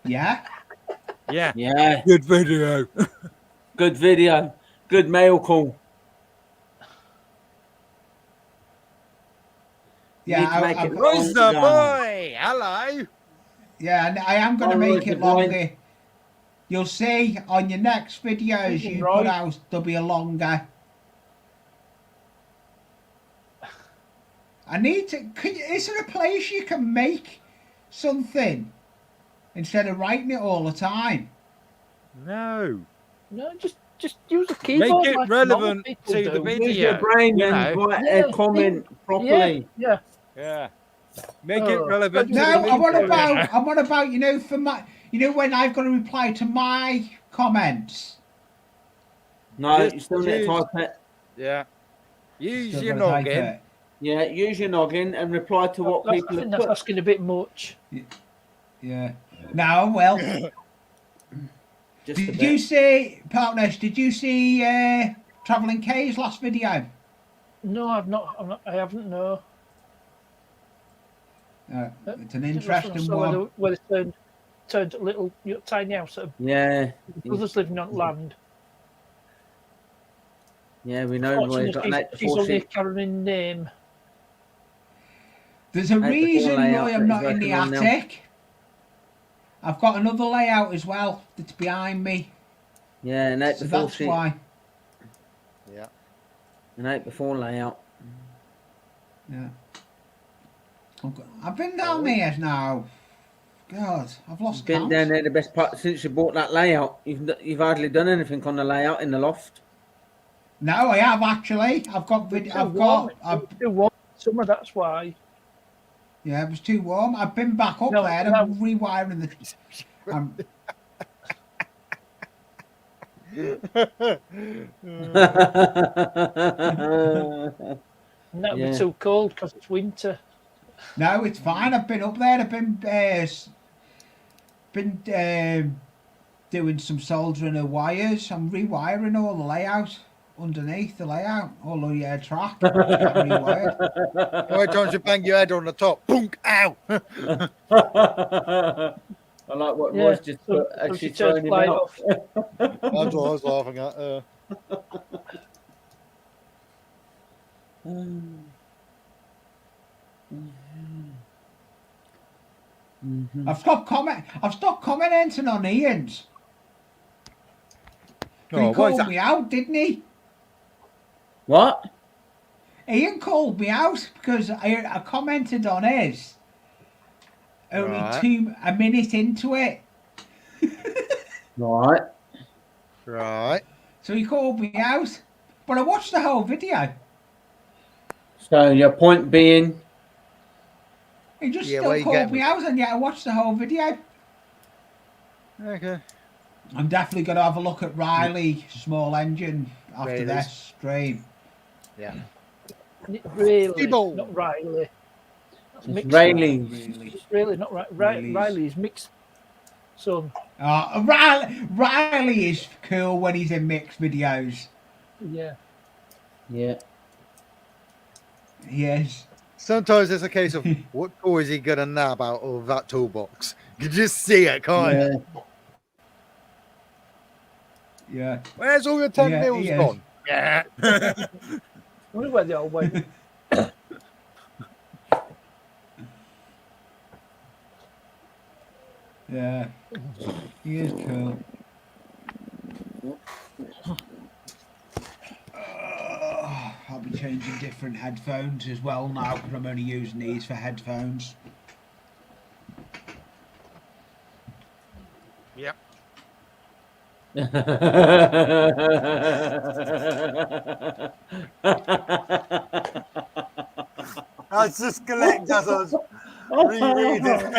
S6: Yeah.
S1: Yeah.
S5: Yeah.
S1: Good video.
S5: Good video. Good mail call.
S6: Yeah,
S1: Who's the boy? Hello.
S6: Yeah, and I am going to make it longer. You'll see on your next videos you put out, there'll be a longer. I need to. Is there a place you can make something instead of writing it all the time?
S1: No.
S7: No, just use a keyboard.
S1: Make it
S7: like
S1: relevant
S7: people
S1: to
S7: do.
S1: the video.
S5: Use your brain and write a comment properly.
S7: Yeah.
S1: Yeah. Make it relevant.
S6: No,
S1: to the
S6: I'm on
S1: video.
S6: about. I'm on about. You know, for my. You know when I've got to reply to my comments.
S5: No, you still need to type it.
S1: Yeah. Use
S6: Still
S1: your
S6: gotta type
S1: noggin.
S6: it.
S5: Yeah, use your noggin and reply to what people
S7: I
S5: have
S7: think that's
S5: put.
S7: asking a bit much.
S6: Yeah. No, well.
S5: Just a
S6: Did
S5: bit.
S6: you see, partners? Did you see Travelling K's last video?
S7: No, I've not. I haven't. No.
S6: It's an interesting one.
S7: Where they turned a little tiny house.
S5: Yeah.
S7: Brothers living on land.
S5: Yeah, we know where he's got an 8 to
S7: She's
S5: 4
S7: only a
S5: sheet.
S7: Karen name.
S6: There's a
S5: 8 to 4
S6: reason why
S5: layout
S6: I'm
S5: that
S6: not in
S5: he's
S6: the
S5: working on now.
S6: attic. I've got another layout as well that's behind me.
S5: Yeah, an 8
S6: So
S5: to 4
S6: that's
S5: sheet.
S6: why.
S1: Yeah.
S5: An 8 to 4 layout.
S6: Yeah. I've been down here now. God, I've lost
S5: Been
S6: count.
S5: down there the best part since you bought that layout. You've hardly done anything on the layout in the loft.
S6: No, I have actually. I've got
S7: too warm summer. That's why.
S6: Yeah, it was too warm. I've been back up there. I'm rewiring the.
S7: And that'll be too cold because it's winter.
S6: No, it's fine. I've been up there. I've been doing some soldering of wires. I'm rewiring all the layout underneath the layout, all the track. Rewired.
S1: Every time you bang your head on the top, boom, ow!
S5: I like what Roy's just actually throwing him out.
S1: That's what I was laughing at.
S6: I've stopped commenting on Ian's. He called me out, didn't he?
S5: What?
S6: Ian called me out because I commented on his. Only a minute into it.
S1: Right.
S6: So he called me out, but I watched the whole video.
S5: So your point being?
S6: He just still called me out, and yet I watched the whole video.
S1: Okay.
S6: I'm definitely going to have a look at Riley Small Engine after this stream.
S1: Yeah.
S7: Really, not Riley.
S5: Riley.
S7: Really, not Riley's mixed son.
S6: Riley is cool when he's in mixed videos.
S7: Yeah.
S5: Yeah.
S6: Yes.
S1: Sometimes it's a case of what tool is he gonna nab out of that toolbox? You just see it, can't you?
S6: Yeah.
S1: Where's all your 10 mils gone? Yeah.
S7: I wonder where they all went.
S6: Yeah. He is cool. I'll be changing different headphones as well now because I'm only using these for headphones.
S1: Yep. That's just collect as I was rereading.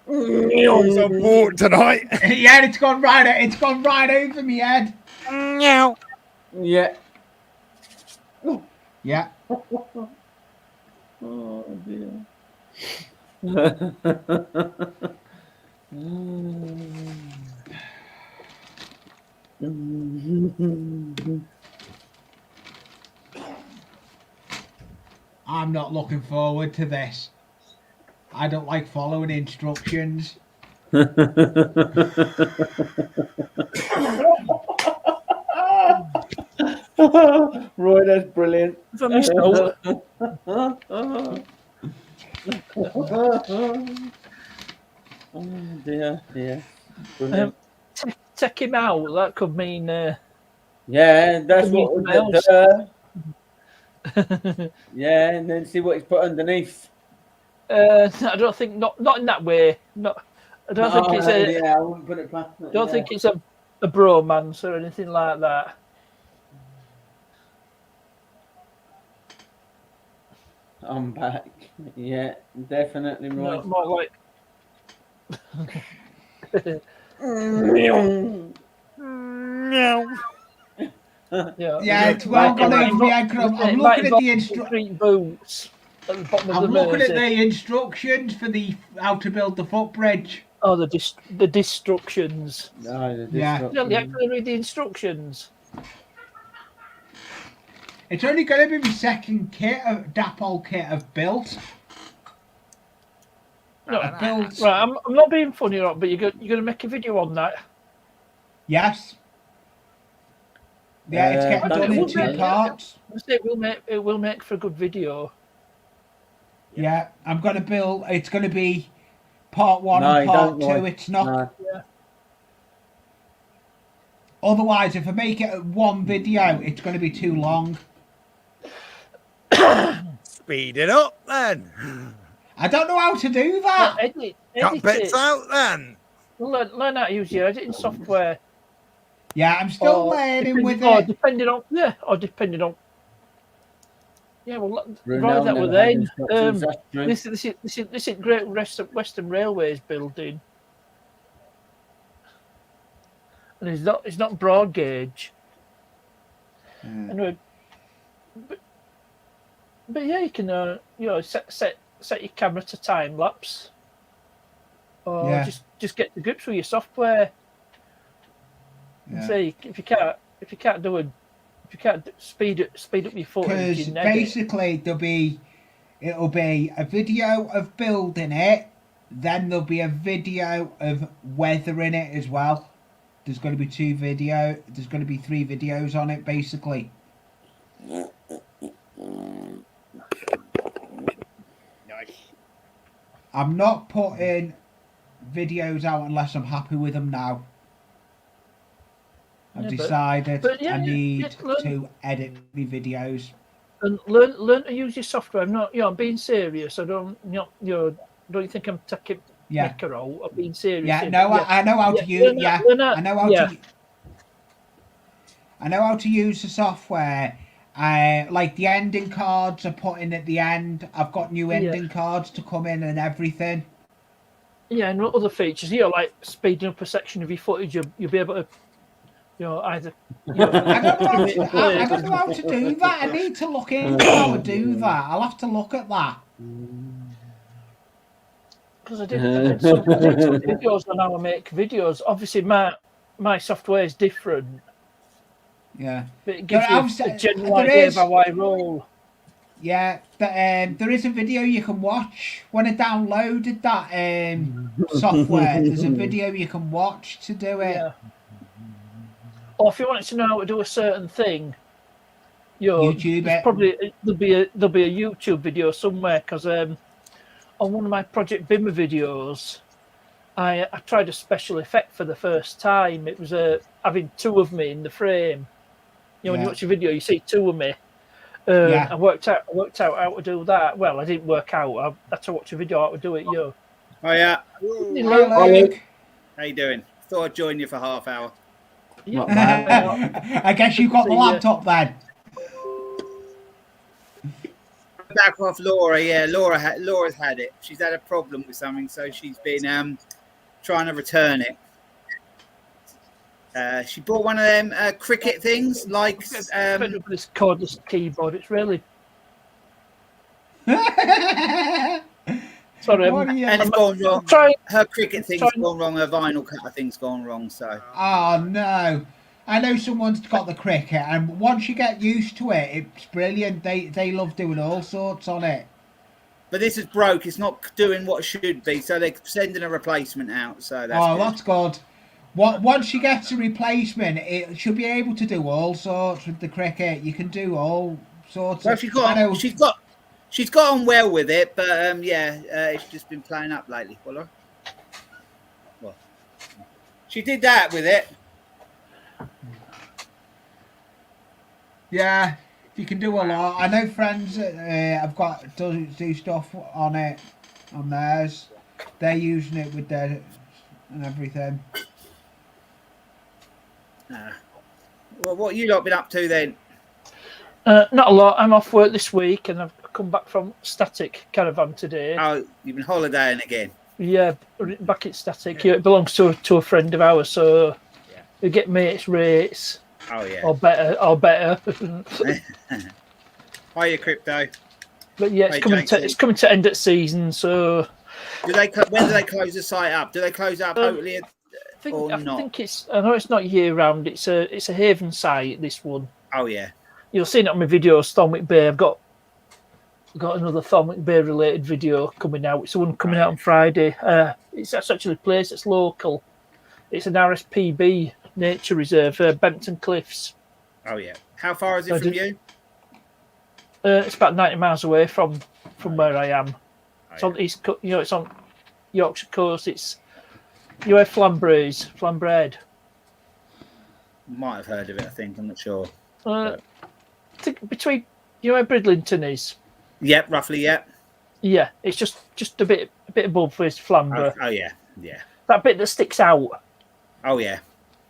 S1: He's on board tonight.
S6: Yeah, it's gone right over me head.
S1: Yeah.
S5: Yeah.
S6: Yeah.
S5: Oh dear.
S6: I'm not looking forward to this. I don't like following instructions.
S5: Roy, that's brilliant. Oh dear, dear.
S7: Take him out. That could mean.
S5: Yeah, that's what. Yeah, and then see what he's put underneath.
S7: I don't think not in that way. Not. I don't think it's a.
S5: Yeah, I wouldn't put it past.
S7: Don't think it's a bromance or anything like that.
S5: I'm back. Yeah, definitely right.
S7: No, more like.
S6: Yeah, it's well gone over me. I'm looking at the
S7: instructions.
S6: I'm looking at the instructions for how to build the footbridge.
S7: Oh, the destructions.
S5: No,
S6: yeah.
S7: You actually read the instructions.
S6: It's only going to be my second Dapol kit I've built.
S7: No, right, I'm not being funny, but you're going to make a video on that.
S6: Yes. Yeah, it's getting done in 2 parts.
S7: It will make for a good video.
S6: Yeah, I'm going to build. It's going to be part 1 and part 2. It's not.
S5: No.
S7: Yeah.
S6: Otherwise, if I make it one video, it's going to be too long.
S1: Speed it up then.
S6: I don't know how to do that.
S1: Cut bits out then.
S7: Learn how to use your editing software.
S6: Yeah, I'm still learning with it.
S7: Depending on yeah, well,
S5: Brunel
S7: right that
S5: never
S7: with
S5: had
S7: then.
S5: instructions, that's true.
S7: This is Great Western Railways building, and it's not broad gauge. Anyway, but yeah, you can set your camera to time lapse, or just get to grips with your software. And say if you can't speed up your footage.
S6: Because basically it'll be a video of building it, then there'll be a video of weathering it as well. There's going to be there's going to be 3 videos on it basically.
S1: Nice.
S6: I'm not putting videos out unless I'm happy with them now. I've decided I need to edit my videos.
S7: And learn to use your software. I'm being serious. I don't you think I'm taking Mecca out? I'm being serious.
S6: I know how to use. I know how to use the software. Like the ending cards are put in at the end. I've got new ending cards to come in and everything.
S7: Yeah, and other features. Like speeding up a section of your footage. You'll be able to. Either.
S6: I don't know how to do that. I need to look into how to do that. I'll have to look at that.
S7: Because I did some videos on how I make videos. Obviously, my software is different.
S6: Yeah.
S7: But it gives you a general idea of how I roll.
S6: Yeah, but there is a video you can watch. When I downloaded that software, there's a video you can watch to do it.
S7: Yeah. Or if you wanted to know how to do a certain thing,
S6: YouTube it.
S7: Probably there'll be a YouTube video somewhere. Because on one of my Project Bimmer videos, I tried a special effect for the first time. It was having 2 of me in the frame. When you watch a video, you see 2 of me. I worked out how to do that. Well, I didn't work out. I had to watch a video how to do it.
S12: Oh yeah.
S6: Hello.
S12: How you doing? Thought I'd join you for half hour.
S6: I guess you got the laptop then.
S12: Back off Laura. Yeah, Laura's had it. She's had a problem with something, so she's been trying to return it. She bought one of them cricket things, like
S7: this cordless keyboard. It's really sorry,
S12: and it's gone wrong. Her cricket thing's gone wrong. Her vinyl cutter thing's gone wrong. So.
S6: Oh no! I know someone's got the cricket, and once you get used to it, it's brilliant. They love doing all sorts on it.
S12: But this is broke. It's not doing what it should be, so they're sending a replacement out. So that's good.
S6: That's good. Once you get a replacement, it should be able to do all sorts with the cricket. You can do all sorts.
S12: Well, she's got on well with it, but it's just been playing up lately. Well, she did that with it.
S6: Yeah, you can do a lot. I know friends I've got do stuff on it, on theirs. They're using it with their and everything.
S12: Well, what you lot been up to then?
S7: Not a lot. I'm off work this week, and I've come back from Static Caravan today.
S12: Oh, you've been holidaying again?
S7: Yeah, back at Static. It belongs to a friend of ours, so we get mates rates.
S12: Oh yeah.
S7: Or better.
S12: Hiya, Crypto.
S7: But yeah, it's coming to end at season. So.
S12: When do they close the site up? Do they close up totally? I
S7: think it's. I know it's not year round. It's a Haven site. This one.
S12: Oh yeah.
S7: You'll see it on my video, Thornwick Bay. I've got another Thornwick Bay related video coming out. It's the one coming out on Friday. It's actually a place that's local. It's an RSPB nature reserve, Bempton Cliffs.
S12: Oh yeah. How far is it from you?
S7: It's about 90 miles away from where I am. It's on East. It's on Yorkshire coast. It's Flambread.
S12: Might have heard of it. I think I'm not sure.
S7: Between where Bridlington is.
S12: Yep, roughly. Yep.
S7: Yeah, it's just a bit above West Flamborough.
S12: Oh yeah, yeah.
S7: That bit that sticks out.
S12: Oh yeah.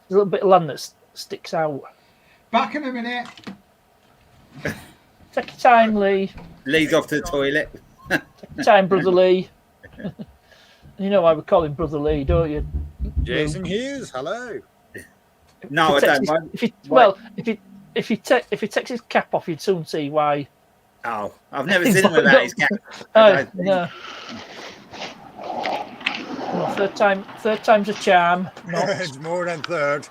S7: There's a little bit of land that sticks out.
S6: Back in a minute.
S7: Take your time, Lee.
S12: Lee's off to the toilet.
S7: Take your time, Brother Lee. You know why we call him Brother Lee, don't you?
S1: Jason Hughes, hello.
S12: No, I don't.
S7: If he takes his cap off, you'd soon see why.
S12: Oh, I've never seen him without his cap.
S7: Oh, no. Well, third time's a charm. Not.
S1: It's more than third.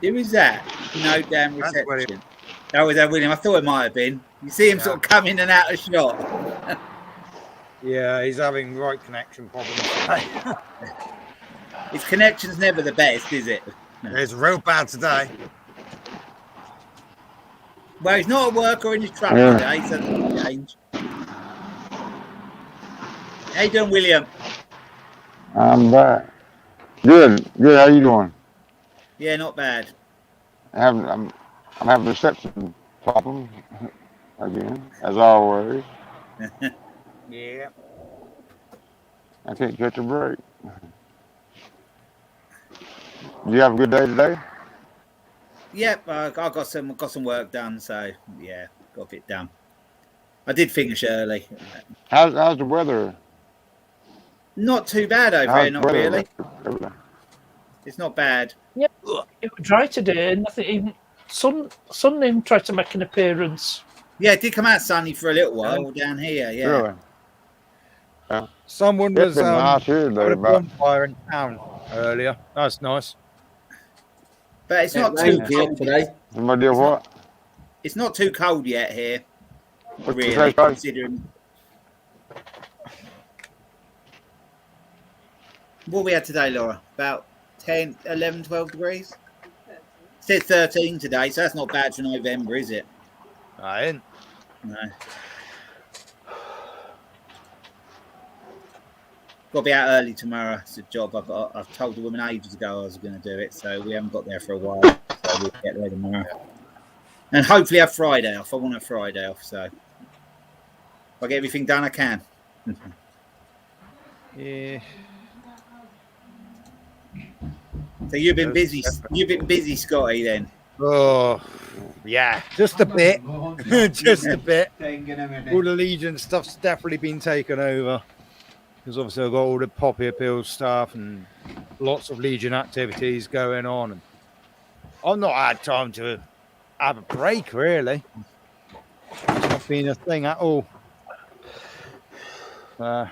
S12: Who is that? No damn reception. Oh, was that William? I thought it might have been. You see him sort of come in and out of shot.
S1: Yeah, he's having right connection problems.
S12: His connection's never the best, is it?
S1: No. It's real bad today.
S12: Well, he's not at work or in his truck today, so that's change. How you doing, William?
S11: I'm back. Good. How you doing?
S12: Yeah, not bad.
S11: I'm having a reception problem again, as always.
S1: Yeah.
S11: I can't catch a break. You have a good day today?
S12: Yep, I got some work done, so yeah, got a bit done. I did finish early.
S11: How's the weather?
S12: Not too bad over here, not really. It's not bad.
S7: Yeah, it was dry today. Nothing. Even sun even tried to make an appearance.
S12: Yeah, it did come out sunny for a little while down here. Yeah.
S11: Really?
S1: Someone was
S11: nice here
S1: at a bonfire in town earlier. That's nice.
S12: But it's not too cold
S5: today.
S11: Somebody did what?
S12: It's not too cold yet here.
S11: What's
S12: Really,
S11: the
S12: considering what we had today, Laura. About 10, 11, 12 degrees. It said 13 today, so that's not bad for November, is it?
S1: I ain't.
S12: No. Got to be out early tomorrow. It's a job I've told the woman ages ago I was going to do it, so we haven't got there for a while. So we'll get there tomorrow, and hopefully have Friday off. I want a Friday off, so if I get everything done, I can.
S1: Yeah.
S12: So you've been busy. You've been busy, Scotty. Then.
S1: Oh, yeah, just a bit. Just a bit. All the Legion stuff's definitely been taken over. Because obviously I've got all the Poppy Appeals stuff and lots of Legion activities going on. And I've not had time to have a break, really. It's not been a thing at all.
S12: Well,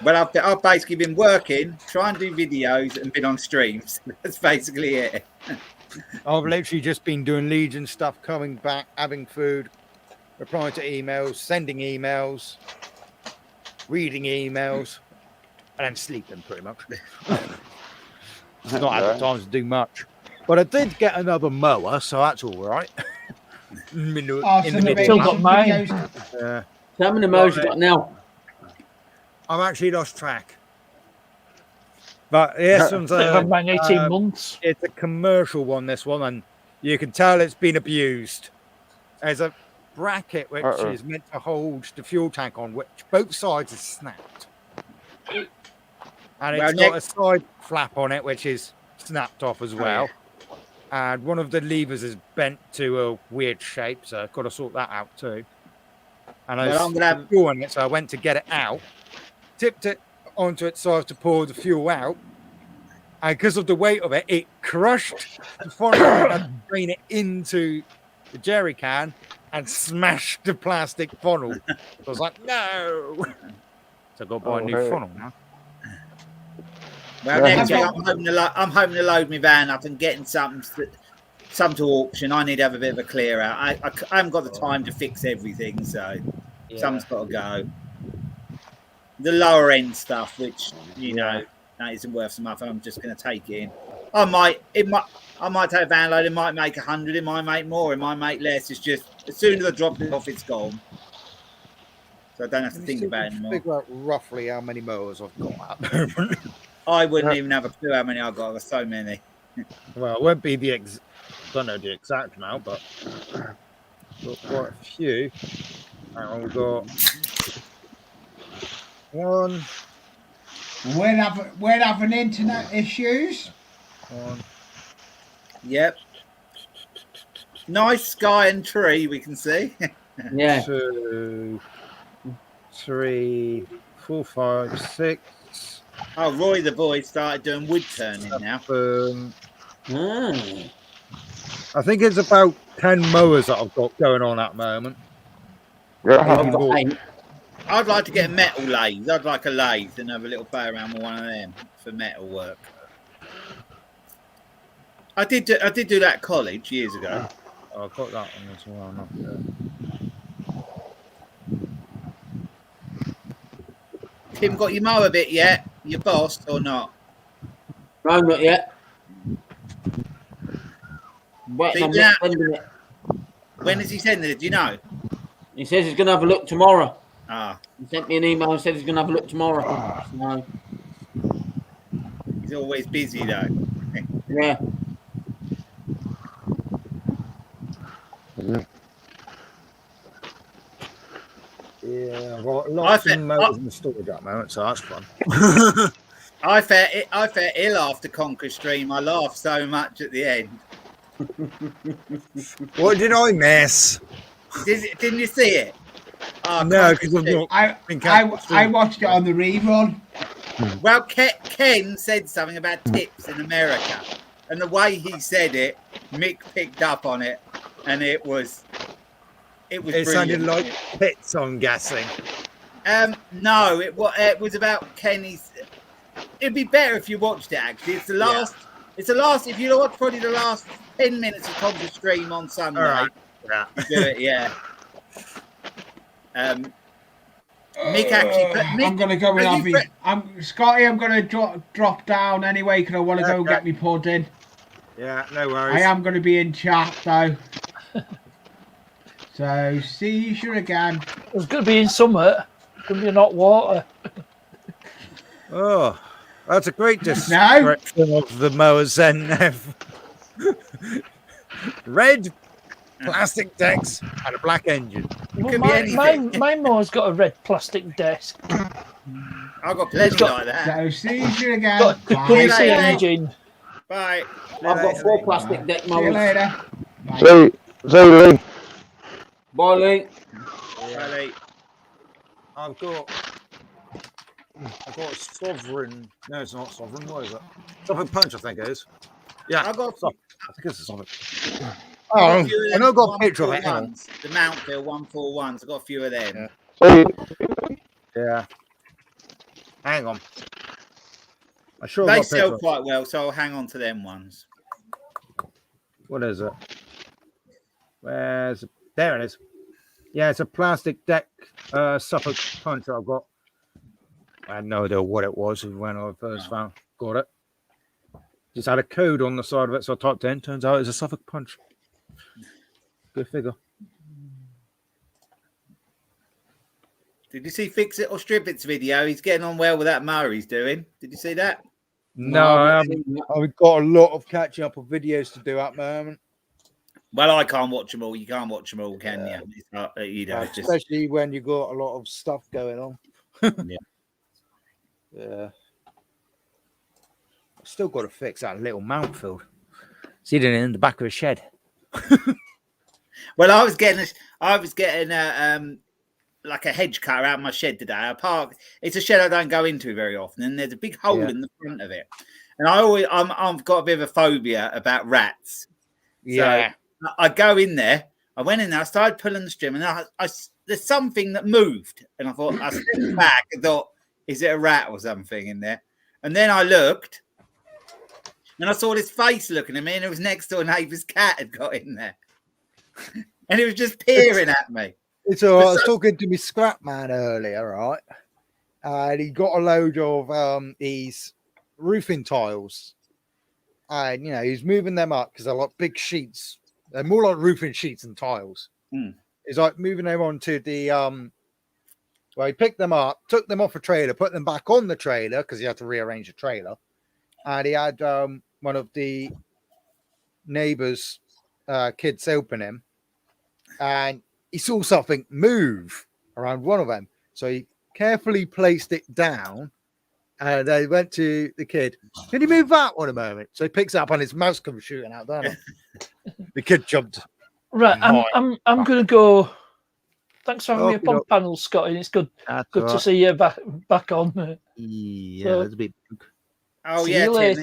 S12: I've basically been working, trying to do videos and been on streams. That's basically it.
S1: I've literally just been doing Legion stuff, coming back, having food, replying to emails, sending emails, reading emails, and then sleeping pretty much. It's not had the time to do much. But I did get another mower, so that's all right.
S7: Still got mine.
S5: How many mowers you got now?
S1: I've actually lost track. But yes,
S7: mine 18 months.
S1: It's a commercial one, this one, and you can tell it's been abused. There's a bracket which is meant to hold the fuel tank on, which both sides are snapped. And it's got a side flap on it, which is snapped off as well. And one of the levers is bent to a weird shape, so I've got to sort that out too. And I was fuel in it, so I went to get it out, tipped it onto its side to pour the fuel out. And because of the weight of it, it crushed the funnel and drain it into the jerry can and smashed the plastic funnel. So I was like, no. So I've got to buy a new funnel now.
S12: Well, next week I'm hoping to load my van up and getting some to auction. I need to have a bit of a clear out. I haven't got the time to fix everything, so some's got to go. The lower end stuff, which that isn't worth so much. I'm just going to take it in. I might take a van load. It might make 100. It might make more. It might make less. It's just as soon as I drop it off, it's gone. So I don't have to think about it anymore.
S1: Figure out roughly how many mowers I've got at the moment.
S12: I wouldn't even have a clue how many I got. There's so many.
S1: Well, it won't be the don't know the exact amount, but got quite a few. Hang on, we've got one.
S6: We're having internet issues.
S1: One.
S12: Yep. Nice sky and tree we can see.
S5: Yeah.
S1: 2, 3, 4, 5, 6.
S12: Oh, Roy the boy started doing wood turning now.
S1: I think it's about 10 mowers that I've got going on at the moment.
S11: Yeah.
S12: I'd like to get a metal lathe. I'd like a lathe and have a little play around with one of them for metal work. I did do that at college years ago.
S1: Oh, I've got that one as well. Not
S12: Tim, got your mower bit yet? Your boss or not?
S5: No, not yet. Waiting on Nick sending it.
S12: When is he sending it? Do you know?
S5: He says he's going to have a look tomorrow.
S12: Ah.
S5: He sent me an email and said he's going to have a look tomorrow. So,
S12: he's always busy though.
S5: Yeah.
S1: Yeah, I've got lots of mowers in the storage at the moment, so that's fun.
S12: I felt ill after Conquer Stream. I laughed so much at the end.
S1: What did I miss?
S12: Didn't you see it? Oh,
S1: no, because
S6: I watched it on the rerun.
S12: Well, Ken said something about tips in America, and the way he said it, Mick picked up on it, and it was
S1: It sounded like pits, I'm guessing.
S12: No, it was about Kenny's. It'd be better if you watched it. Actually, it's the last. Yeah. It's the last. If you watch probably the last 10 minutes of Conquer Stream on Sunday,
S1: right. Yeah.
S12: You do it. Yeah. Mick actually.
S6: I'm gonna go with Abby. Scotty. I'm gonna drop down anyway because I want to go get me pudding.
S1: Yeah, no worries.
S6: I am gonna be in chat though. So see you again.
S7: It's gonna be in summer. It's gonna be in hot water.
S1: Oh, that's a great description of the mowers then, Nev. Red plastic decks and a black engine.
S7: Well, my mower's got a red plastic desk.
S12: I've got plenty like that.
S6: So see you again.
S7: Got the engine.
S12: Bye.
S5: I've got 4 plastic deck mowers.
S6: See you later.
S11: See you, Lee.
S5: Bye, Lee.
S12: Bye, Lee.
S1: I've got a sovereign. No, it's not sovereign. What is it? Sovereign punch, I think it is. Yeah,
S12: I got.
S1: I think it's a sovereign. Oh, I know. Got a picture of it.
S12: The Mountville 141s. I got a few of them.
S1: Yeah. Hang on. I sure
S12: they sell quite well, so I'll hang on to them ones.
S1: What is it? Where's it? There it is. Yeah, it's a plastic deck Suffolk punch I've got. I had no idea what it was when I first got it. Just had a code on the side of it, so I typed in. Turns out it's a Suffolk punch. Good figure.
S12: Did you see Fix It or Strip It's video? He's getting on well with that mower he's doing. Did you see that?
S1: No, I haven't. I've got a lot of catching up of videos to do at the moment.
S12: Well, I can't watch them all. You can't watch them all, can you? It's not,
S1: especially when you've got a lot of stuff going on.
S12: Yeah.
S1: Yeah. I've still got to fix that little mount field. Sitting in the back of a shed.
S12: Well, I was getting like a hedge cutter out of my shed today. It's a shed I don't go into very often, and there's a big hole in the front of it. And I've got a bit of a phobia about rats.
S1: Yeah.
S12: So I go in there. I went in there. I started pulling the string, and there's something that moved. And I thought, I stepped back and thought, is it a rat or something in there? And then I looked, and I saw this face looking at me, and it was next door neighbour's cat had got in there, and it was just peering at me.
S1: It's all right. I was talking to my scrap man earlier, right? And he got a load of these roofing tiles, and he's moving them up because they're like big sheets. They're more like roofing sheets and tiles. He's like moving them onto the Well, he picked them up, took them off a trailer, put them back on the trailer because he had to rearrange the trailer. And he had one of the neighbors' kids helping him. And he saw something move around one of them. So he carefully placed it down. And they went to the kid. Can you move that one a moment? So he picks it up and his mouse comes shooting out there. The kid jumped.
S7: Right, I'm going to go. Thanks for having me up on panel, Scotty. It's good to see you back on.
S1: Yeah, that's a bit.
S12: Oh
S7: see
S12: yeah,
S7: you
S12: Tim,
S7: later.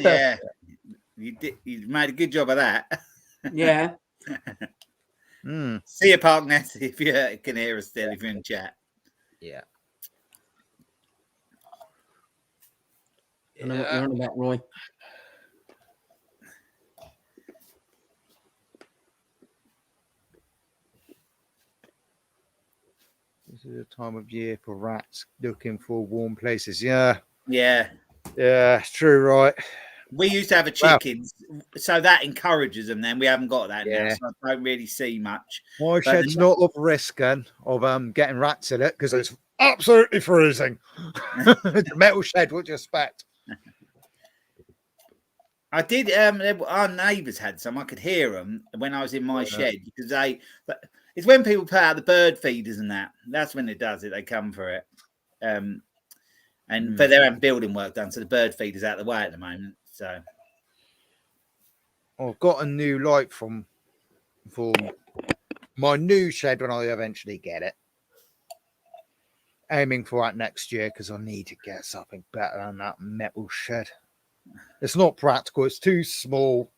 S12: yeah. You made a good job of that.
S5: Yeah.
S12: See you, Park Nessie, if you can hear us still, if you're in chat.
S1: Yeah.
S5: I know what you're on about, Roy.
S1: This is a time of year for rats looking for warm places. Yeah.
S12: Yeah.
S1: Yeah, it's true, right?
S12: We used to have a chickens, so that encourages them. Then we haven't got that now, so I don't really see much.
S1: My shed's not of risk then of getting rats in it because it's absolutely freezing. It's a metal shed, what do you expect?
S12: I did. Our neighbours had some. I could hear them when I was in my shed because it's when people put out the bird feeders and that. That's when it does it. They come for it. But they're having building work done, so the bird feeder's out of the way at the moment. So
S1: I've got a new light for my new shed when I eventually get it. Aiming for that next year because I need to get something better than that metal shed. It's not practical. It's too small.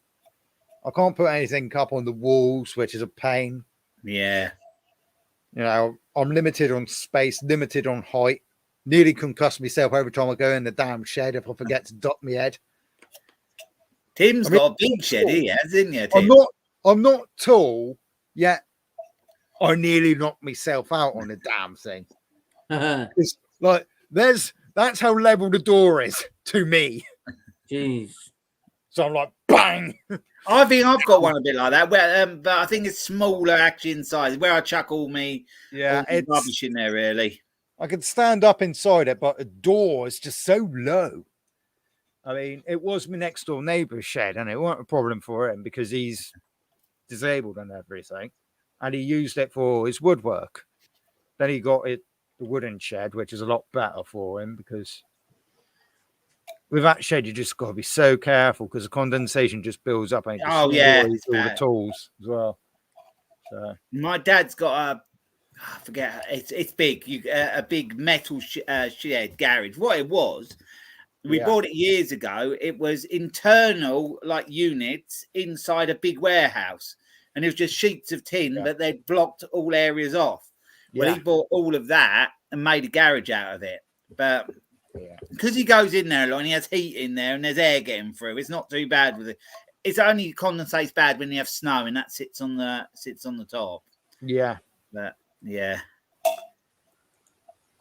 S1: I can't put anything up on the walls, which is a pain.
S12: Yeah.
S1: You know, I'm limited on space, limited on height. Nearly concuss myself every time I go in the damn shed if I forget to duck my head.
S12: Tim's got a big shed, he has, isn't he, Tim?
S1: I'm not tall, yet I nearly knocked myself out on the damn thing. It's like that's how level the door is to me.
S5: Jeez.
S1: So I'm like, bang.
S12: I think I've got one a bit like that, where but I think it's smaller actually in size. Where I chuck all my rubbish in there, really.
S1: I could stand up inside it, but the door is just so low. I mean, it was my next door neighbour's shed, and it wasn't a problem for him because he's disabled and everything, and he used it for his woodwork. Then he got the wooden shed, which is a lot better for him because with that shed, you just got to be so careful because the condensation just builds up and it just all the tools as well. So
S12: my dad's got I forget, it's big. A big metal shed garage. What it was, we bought it years ago. It was internal like units inside a big warehouse, and it was just sheets of tin, but they'd blocked all areas off. Well, he bought all of that and made a garage out of it, but because he goes in there a lot and he has heat in there and there's air getting through, it's not too bad with it. It's only condensates bad when you have snow and that sits on the top.
S1: Yeah,
S12: but yeah.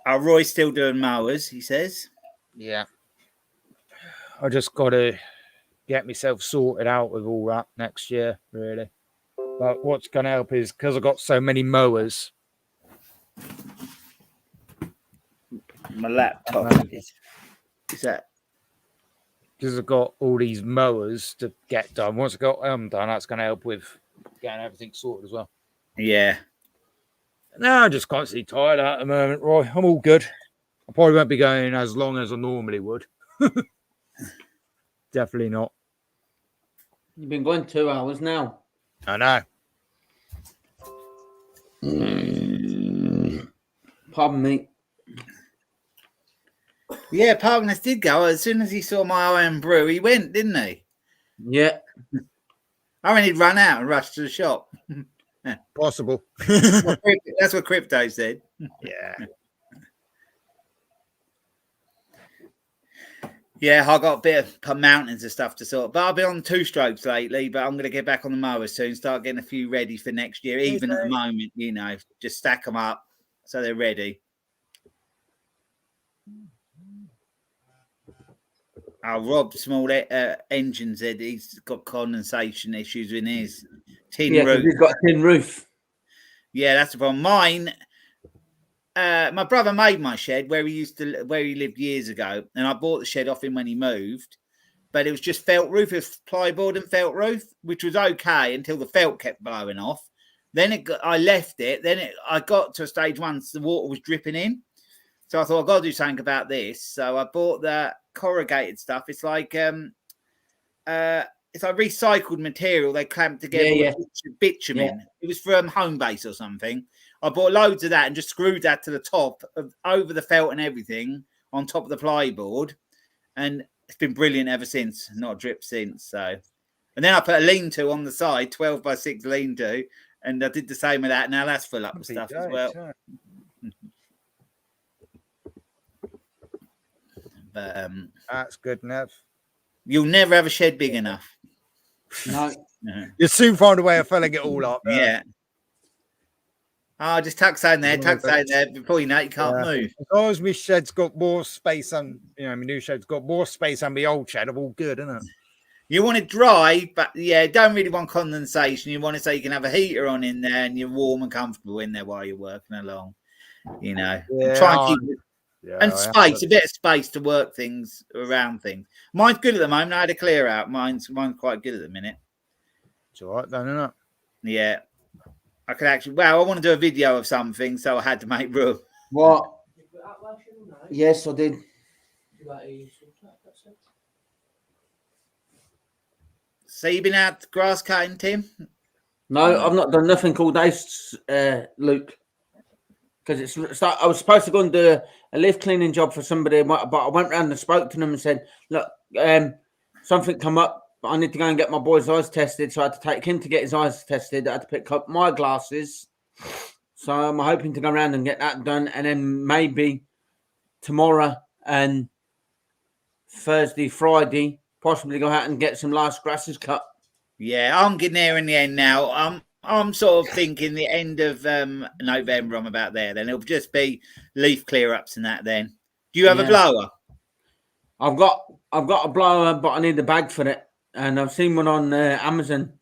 S12: Roy's still doing mowers, he says.
S1: Yeah. I just got to get myself sorted out with all that next year, really. But what's going to help is because I've got so many mowers.
S12: My laptop is that
S1: because I've got all these mowers to get done. Once I got them done, that's going to help with getting everything sorted as well.
S12: Yeah.
S1: No, I'm just constantly tired at the moment, Roy. I'm all good. I probably won't be going as long as I normally would. Definitely not.
S5: You've been going 2 hours now.
S1: I know.
S5: Pardon me.
S12: Yeah, Parkness did go. As soon as he saw my iron brew, he went, didn't he?
S5: Yeah.
S12: I mean, he'd run out and rush to the shop.
S1: Possible.
S12: That's what Crypto said.
S1: Yeah.
S12: Yeah, I got a bit of mountains of stuff to sort. But I've been on 2 strokes lately, but I'm going to get back on the mower soon, start getting a few ready for next year. Even at the moment, you know, just stack them up so they're ready. Rob Smollett engine said he's got condensation issues in his tin roof.
S5: He's got a tin roof.
S12: Yeah, that's the problem. Mine, my brother made my shed where he lived years ago, and I bought the shed off him when he moved. But it was just felt roof, it was plyboard and felt roof, which was okay until the felt kept blowing off. Then I left it. Then I got to a stage once the water was dripping in. So I thought, I've got to do something about this. So I bought the corrugated stuff. It's like recycled material they clamped together with bitumen.
S5: Yeah.
S12: It was from Home Base or something. I bought loads of that and just screwed that to the top over the felt and everything on top of the plyboard. And it's been brilliant ever since. Not dripped since. So, and then I put a lean-to on the side, 12x6 lean-to, and I did the same with that. Now that's full up with stuff as well. But
S1: that's good enough.
S12: You'll never have a shed big enough.
S5: No.
S1: You'll soon find a way of filling it all up.
S12: Yeah. Oh, just tuck in there, before you know it, you can't move.
S1: As long as my shed's got more space and my new shed's got more space than my old shed, I'm all good, isn't it?
S12: You want it dry, but don't really want condensation. You want it so you can have a heater on in there and you're warm and comfortable in there while you're working along. And try and keep it. And space, a bit of space to work things around things. Mine's good at the moment. I had a clear out. Mine's quite good at the minute.
S1: It's all right, then, isn't it?
S12: Yeah. I could actually, I want to do a video of something, so I had to make room.
S5: What? Yes, I did.
S12: So you've been out grass cutting, Tim?
S5: No, I've not done nothing all day, Luke. Because I was supposed to go and do a lift cleaning job for somebody, but I went round and spoke to them and said, look, something come up. I need to go and get my boy's eyes tested. So I had to take him to get his eyes tested. I had to pick up my glasses. So I'm hoping to go around and get that done. And then maybe tomorrow and Thursday, Friday, possibly go out and get some last grasses cut.
S12: Yeah, I'm getting there in the end now. I'm sort of thinking the end of November. I'm about there. Then it'll just be leaf clear ups and that. Then do you have a blower?
S5: I've got a blower, but I need a bag for it. And I've seen one on Amazon,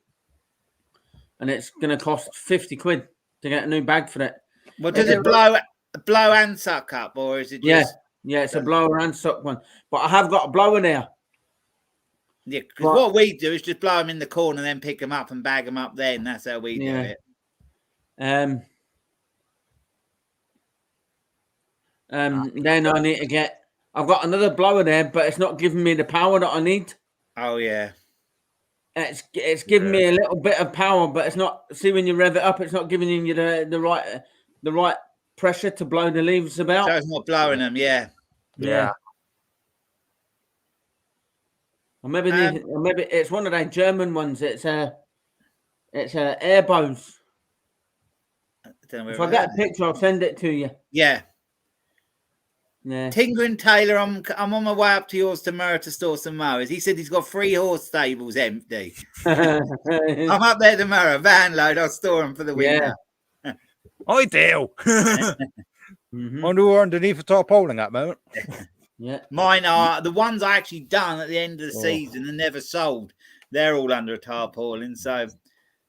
S5: and it's going to cost 50 quid to get a new bag for it.
S12: Well, does it blow and suck up, or is it just...
S5: Yeah, it's a blower and suck one. But I have got a blower there.
S12: Yeah, because what we do is just blow them in the corner and then pick them up and bag them up then. That's how we do it.
S5: Then I need to get... I've got another blower there, but it's not giving me the power that I need.
S12: Oh, yeah.
S5: It's giving me a little bit of power, but it's not. See, when you rev it up, it's not giving you the right pressure to blow the leaves about.
S12: So it's not blowing them, yeah.
S5: Or maybe it's one of those German ones. It's Airbos. If I get a picture, I'll send it to you.
S12: Yeah.
S5: Yeah.
S12: Tinger and Taylor, I'm on my way up to yours tomorrow to store some mowers. He said he's got 3 horse stables empty. I'm up there tomorrow, van load. I'll store them for the winter.
S1: Ideal. Wonder who are underneath the tarpaulin at the moment.
S5: Yeah.
S12: Mine are the ones I actually done at the end of the season and never sold. They're all under a tarpaulin. So,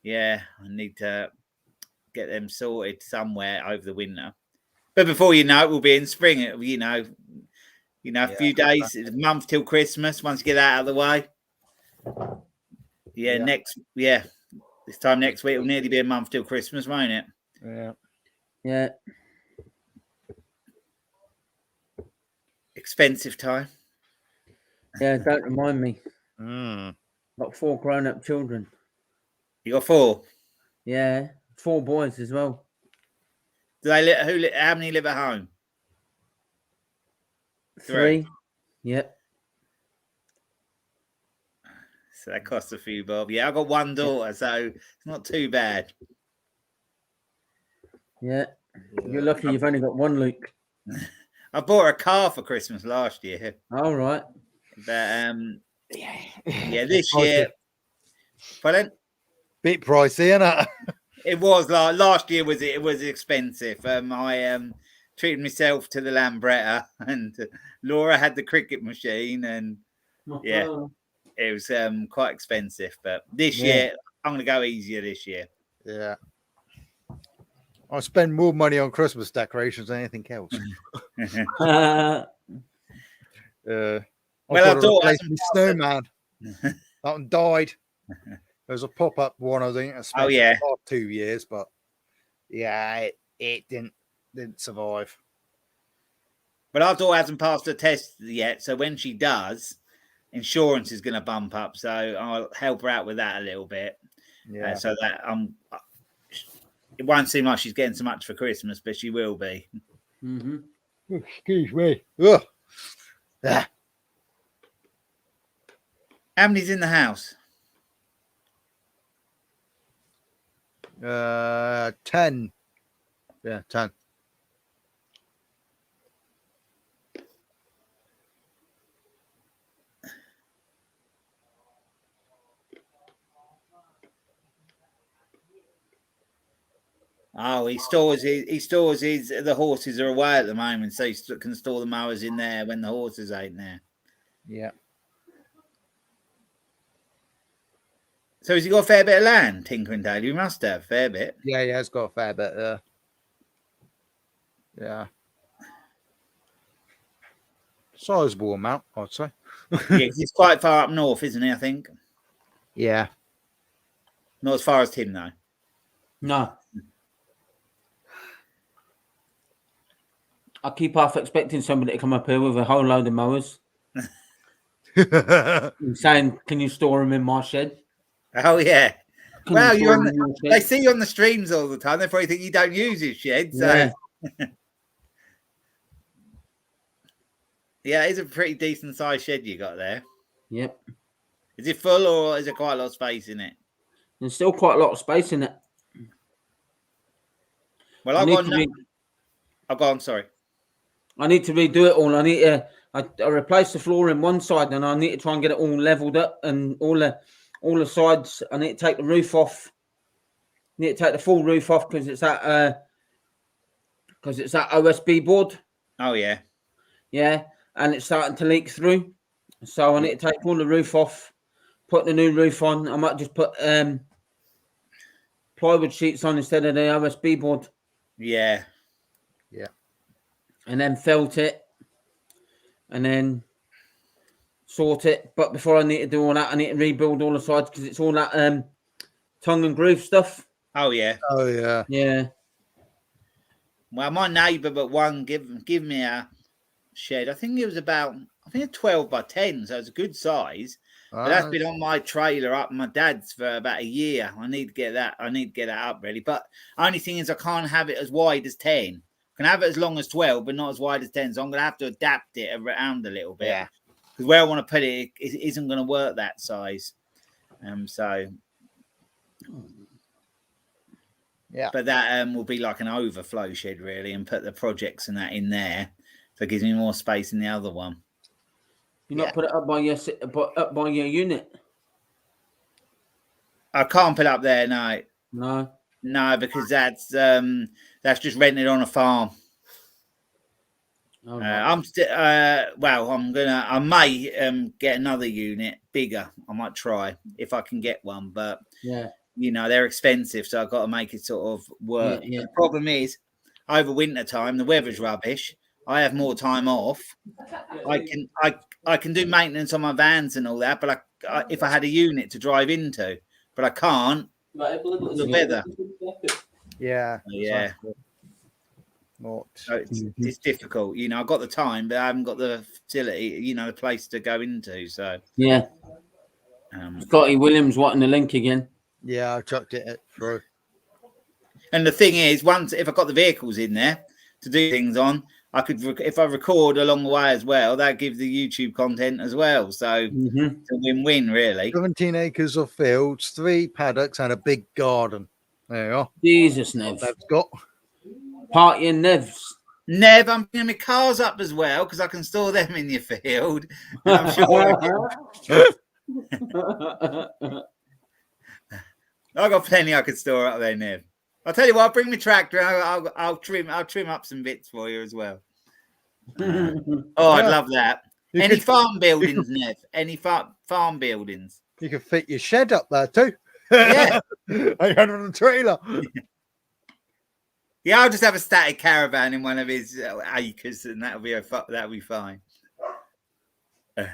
S12: I need to get them sorted somewhere over the winter. But before you know it, we'll be in spring. A few days, a month till Christmas. Once you get that out of the way, this time next week it'll nearly be a month till Christmas, won't it?
S5: Yeah.
S12: Expensive time.
S5: Yeah, don't remind me.
S1: Got
S5: 4 grown-up children.
S12: You got 4?
S5: Yeah, 4 boys as well.
S12: Do they how many live at home?
S5: 3. Yep.
S12: So that costs a few bob. Yeah, I've got 1 daughter, so it's not too bad.
S5: Yeah. You're lucky you've only got 1, Luke.
S12: I bought her a car for Christmas last year.
S5: All right.
S12: But this year. Pardon?
S1: Bit pricey, isn't it?
S12: It was last year. It was expensive. I treated myself to the Lambretta, and Laura had the cricket machine, and it was quite expensive. But this year, I'm going to go easier this year.
S1: Yeah. I spend more money on Christmas decorations than anything else.
S12: Well,
S1: I've got
S12: I
S1: to
S12: thought
S1: replace my snowman. That one died. There's a pop-up one, I think. I spent
S12: yeah.
S1: about 2 years, but yeah, it didn't survive.
S12: But our daughter hasn't passed the test yet, so when she does, insurance is going to bump up. So I'll help her out with that a little bit.
S1: Yeah.
S12: So that it won't seem like she's getting so much for Christmas, but she will be.
S5: Mm-hmm.
S1: Excuse me. Ugh. Ah.
S12: How many's in the house?
S1: 10. Yeah, 10.
S12: Oh, he stores his. The horses are away at the moment, so he can store the mowers in there when the horses ain't there.
S1: Yeah.
S12: So has he got a fair bit of land, Tinkering Dale? He must have a fair bit.
S1: Yeah, it's got a fair bit there. Yeah. Sizable amount, I'd say.
S12: Yeah, he's quite far up north, isn't he? I think.
S1: Yeah.
S12: Not as far as Tim, though.
S5: No. I keep half expecting somebody to come up here with a whole load of mowers and saying, "Can you store them in my shed?"
S12: Oh yeah. Well,
S5: they
S12: they see you on the streams all the time. They probably think you don't use his shed. So yeah, it's a pretty decent sized shed you got there.
S5: Yep.
S12: Is it full or is there quite a lot of space in it?
S5: There's still quite a lot of space in it.
S12: Well, I've gone. Sorry.
S5: I need to redo it all. I need to. I replaced the floor in one side, and I need to try and get it all leveled up, and all the sides. I need to take the roof off. I need to take the full roof off because it's that OSB board.
S12: Oh yeah.
S5: Yeah, and it's starting to leak through. So I need to take all the roof off, put the new roof on. I might just put plywood sheets on instead of the OSB board.
S12: Yeah.
S1: Yeah.
S5: And then felt it, and then sort it. But before I need to do all that, I need to rebuild all the sides because it's all that tongue and groove stuff.
S12: Oh yeah.
S1: Oh yeah.
S5: Yeah.
S12: Well, my neighbour but one give me a shed. I think it was about a 12 by 10, so it's a good size. But that's been on my trailer up my dad's for about a year. I need to get that. Up really. But only thing is I can't have it as wide as 10. I can have it as long as 12, but not as wide as 10. So I'm going to have to adapt it around a little bit.
S1: Yeah.
S12: Because where I want to put it isn't going to work that size. So.
S1: Yeah.
S12: But that will be like an overflow shed really, and put the projects and that in there. So it gives me more space in the other one.
S5: You're not put it up by your unit.
S12: I can't put it up there, no. No, because that's just rented on a farm.
S5: Oh, right.
S12: I may get another unit bigger. I might try if I can get one, but
S5: yeah,
S12: they're expensive, so I've got to make it sort of work.
S5: Yeah.
S12: The problem is over winter time, the weather's rubbish. I have more time off. I can do maintenance on my vans and all that, but if I had a unit to drive into, but I can't. The weather.
S1: Yeah.
S12: Yeah. So it's difficult. I've got the time, but I haven't got the facility, the place to go into. So
S5: yeah. Scotty Williams wanting the link again.
S1: Yeah, I chucked it through.
S12: And the thing is, if I got the vehicles in there to do things on, I could, if I record along the way as well, that gives the YouTube content as well. So it's a win-win, really.
S1: 17 acres of fields, 3 paddocks, and a big garden. There you are.
S5: Jesus, Nev.
S1: That's got
S5: party and Nevs.
S12: Nev, I'm bringing my cars up as well because I can store them in your field. I'm sure. I've got plenty I could store up there, Nev. I'll tell you what, I'll bring my tractor. I'll trim up some bits for you as well. I'd love that. Any farm buildings, Nev? Any farm buildings?
S1: You can fit your shed up there too.
S12: Yeah.
S1: I had on a trailer.
S12: Yeah, I'll just have a static caravan in one of his acres, and that'll be fine. Yeah,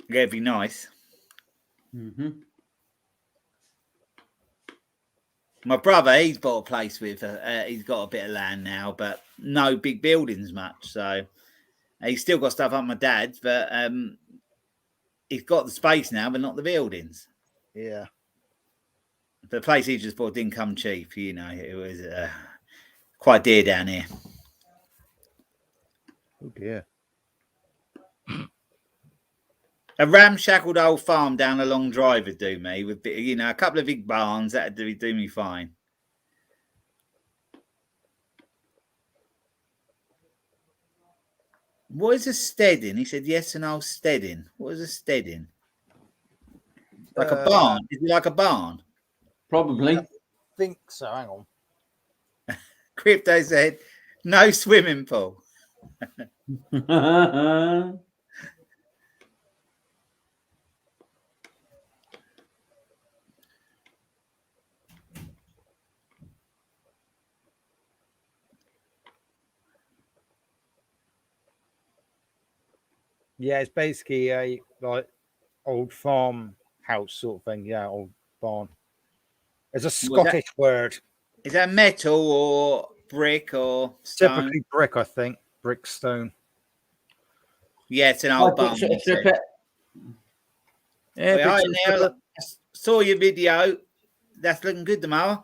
S12: it'd be nice. My brother, he's bought a place with. He's got a bit of land now, but no big buildings much. So he's still got stuff up my dad's, but he's got the space now, but not the buildings.
S1: Yeah.
S12: The place he just bought didn't come cheap. You know, it was quite dear down here.
S1: Oh dear.
S12: A ramshackled old farm down a long drive would do me, with a couple of big barns. That'd do me fine. What is a steading? He said yes, an old steading. What is a steading? Like a barn? Is it like a barn?
S5: Probably.
S1: I think so. Hang on.
S12: Crypto said no swimming pool.
S1: Yeah, it's basically a like old farm house sort of thing. Yeah, old barn. It's a Scottish word.
S12: Is that metal or brick or stone?
S1: Typically brick, I think. Brick stone.
S12: Yeah, it's an old barn. Yeah, I saw your video. That's looking good, tomorrow.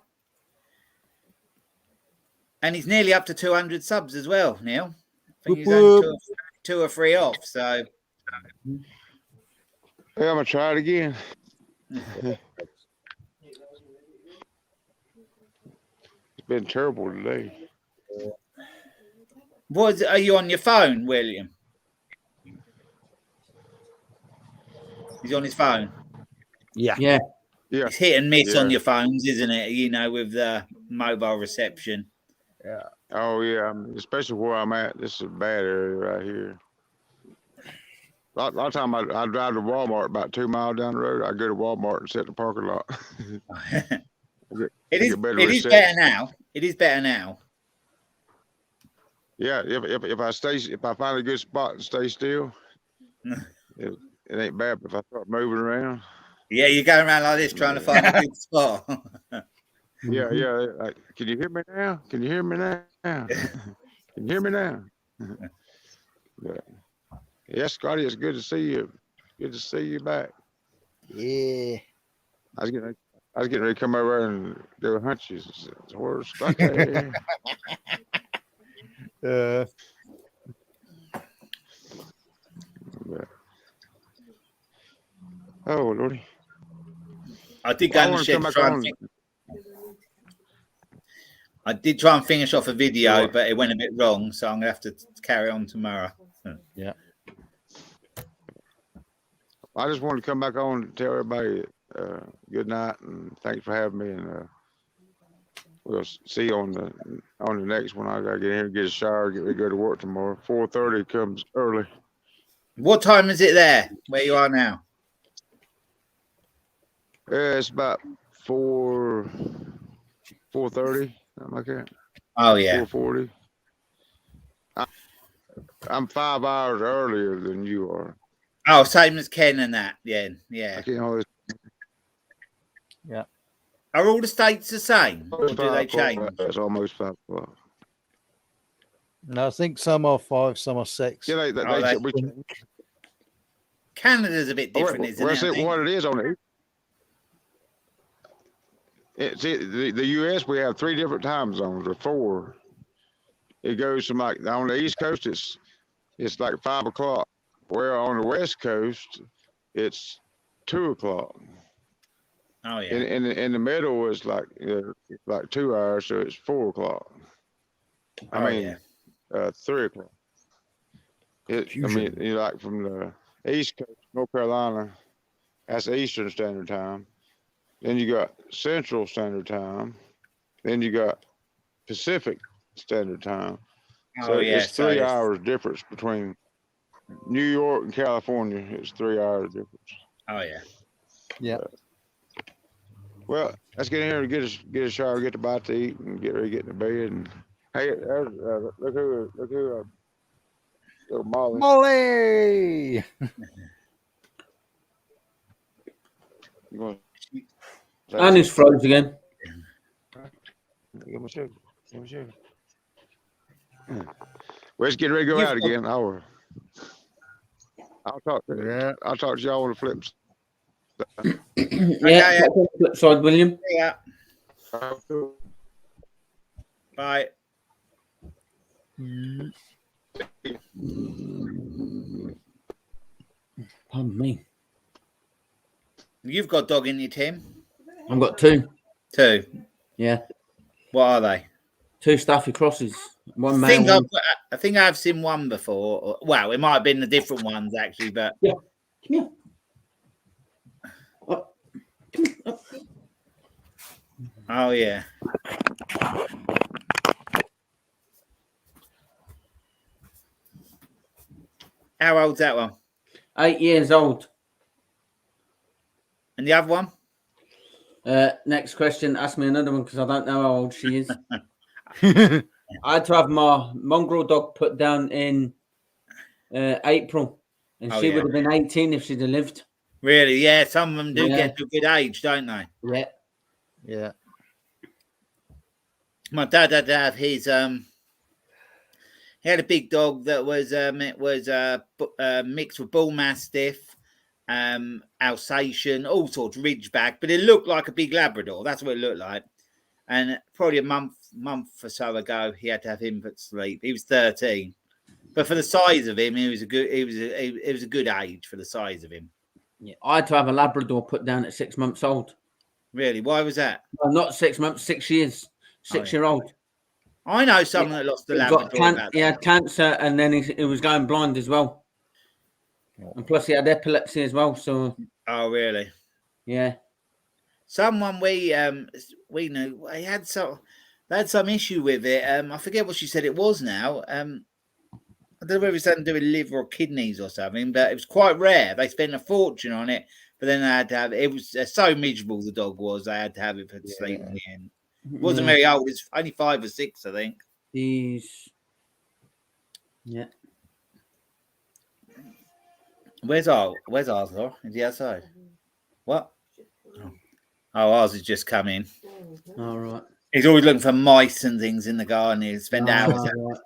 S12: And he's nearly up to 200 subs as well, Neil. I think he's only two or three off. So,
S11: yeah, I'm gonna try it again. It's been terrible today.
S12: Are you on your phone, William? He's on his phone.
S1: Yeah.
S12: It's hit and miss on your phones, isn't it? You know, with the mobile reception.
S1: Yeah.
S11: Oh yeah, especially where I'm at. This is a bad area right here. A lot of time I drive to Walmart about 2 miles down the road. I go to Walmart and sit in the parking lot.
S12: It is better now. It is better now.
S11: Yeah, if I find a good spot and stay still, it ain't bad. But if I start moving around,
S12: yeah, you're going around like this trying to find a good spot.
S11: yeah. Can you hear me now? Can you hear me now? Can you hear me now? Yeah, Scotty, it's good to see you. Good to see you back.
S1: Yeah.
S11: I was getting ready to come over and do hunches. Where's Scotty? Oh Lordy.
S12: I did go in the shed to try and I did try and finish off a video, but it went a bit wrong, so I'm gonna have to carry on tomorrow.
S1: Yeah.
S11: I just wanted to come back on and tell everybody good night and thanks for having me, and we'll see you on the next one. I gotta get in here, get a shower, get ready to go to work tomorrow. 4:30 comes early.
S12: What time is it there where you are now?
S11: It's about 4:30, something like that.
S12: Oh yeah.
S11: 4:40. I'm 5 hours earlier than you are.
S12: Oh, same as Ken and that. Yeah.
S11: I can't always.
S1: Yeah.
S12: Are all the states the same, or do they change?
S11: It's almost 5 o'clock.
S1: No, I think some are 5, some are 6.
S11: Yeah,
S12: Canada's a bit different, isn't it?
S11: What it is on it. The U.S. we have 3 different time zones, or 4. It goes from like on the East Coast, it's like 5 o'clock. Where on the West Coast, it's 2 o'clock.
S12: Oh yeah.
S11: In the middle is like 2 hours, so it's 4 o'clock. I mean, 3 o'clock. You like from the East Coast, North Carolina, that's Eastern Standard Time. Then you got Central Standard Time. Then you got Pacific Standard Time. So it's 3 hours difference between New York and California. It's 3 hours difference.
S12: Oh yeah.
S1: Yeah.
S11: Well, let's get in here and get a shower, get the bite to eat, and get ready to get in the bed. And hey, look who, little Molly.
S1: Molly.
S5: And he's froze again.
S11: Give him a sugar. Give him a sugar. Let's get ready to go out again. I'll talk to y'all on the flip.
S5: Yeah, flip side, William.
S12: Yeah. Bye.
S5: Pardon me.
S12: You've got dog in you, Tim?
S5: I've got two.
S12: Two?
S5: Yeah.
S12: What are they?
S5: Two Staffy crosses. One male.
S12: I think I've seen one before. Well, it might have been the different ones, actually, but...
S5: Yeah. Come here.
S12: Oh, yeah. How old's that one?
S5: 8 years old.
S12: And the other one?
S5: Next question. Ask me another one because I don't know how old she is. I had to have my mongrel dog put down in April, and she would have been 18 if she'd have lived.
S12: Really? Yeah, some of them do get to a good age, don't they?
S5: Yeah.
S1: Yeah.
S12: My dad had to have his he had a big dog that was mixed with bull mastiff, Alsatian, all sorts, Ridgeback, but it looked like a big Labrador. That's what it looked like. And probably a month or so ago, he had to have him put to sleep. He was 13, but for the size of him, it was a good age for the size of him.
S5: Yeah, I had to have a Labrador put down at 6 months old.
S12: Really? Why was that?
S5: Well, not 6 months, 6 years. 6-year-old.
S12: I know someone that lost the Labrador.
S5: He had cancer, and then he was going blind as well. And plus, he had epilepsy as well. So.
S12: Oh, really?
S5: Yeah.
S12: Someone we knew, they had some issue with it. I forget what she said it was now. I don't know whether it's something to do with liver or kidneys or something, but it was quite rare. They spent a fortune on it, but then they had to have it. It was so miserable, the dog was, they had to have it put to sleep in the end. It wasn't very old. It's only 5 or 6, I think.
S5: Yeah.
S12: Where's Arthur? Is he outside? What? Oh, ours has just come in.
S5: All right.
S12: He's always looking for mice and things in the garden. He'll spend hours.
S5: Right.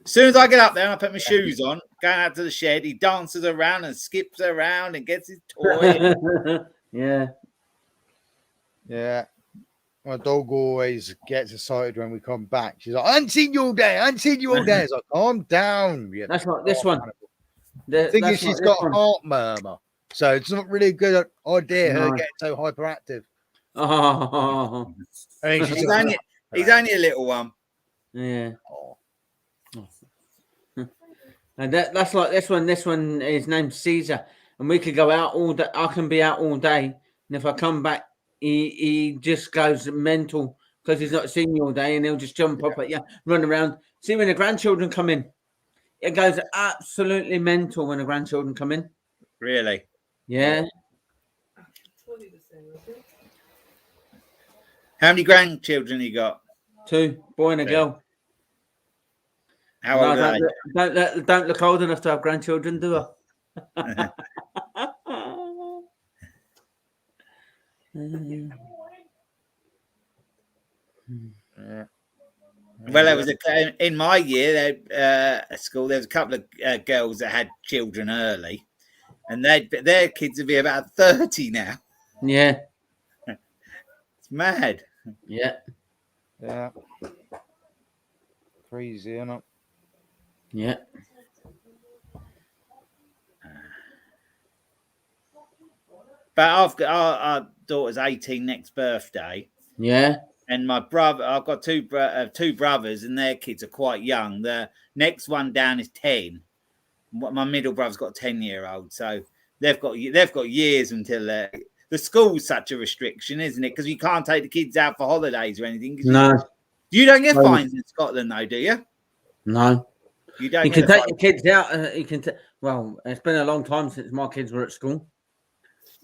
S12: As soon as I get up there and I put my shoes on, going out to the shed, he dances around and skips around and gets his toy.
S5: Yeah.
S1: Yeah. My dog always gets excited when we come back. She's like, I haven't seen you all day. I haven't seen you all day. It's like, calm down.
S5: That's like this one.
S1: The thing is, she's got a heart murmur. So it's not really a good idea her getting so hyperactive.
S5: Oh.
S12: I mean, he's only a little one.
S5: Yeah. Oh. And that's like this one. This one is named Caesar. And we could go out all day. I can be out all day. And if I come back, he just goes mental because he's not seen you all day, and he'll just jump up at you, run around. See, when the grandchildren come in, it goes absolutely mental when the grandchildren come in.
S12: Really?
S5: Yeah.
S12: How many grandchildren you got?
S5: 2, boy and a girl.
S12: How old are
S5: they? Don't look old enough to have grandchildren, do I?
S1: Yeah.
S12: Well, there was in my year at school. There was a couple of girls that had children early, and their kids would be about 30 now.
S5: Yeah,
S12: it's mad.
S5: Yeah,
S1: yeah, crazy, isn't it?
S5: Yeah.
S12: But our daughter's 18 next birthday.
S5: Yeah.
S12: And my brother, I've got two brothers, and their kids are quite young. The next one down is 10. My middle brother's got a 10-year-old, so they've got years until the school's such a restriction, isn't it? Because you can't take the kids out for holidays or anything.
S5: No.
S12: You don't get fines in Scotland, though, do you?
S5: No.
S12: You don't.
S5: You can take your kids out. Well, it's been a long time since my kids were at school,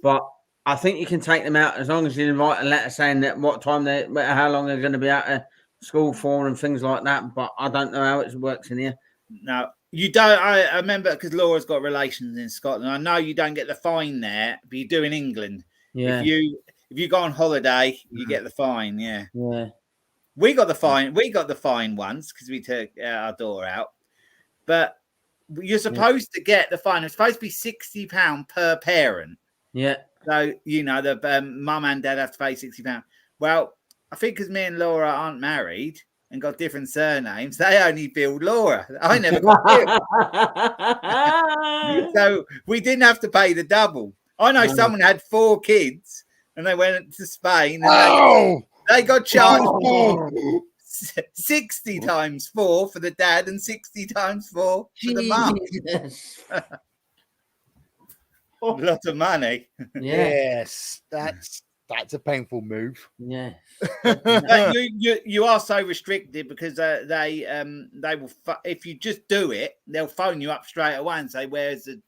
S5: but I think you can take them out as long as you write a letter saying that what time how long they're going to be out of school for and things like that. But I don't know how it works in here.
S12: No, you don't. I remember because Laura's got relations in Scotland. I know you don't get the fine there, but you do in England.
S5: Yeah.
S12: If you go on holiday, you get the fine. Yeah.
S5: Yeah.
S12: We got the fine. We got the fine once because we took our daughter out. But you're supposed to get the fine. It's supposed to be £60 per parent.
S5: Yeah.
S12: So the mum and dad have to pay £60. Well, I think because me and Laura aren't married and got different surnames, they only billed Laura. I never got billed. So we didn't have to pay the double. I know someone had 4 kids and they went to Spain and they got charged 60 times 4 for the dad and 60 times 4 for the mum. A lot of money.
S1: Yes, that's a painful move.
S5: Yeah.
S12: you are so restricted because they will if you just do it, they'll phone you up straight away and say where's the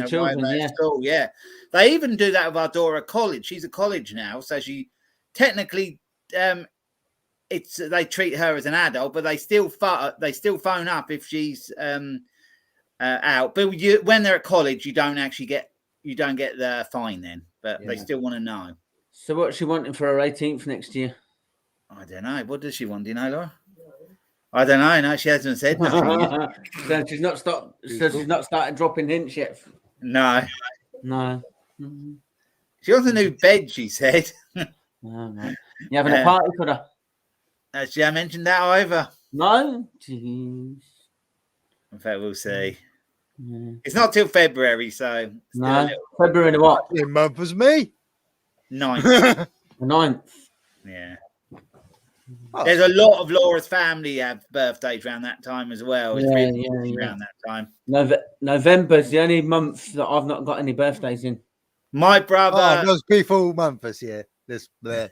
S12: children? School? Yeah, they even do that with our daughter at college. She's at college now, so she technically they treat her as an adult, but they still phone up if she's out. But when they're at college, you don't get the fine then, but they still want to know.
S5: So what's she wanting for her 18th next year?
S12: I don't know. What does she want? Do you know, Laura? I don't know. No, she hasn't said nothing yet.
S5: So she's not started dropping hints yet.
S12: No.
S5: Mm-hmm.
S12: She wants a new bed, she said.
S5: Right. You having a party for her?
S12: Actually, I mentioned that either.
S5: No. Jeez.
S12: In fact, we'll see. Yeah. It's not till February, so
S5: no. February what?
S1: Same month as me.
S12: 9th.
S5: The 9th.
S12: Yeah. There's a lot of Laura's family have birthdays around that time as well. It's really around that time.
S5: November's the only month that I've not got any birthdays in.
S12: My brother.
S1: Those peaceful months, yeah. This there.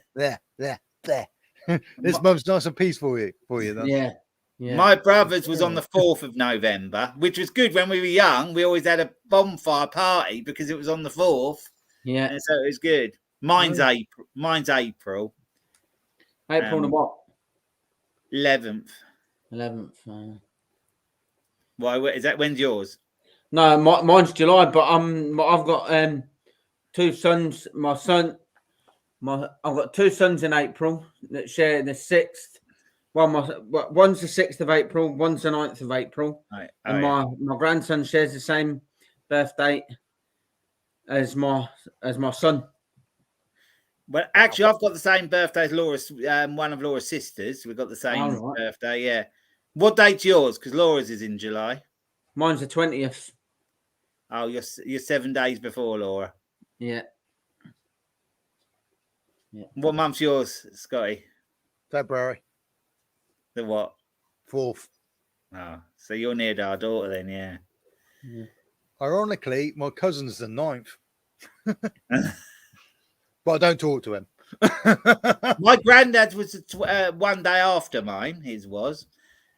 S1: This month's nice and peaceful for you. Though.
S5: Yeah.
S12: My brother's was on the 4th of November, which was good when we were young. We always had a bonfire party because it was on the 4th.
S5: Yeah.
S12: And so it was good. Mine's April.
S5: April and what?
S12: 11th.
S5: 11th.
S12: Why is that? When's yours?
S5: No, mine's July, but I've got 2 sons. I've got 2 sons in April that share the 6th. One's the 6th of April, one's the 9th of April.
S12: Right.
S5: And my grandson shares the same birthday as my son.
S12: Well, actually, I've got the same birthday as Laura's. One of Laura's sisters. We've got the same birthday. Yeah. What date's yours? Because Laura's is in July.
S5: Mine's the 20th.
S12: Oh, you're 7 days before Laura.
S5: Yeah.
S12: What month's yours, Scotty?
S1: February.
S12: The what?
S1: 4th.
S12: Oh, so you're near our daughter then, yeah.
S1: Ironically, my cousin's the 9th. But I don't talk to him.
S12: My granddad's was 1 day after mine, his was.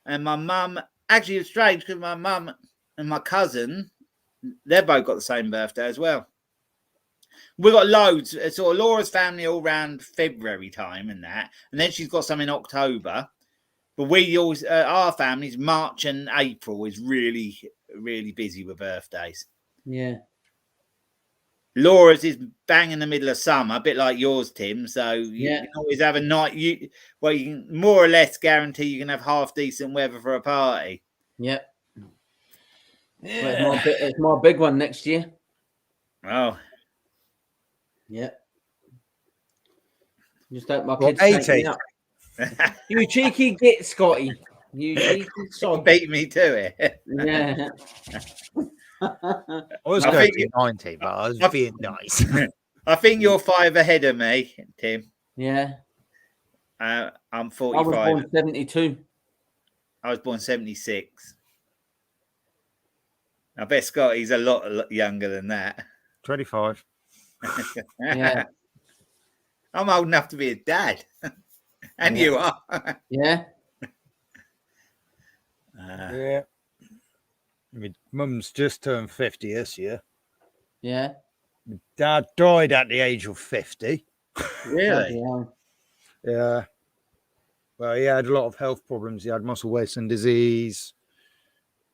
S12: And my mum, actually it's strange because my mum and my cousin, they've both got the same birthday as well. We've got loads. So Laura's family all around February time and that. And then she's got some in October. But we always, our families, March and April is really, really busy with birthdays.
S5: Yeah.
S12: Laura's is bang in the middle of summer, a bit like yours, Tim. So you can always have a night. You can more or less guarantee you can have half decent weather for a party.
S5: Yeah. Well, it's my big one next year.
S12: Oh.
S5: Yeah. Just hope my kids
S1: 80.
S5: You cheeky git, Scotty. You cheeky sod.
S12: Beat me to it.
S5: Yeah.
S1: I was going to be 90, but I was being nice.
S12: I think you're 5 ahead of me, Tim.
S5: Yeah.
S12: I'm 45.
S5: I was born 72.
S12: I was born 76. I bet Scotty's a lot younger than that.
S1: 25.
S5: Yeah.
S12: I'm old enough to be a dad. And you are.
S5: Yeah.
S1: Yeah. I mean, Mum's just turned 50 this year.
S5: Yeah.
S1: Dad died at the age of 50.
S12: Really?
S1: Yeah. Well, he had a lot of health problems. He had muscle wasting disease,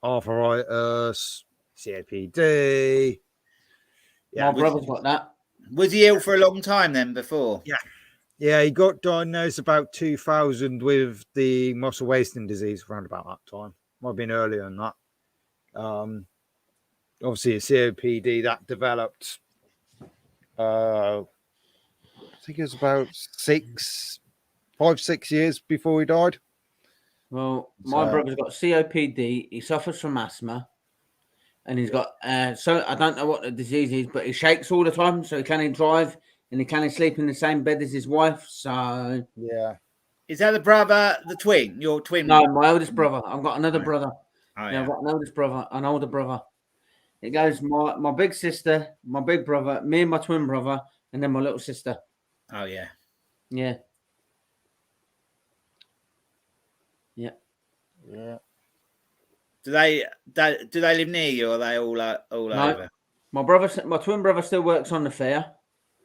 S1: arthritis, COPD.
S5: My brother's got that.
S12: Was he ill for a long time then before?
S1: Yeah. Yeah, he got diagnosed about 2000 with the muscle wasting disease around about that time. Might have been earlier than that. Obviously, a COPD that developed, I think it was about 5-6 years before he died.
S5: Well, my brother's got COPD. He suffers from asthma. And he's got, so I don't know what the disease is, but he shakes all the time. So he can't drive and he can't sleep in the same bed as his wife. So,
S1: yeah.
S12: Is that the brother, the twin? Your twin?
S5: No, my oldest brother. I've got another brother.
S12: Oh,
S5: yeah, I've got an oldest brother, an older brother. It goes my big sister, my big brother, me and my twin brother, and then my little sister.
S12: Oh, yeah.
S5: Yeah. Yeah.
S1: Yeah.
S12: Do they live near you, or are they all over?
S5: My twin brother still works on the fair.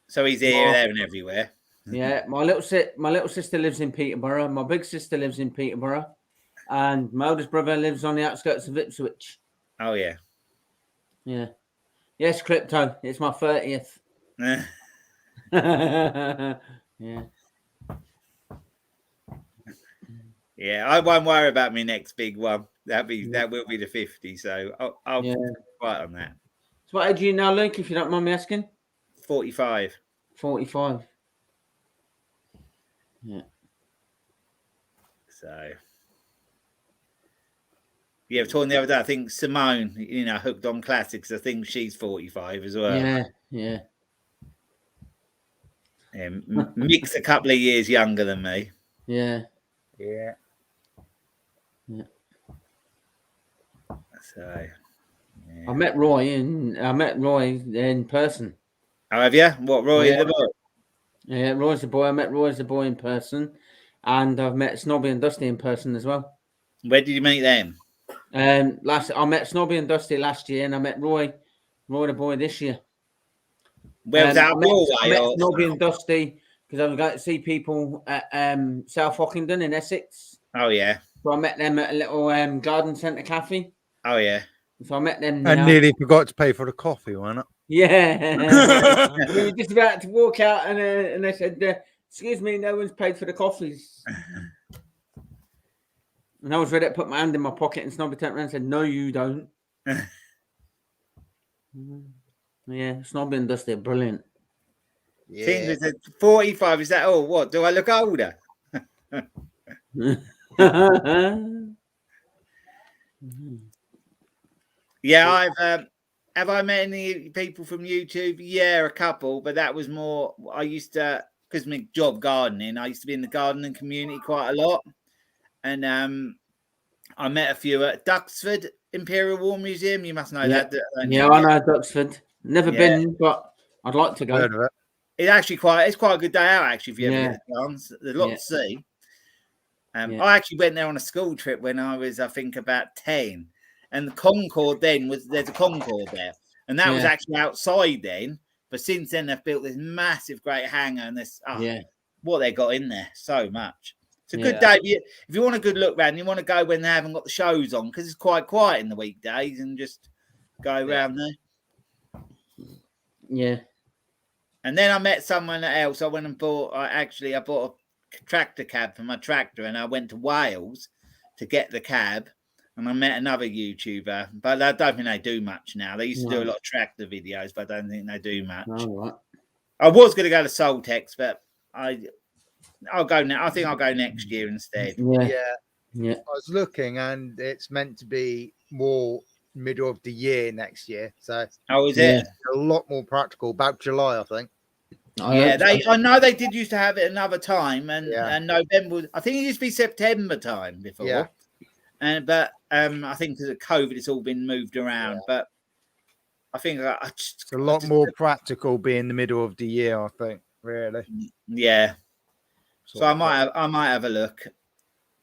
S12: So he's here, there, and everywhere.
S5: Yeah, my little sister lives in Peterborough. My big sister lives in Peterborough, and my oldest brother lives on the outskirts of Ipswich.
S12: Oh yeah.
S5: Yeah. Yes, crypto. It's my 30th. Yeah.
S12: Yeah, I won't worry about my next big one. That will be the 50. So I'll fight on that.
S5: So what age are you now, Luke? If you don't mind me asking.
S12: 45.
S5: 45. Yeah.
S12: So. Yeah, I told the other day. I think Simone, hooked on classics. I think she's 45 as well.
S5: Yeah. Yeah.
S12: Yeah, Mick's a couple of years younger than me.
S5: Yeah.
S1: Yeah.
S5: Yeah.
S12: So, yeah.
S5: I met Roy in person.
S12: Oh, have you? What, Roy the boy?
S5: Yeah, Roy's the boy. I met Roy as the boy in person, and I've met Snobby and Dusty in person as well.
S12: Where did you meet them?
S5: I met Snobby and Dusty last year, and I met Roy the boy this year.
S12: Where was that?
S5: I met Snobby and Dusty because I was going to see people at South Hockingdon in Essex.
S12: Oh yeah.
S5: So I met them at a little garden centre cafe.
S12: Oh yeah.
S5: So I met them.
S1: And nearly forgot to pay for the coffee, wasn't it?
S5: Yeah. We were just about to walk out, and they said, "Excuse me, no one's paid for the coffees." And I was ready to put my hand in my pocket, and Snobby turned around and said, "No, you don't." Yeah, Snobby and Dusty are brilliant.
S12: Yeah. 45, is that all? What? Do I look older? Yeah, have I met any people from YouTube? Yeah, a couple, but that was more. I used to, because my job gardening, I used to be in the gardening community quite a lot, and I met a few at Duxford Imperial War Museum. You must know that.
S5: Yeah, I know Duxford. Never been, but I'd like to go.
S1: Heard of it.
S12: It's actually quite a good day out actually if you ever get a chance. There's a lot to see. I actually went there on a school trip when I was, I think, about 10. And the Concord there's a Concord there. And that was actually outside then. But since then, they've built this massive, great hangar. And this, what they got in there, so much. It's a good day. If you want a good look round, you want to go when they haven't got the shows on, because it's quite quiet in the weekdays, and just go around there.
S5: Yeah.
S12: And then I met someone else. I went and bought a tractor cab for my tractor, and I went to Wales to get the cab. And I met another YouTuber, but I don't think they do much now. They used to do a lot of tractor videos, but I don't think they do much.
S5: Right.
S12: I was going to go to Soltex, but I'll go now. I think I'll go next year instead.
S5: Yeah.
S1: I was looking, and it's meant to be more middle of the year next year. So,
S12: is it
S1: a lot more practical? About July, I think.
S12: I know they did used to have it another time, and November. I think it used to be September time before.
S1: Yeah.
S12: But I think because of COVID, it's all been moved around. Yeah. But I think
S1: it's a lot more practical being the middle of the year. I think, really.
S12: Yeah. So I might have a look.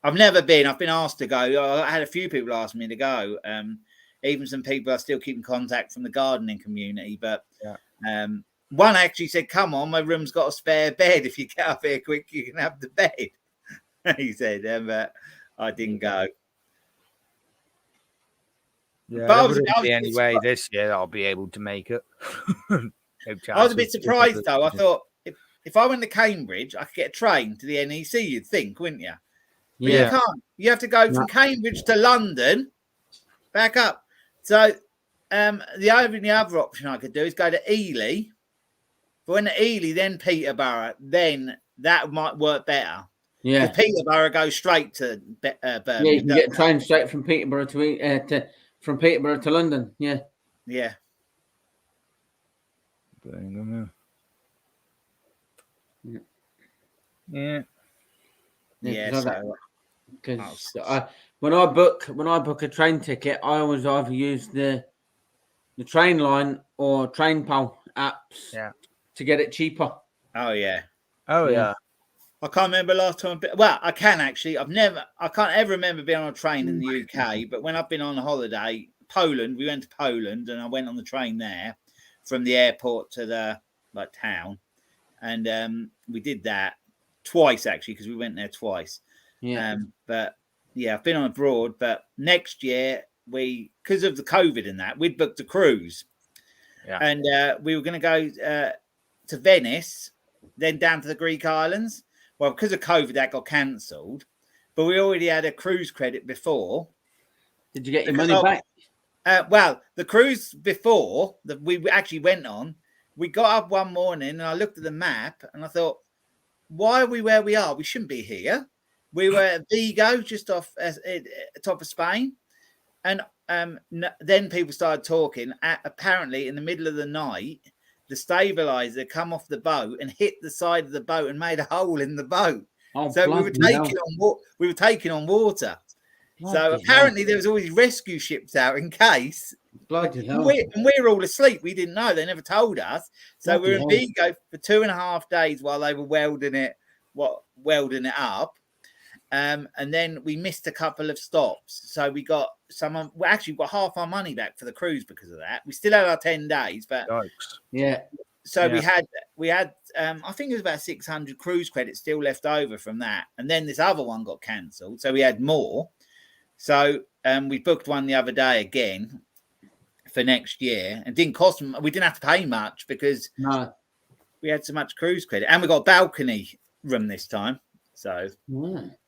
S12: I've never been. I've been asked to go. I had a few people ask me to go. Even some people I still keep in contact from the gardening community. But One actually said, "Come on, my room's got a spare bed. If you get up here quick, you can have the bed." He said, but I didn't go.
S1: Yeah,
S12: But
S1: there
S12: I was
S1: wouldn't be
S12: a
S1: any
S12: bit
S1: way this year that I'll be able to make it. No
S12: I was a bit
S1: chances.
S12: surprised though. I thought if I went to Cambridge, I could get a train to the NEC. You'd think, wouldn't you? But you can't. You have to go from Cambridge to London, back up. So the only other option I could do is go to Ely. But when to Ely, then Peterborough, then that might work better.
S5: Yeah.
S12: Because Peterborough goes straight to Birmingham.
S5: Yeah, you can get a train straight from Peterborough to London. Yeah.
S12: Yeah.
S1: Yeah.
S5: Because when I book a train ticket, I always either use the train line or TrainPal apps to get it cheaper.
S12: Oh yeah.
S1: Oh yeah.
S12: I can't remember last time. Well, I can actually. I can't ever remember being on a train in the UK. But when I've been on a holiday, Poland, we went to Poland, and I went on the train there from the airport to the town, and we did that twice actually because we went there twice.
S5: Yeah.
S12: But yeah, I've been on abroad. But next year because of the COVID and that, we'd booked a cruise, and we were going to go to Venice, then down to the Greek islands. Well, because of COVID, that got cancelled. But we already had a cruise credit before.
S5: Did you get your money back?
S12: Well, the cruise before that we actually went on, we got up one morning and I looked at the map and I thought, why are we where we are? We shouldn't be here. We were at Vigo, just off top of Spain. And then people started talking. Apparently, in the middle of the night, the stabilizer come off the boat and hit the side of the boat and made a hole in the boat. So we were taking on water. So apparently there was always rescue ships out in case. And we're all asleep. We didn't know. They never told us. So we were in Vigo for 2.5 days while they were welding it up. And then we missed a couple of stops. So we got we got half our money back for the cruise because of that. We still had our 10 days, but so we had I think it was about 600 cruise credits still left over from that. And then this other one got cancelled. So we had more. So we booked one the other day again for next year and didn't cost them. We didn't have to pay much because we had so much cruise credit and we got a balcony room this time. So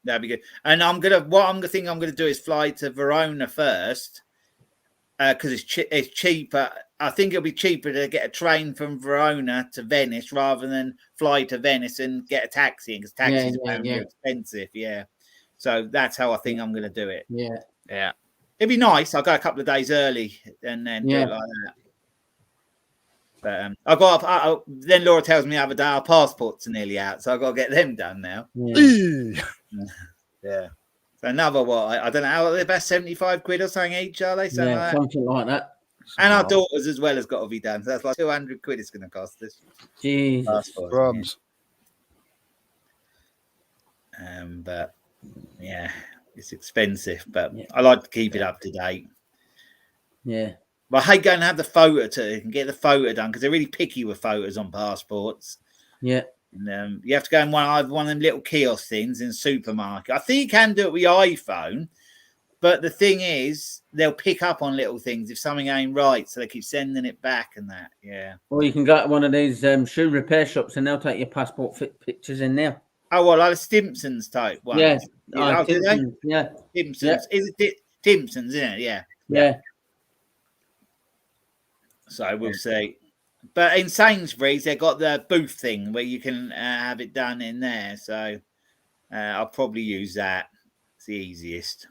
S12: that'd be good. And I'm gonna do is fly to Verona first because it's cheaper. I think it'll be cheaper to get a train from Verona to Venice rather than fly to Venice and get a taxi because taxis are expensive. Yeah. So that's how I think I'm going to do it.
S5: Yeah.
S12: It'd be nice. I'll go a couple of days early and then do it like that. But then Laura tells me the other day our passports are nearly out, so I've got to get them done now. Yeah. So another I don't know how they're about 75 quid or something each, are they?
S5: Something like that.
S12: And our daughters as well has got to be done. So that's like 200 quid it's going to cost us.
S5: Jesus.
S1: Crumbs.
S12: But yeah, it's expensive, but I like to keep it up to date.
S5: Yeah.
S12: But I hate going to have the photo and get the photo done because they're really picky with photos on passports.
S5: Yeah.
S12: And, you have to go in one of them little kiosk things in the supermarket. I think you can do it with your iPhone, but the thing is, they'll pick up on little things if something ain't right, so they keep sending it back and that. Yeah.
S5: Or you can go to one of these shoe repair shops and they'll take your passport pictures in there.
S12: Oh, well, like the Stimpsons type one.
S5: Yeah.
S12: Stimpsons.
S5: Yeah.
S12: Stimpsons. Is it Stimpsons, isn't it? Yeah.
S5: Yeah.
S12: So we'll see. But in Sainsbury's, they've got the booth thing where you can have it done in there. So I'll probably use that. It's the easiest.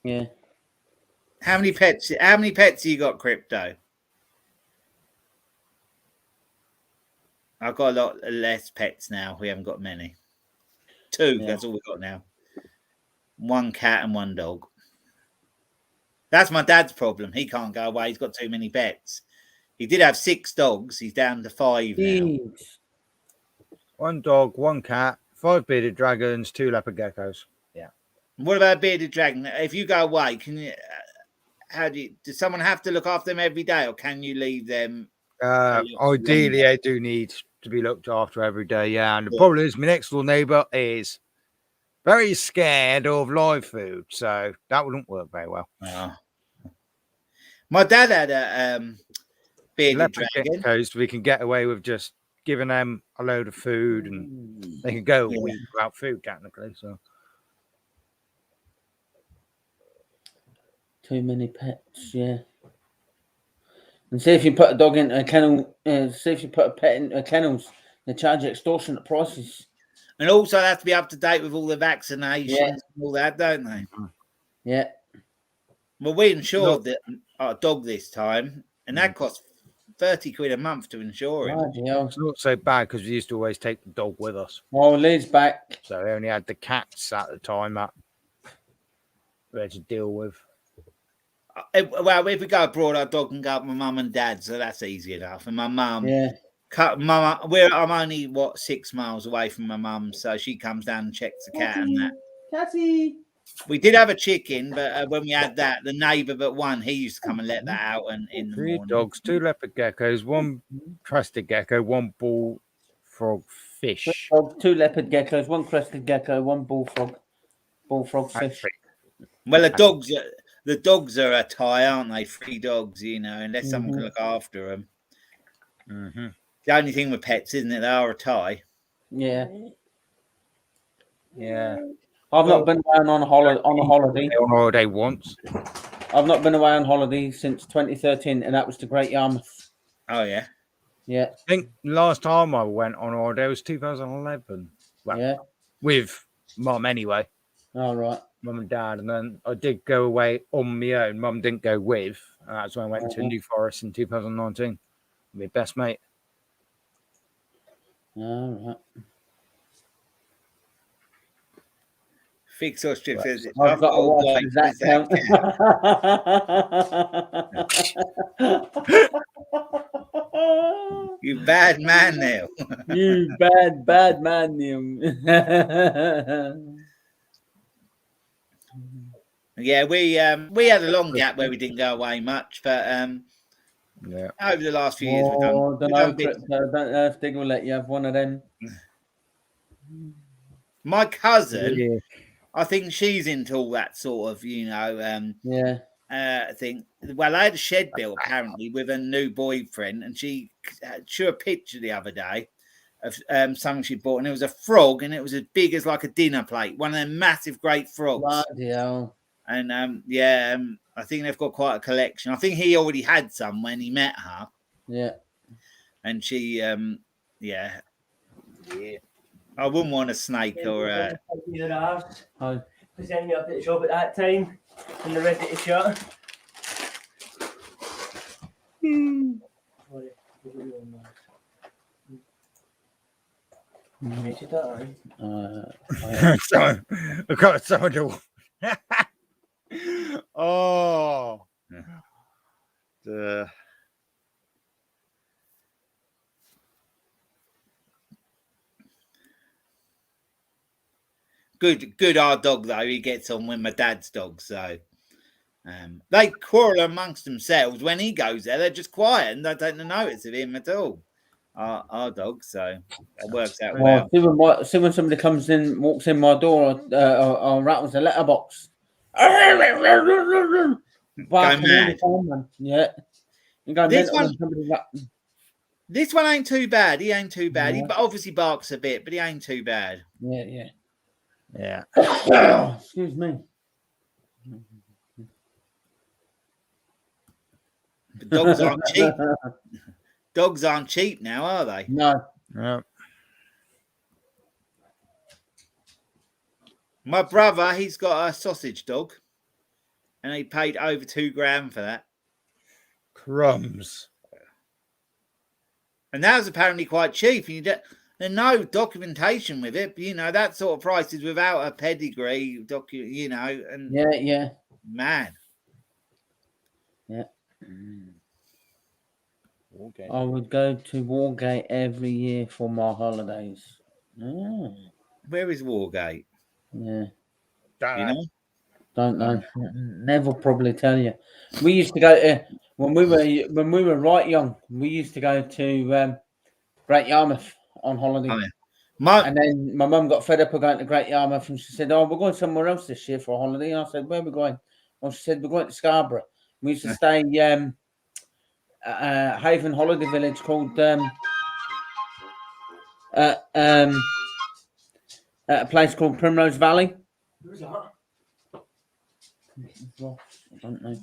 S5: Yeah.
S12: How many pets have you got, Crypto? I've got a lot less pets now. We haven't got many. 2, that's all we've got now. 1 cat and 1 dog. That's my dad's problem. He can't go away. He's got too many pets. He did have 6 dogs. He's down to 5 now.
S1: 1 dog, 1 cat, 5 bearded dragons, 2 leopard geckos. Yeah.
S12: What about bearded dragon? If you go away, can you? how does someone have to look after them every day, or can you leave them?
S1: Ideally, they do need to be looked after every day. Yeah, and the problem is, my next door neighbour is very scared of live food, so that wouldn't work very well.
S12: Oh. My dad had a bearded dragon.
S1: Geckos, we can get away with just giving them a load of food, and they can go a week without food, technically. So.
S5: Too many pets, yeah. And see if you put a dog into a kennel, see if you put a pet into kennels, they charge extortionate prices.
S12: And also they have to be up to date with all the vaccinations and all that, don't they?
S5: Yeah.
S12: Well, we insured our dog this time, and that cost 30 quid a month to insure him.
S1: It's not so bad because we used to always take the dog with us.
S5: Well, Liz back.
S1: So we only had the cats at the time that we had to deal with.
S12: Well, if we go abroad, our dog can go with my mum and dad, so that's easy enough. And my mum, I'm only 6 miles away from my mum, so she comes down and checks the cat and that.
S5: Catty.
S12: We did have a chicken, but when we had that, the neighbour but one, he used to come and let that out in the
S1: 3
S12: morning.
S1: dogs, 2 leopard geckos, 1 crested gecko, 1 bullfrog fish.
S5: 2 leopard geckos, 1 crested gecko, 1 bullfrog fish.
S12: Well, the dogs are a tie, aren't they? 3 dogs, unless someone can look after them.
S1: Mm-hmm.
S12: The only thing with pets, isn't it? They are a tie.
S5: Yeah.
S1: Yeah.
S5: I've not been away on a holiday.
S1: On holiday once.
S5: I've not been away on holiday since 2013, and that was to Great Yarmouth.
S12: Oh yeah.
S5: Yeah.
S1: I think last time I went on holiday was 2011. Well, with Mum anyway.
S5: All right.
S1: Mum and Dad, and then I did go away on my own. Mum didn't go with. And that's when I went to New Forest in 2019. My best mate.
S5: All right.
S12: Fix or strip says it.
S5: I've got a watch. Does that count?
S12: You bad man, Neil.
S5: You bad man, Neil.
S12: Yeah, we had a long gap where we didn't go away much, but over the last few years
S5: I don't know if they will let you have one of them.
S12: My cousin, I think she's into all that sort of, thing. Well, I had a shed built apparently with a new boyfriend, and she showed a picture the other day of something she bought, and it was a frog, and it was as big as like a dinner plate, one of them massive, great frogs.
S5: Bloody hell.
S12: And I think they've got quite a collection. I think he already had some when he met her.
S5: Yeah.
S12: And she, yeah. I wouldn't want a snake or a.
S13: Was ending up at the shop at that time, and the rest of the shop.
S1: So I've got someone to. Oh.
S12: Good our dog though. He gets on with my dad's dog, so they quarrel amongst themselves. When he goes there, they're just quiet and they don't notice of him at all. Our dog, so it works out well.
S5: See when somebody comes in, walks in my door, or rattles the letterbox.
S12: Go mad.
S5: Yeah.
S12: This one ain't too bad. He ain't too bad. He obviously barks a bit, but he ain't too bad.
S5: Yeah. Excuse me.
S12: But dogs aren't cheap. Dogs aren't cheap now, are they?
S5: No.
S12: My brother, he's got a sausage dog, and he paid over $2,000 for that.
S1: Crumbs.
S12: And that was apparently quite cheap. There's no documentation with it. But, that sort of price is without a pedigree, and
S5: yeah.
S12: Man.
S5: Yeah. I would go to Wargate every year for my holidays.
S12: Where is Wargate?
S5: Yeah. Don't know. Never probably tell you. We used to go to when we were right young. We used to go to Great Yarmouth on holiday.
S12: Oh, yeah.
S5: And then my mum got fed up of going to Great Yarmouth, and she said, "Oh, we're going somewhere else this year for a holiday." And I said, "Where are we going?" Well, she said, "We're going to Scarborough." We used to stay Haven Holiday Village called at a place called Primrose Valley. I don't know.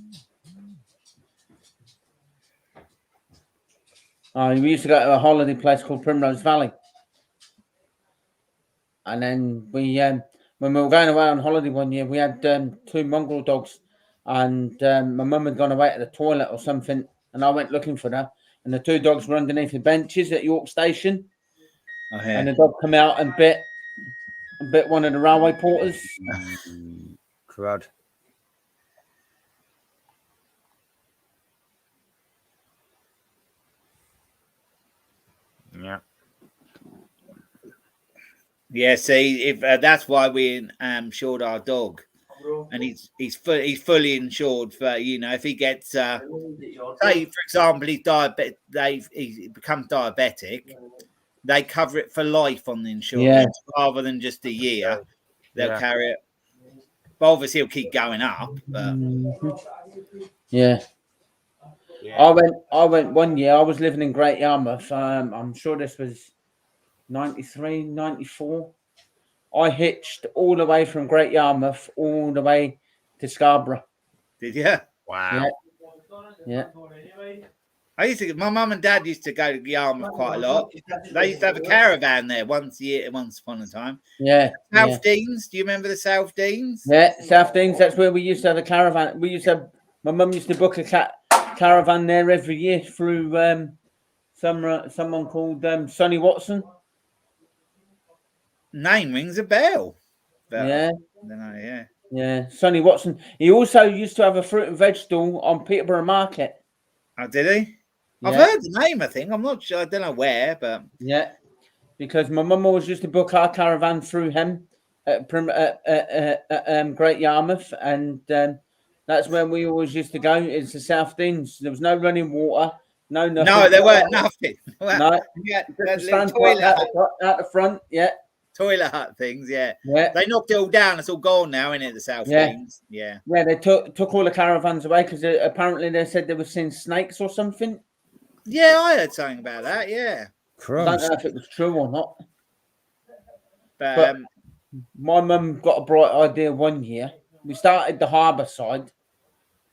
S5: We used to go to a holiday place called Primrose Valley, and then we when we were going away on holiday one year, we had 2 mongrel dogs, and my mum had gone away to the toilet or something, and I went looking for her, and the 2 dogs were underneath the benches at York Station.
S12: Oh, yeah.
S5: And the dog come out and bit one of the railway porters.
S1: Crud. Yeah.
S12: Yeah, see, if that's why we insured our dog, and he's fully insured for, you know, if he gets say for example he's he becomes diabetic, they cover it for life on the insurance rather than just a year. They'll carry it, but obviously it'll keep going up. But
S5: yeah. I went one year. I was living in Great Yarmouth. I'm sure this was 93, 94. I hitched all the way from Great Yarmouth all the way to Scarborough.
S12: Did you?
S1: Wow.
S5: Yeah.
S12: My mum and dad used to go to Yarmouth quite a lot. They used to have a caravan there once a year, once upon a time.
S5: Yeah.
S12: South Deans. Do you remember the South Deans?
S5: Yeah, South Deans. That's where we used to have a caravan. My mum used to book a caravan there every year through someone called Sonny Watson.
S12: Name rings a bell. But
S5: Yeah.
S12: I don't know, yeah.
S5: Yeah, Sonny Watson. He also used to have a fruit and veg stall on Peterborough Market.
S12: Oh, did he?
S5: Yeah.
S12: I've heard the name, I think. I'm not sure. I don't know where, but...
S5: Yeah, because my mum always used to book our caravan through him at Great Yarmouth, and that's where we always used to go. It's the South Deans. There was no running water, no nothing.
S12: No, there weren't nothing.
S5: No,
S12: yeah,
S5: that little toilet out the front, yeah.
S12: Toilet hut things, yeah.
S5: Yeah.
S12: They knocked it all down. It's all gone now, isn't it, the South Deans? Yeah.
S5: Yeah, they took all the caravans away because apparently they said they were seeing snakes or something.
S12: Yeah, I heard something about that, yeah.
S5: I don't know if it was true or not.
S12: But
S5: my mum got a bright idea one year. We started the harbour side,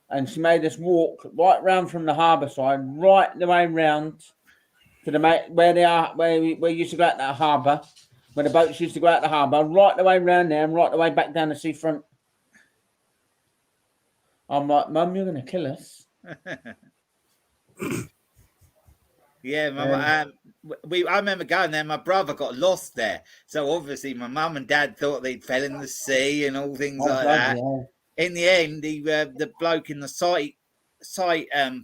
S5: and she made us walk right round from the harbour side, right the way round to the where we used to go out to the harbour, where the boats used to go out the harbour, right the way round there and right the way back down the seafront. I'm like, Mum, you're going to kill us.
S12: Yeah, I remember going there. My brother got lost there, so obviously my mum and dad thought they'd fell in the sea and all things like that. Yeah. In the end, the bloke in the site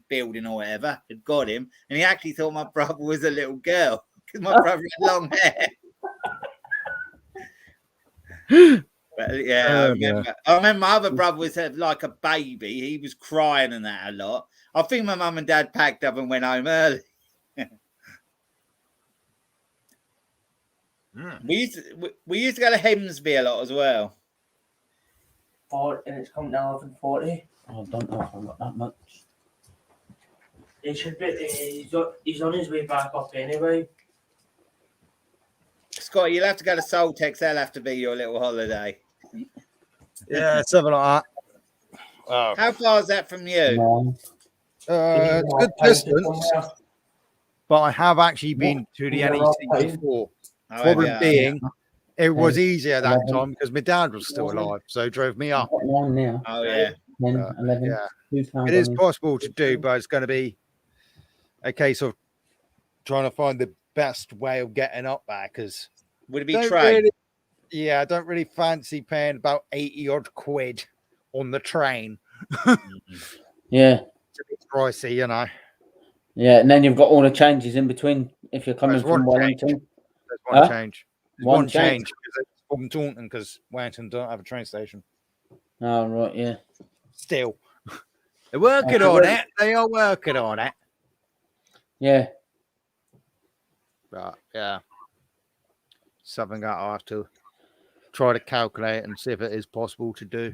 S12: building or whatever had got him, and he actually thought my brother was a little girl because my brother had long hair. But yeah, I remember my other brother was like a baby. He was crying and that a lot. I think my mum and dad packed up and went home early. We used to go to Hemsby a lot as well.
S13: And it's come down to 40.
S5: I don't know if I've got that much.
S13: It should be. He's on his way back up anyway.
S12: Scott, you'll have to go to Soltex. They'll have to be your little holiday.
S1: Yeah, something like that.
S12: Oh. How far is that from you?
S1: It's a good distance, but I have actually been to the NEC before. Problem being, it was easier that time because my dad was still alive, so he drove me up.
S12: Oh, yeah.
S5: 10, 11,
S1: yeah. It is possible to do, but it's going to be a case of trying to find the best way of getting up there. Because
S12: would it be train?
S1: Yeah, I don't really fancy paying about 80 odd quid on the train.
S5: Yeah,
S1: it's a bit pricey, you know.
S5: Yeah, and then you've got all the changes in between if you're coming from Wellington.
S1: There's one change. There's one change because it's from Taunton because Wellington don't have a train station.
S5: Oh, right, yeah.
S1: Still, they're working on it. They are working on it.
S5: Yeah.
S1: But yeah, something that I have to try to calculate and see if it is possible to do.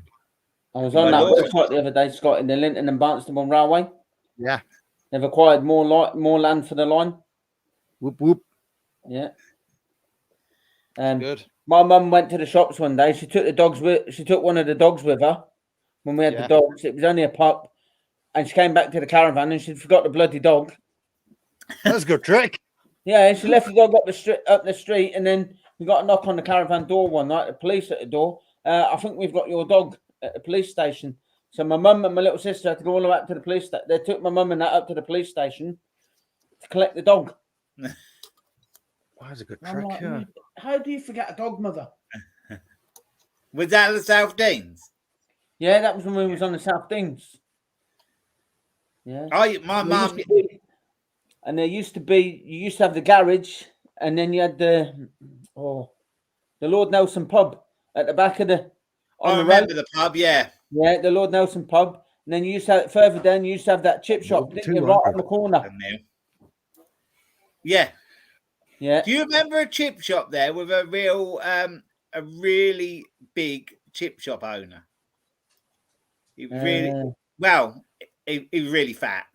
S5: I was on that website the other day, Scott, in the Linton and Barnstable Railway.
S1: Yeah.
S5: They've acquired more land for the line.
S1: Whoop whoop.
S5: Yeah.
S1: Good.
S5: My mum went to the shops one day. She took one of the dogs with her when we had the dogs. It was only a pup, and she came back to the caravan and she forgot the bloody dog.
S1: That's a good trick.
S5: Yeah, she left the dog up the street, and then we got a knock on the caravan door one night. The police at the door. I think we've got your dog at the police station. So my mum and my little sister had to go all the way up to the police station. They took my mum and that up to the police station to collect the dog.
S1: That's a good
S5: I'm
S1: trick.
S5: like,
S1: Yeah.
S5: how do you forget a dog, mother?
S12: Was that the South Deans?
S5: Yeah, that was when we was on the South Deans. Yeah.
S12: My
S5: And
S12: mum.
S5: there used to be, you used to have the garage, and then you had the Lord Nelson pub at the back of the.
S12: I remember the pub, yeah.
S5: Yeah, the Lord Nelson pub. And then you used to have it further down, you used to have that chip shop, didn't you, right on the corner.
S12: Yeah.
S5: Yeah.
S12: Do you remember a chip shop there with a really big chip shop owner? He was really he was really fat.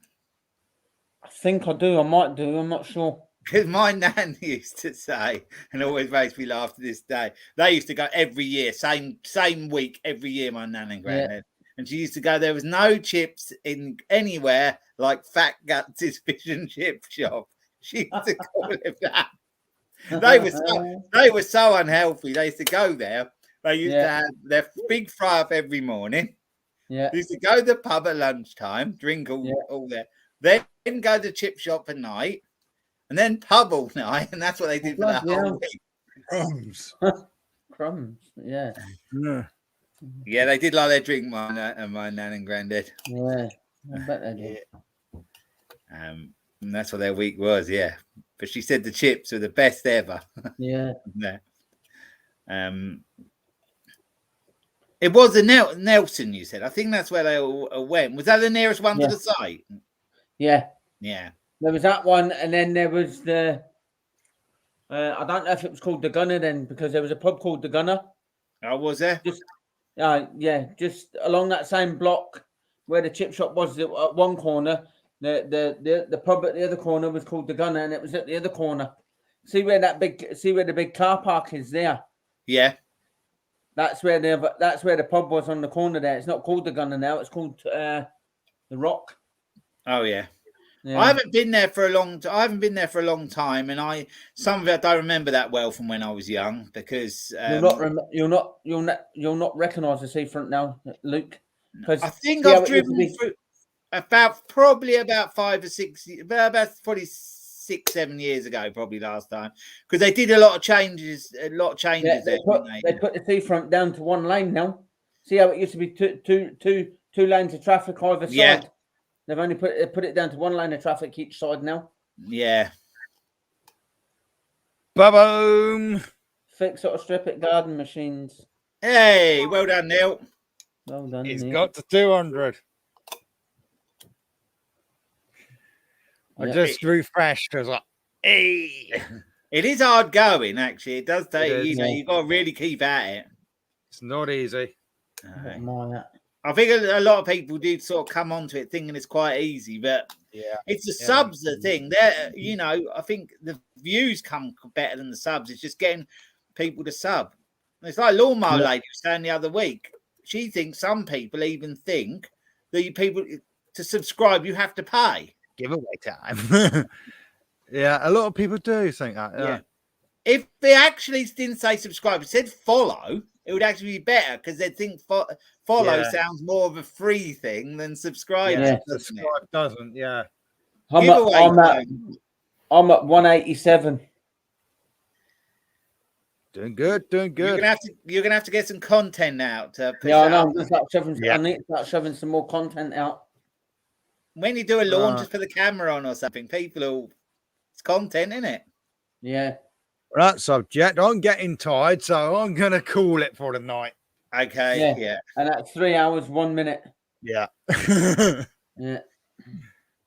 S5: I think I do. I might do. I'm not sure.
S12: Because my nan used to say, and it always makes me laugh to this day, they used to go every year, same week, every year, my nan and granddad. And she used to go, there was no chips in anywhere like Fat Guts' fish and chip shop. She used to call it that. They were so unhealthy. They used to go there. They used to have their big fry up every morning.
S5: Yeah.
S12: They used to go to the pub at lunchtime, drink all there. Then go to the chip shop at night. And then pub all night, and that's what they did for that whole week.
S1: Crumbs.
S5: Crumbs, yeah.
S12: Yeah, they did like their drink, my nan and granddad.
S5: Yeah, I bet they did.
S12: And that's what their week was, yeah. But she said the chips were the best ever.
S5: Yeah.
S12: It was the Nelson, you said. I think that's where they all went. Was that the nearest one to the site?
S5: Yeah.
S12: Yeah.
S5: There was that one, and then there was the. I don't know if it was called the Gunner then, because there was a pub called the Gunner.
S12: Oh, was there?
S5: Just along that same block where the chip shop was at one corner. The pub at the other corner was called the Gunner, and it was at the other corner. See where the big car park is there?
S12: Yeah.
S5: That's where the pub was on the corner there. It's not called the Gunner now. It's called the Rock.
S12: Oh yeah.
S5: Yeah.
S12: I haven't been there for a long time, and some of it I don't remember that well from when I was young because
S5: you'll not recognise the seafront now, Luke.
S12: I think I've driven through probably about 5 or 6, about probably 6, 7 years ago, probably last time, because they did a lot of changes. There.
S5: They put the seafront down to one lane now. See how it used to be two lanes of traffic either side.
S12: Yeah.
S5: They've only put it down to one lane of traffic each side now.
S12: Yeah.
S1: Ba-boom.
S5: Fix sort of strip it garden machines.
S12: Hey, well done, Neil.
S5: Well done.
S1: He's got to 200. I just refreshed because hey.
S12: It is hard going, actually. It does take you've got to really keep at it.
S1: It's not easy.
S12: I think a lot of people do sort of come onto it thinking it's quite easy, but it's the subs the thing. I think the views come better than the subs. It's just getting people to sub. It's like Lawnmower Lady was saying the other week. She thinks some people even think that people to subscribe you have to pay.
S1: Giveaway time. Yeah, a lot of people do think that. Yeah.
S12: If they actually didn't say subscribe, it said follow, it would actually be better because they'd think follow sounds more of a free thing than subscribe.
S1: Yeah, subscribe doesn't. Yeah.
S5: I'm at 187.
S1: Doing good.
S12: You're gonna have to get some content out.
S5: I know. I need to start shoving some more content out.
S12: When you do a launch just for the camera on or something, it's content, isn't it?
S5: Yeah.
S1: Right, subject. I'm getting tired, so I'm gonna call it for the night.
S12: Okay, yeah.
S5: And that's 3 hours, 1 minute.
S1: Yeah.
S5: Yeah.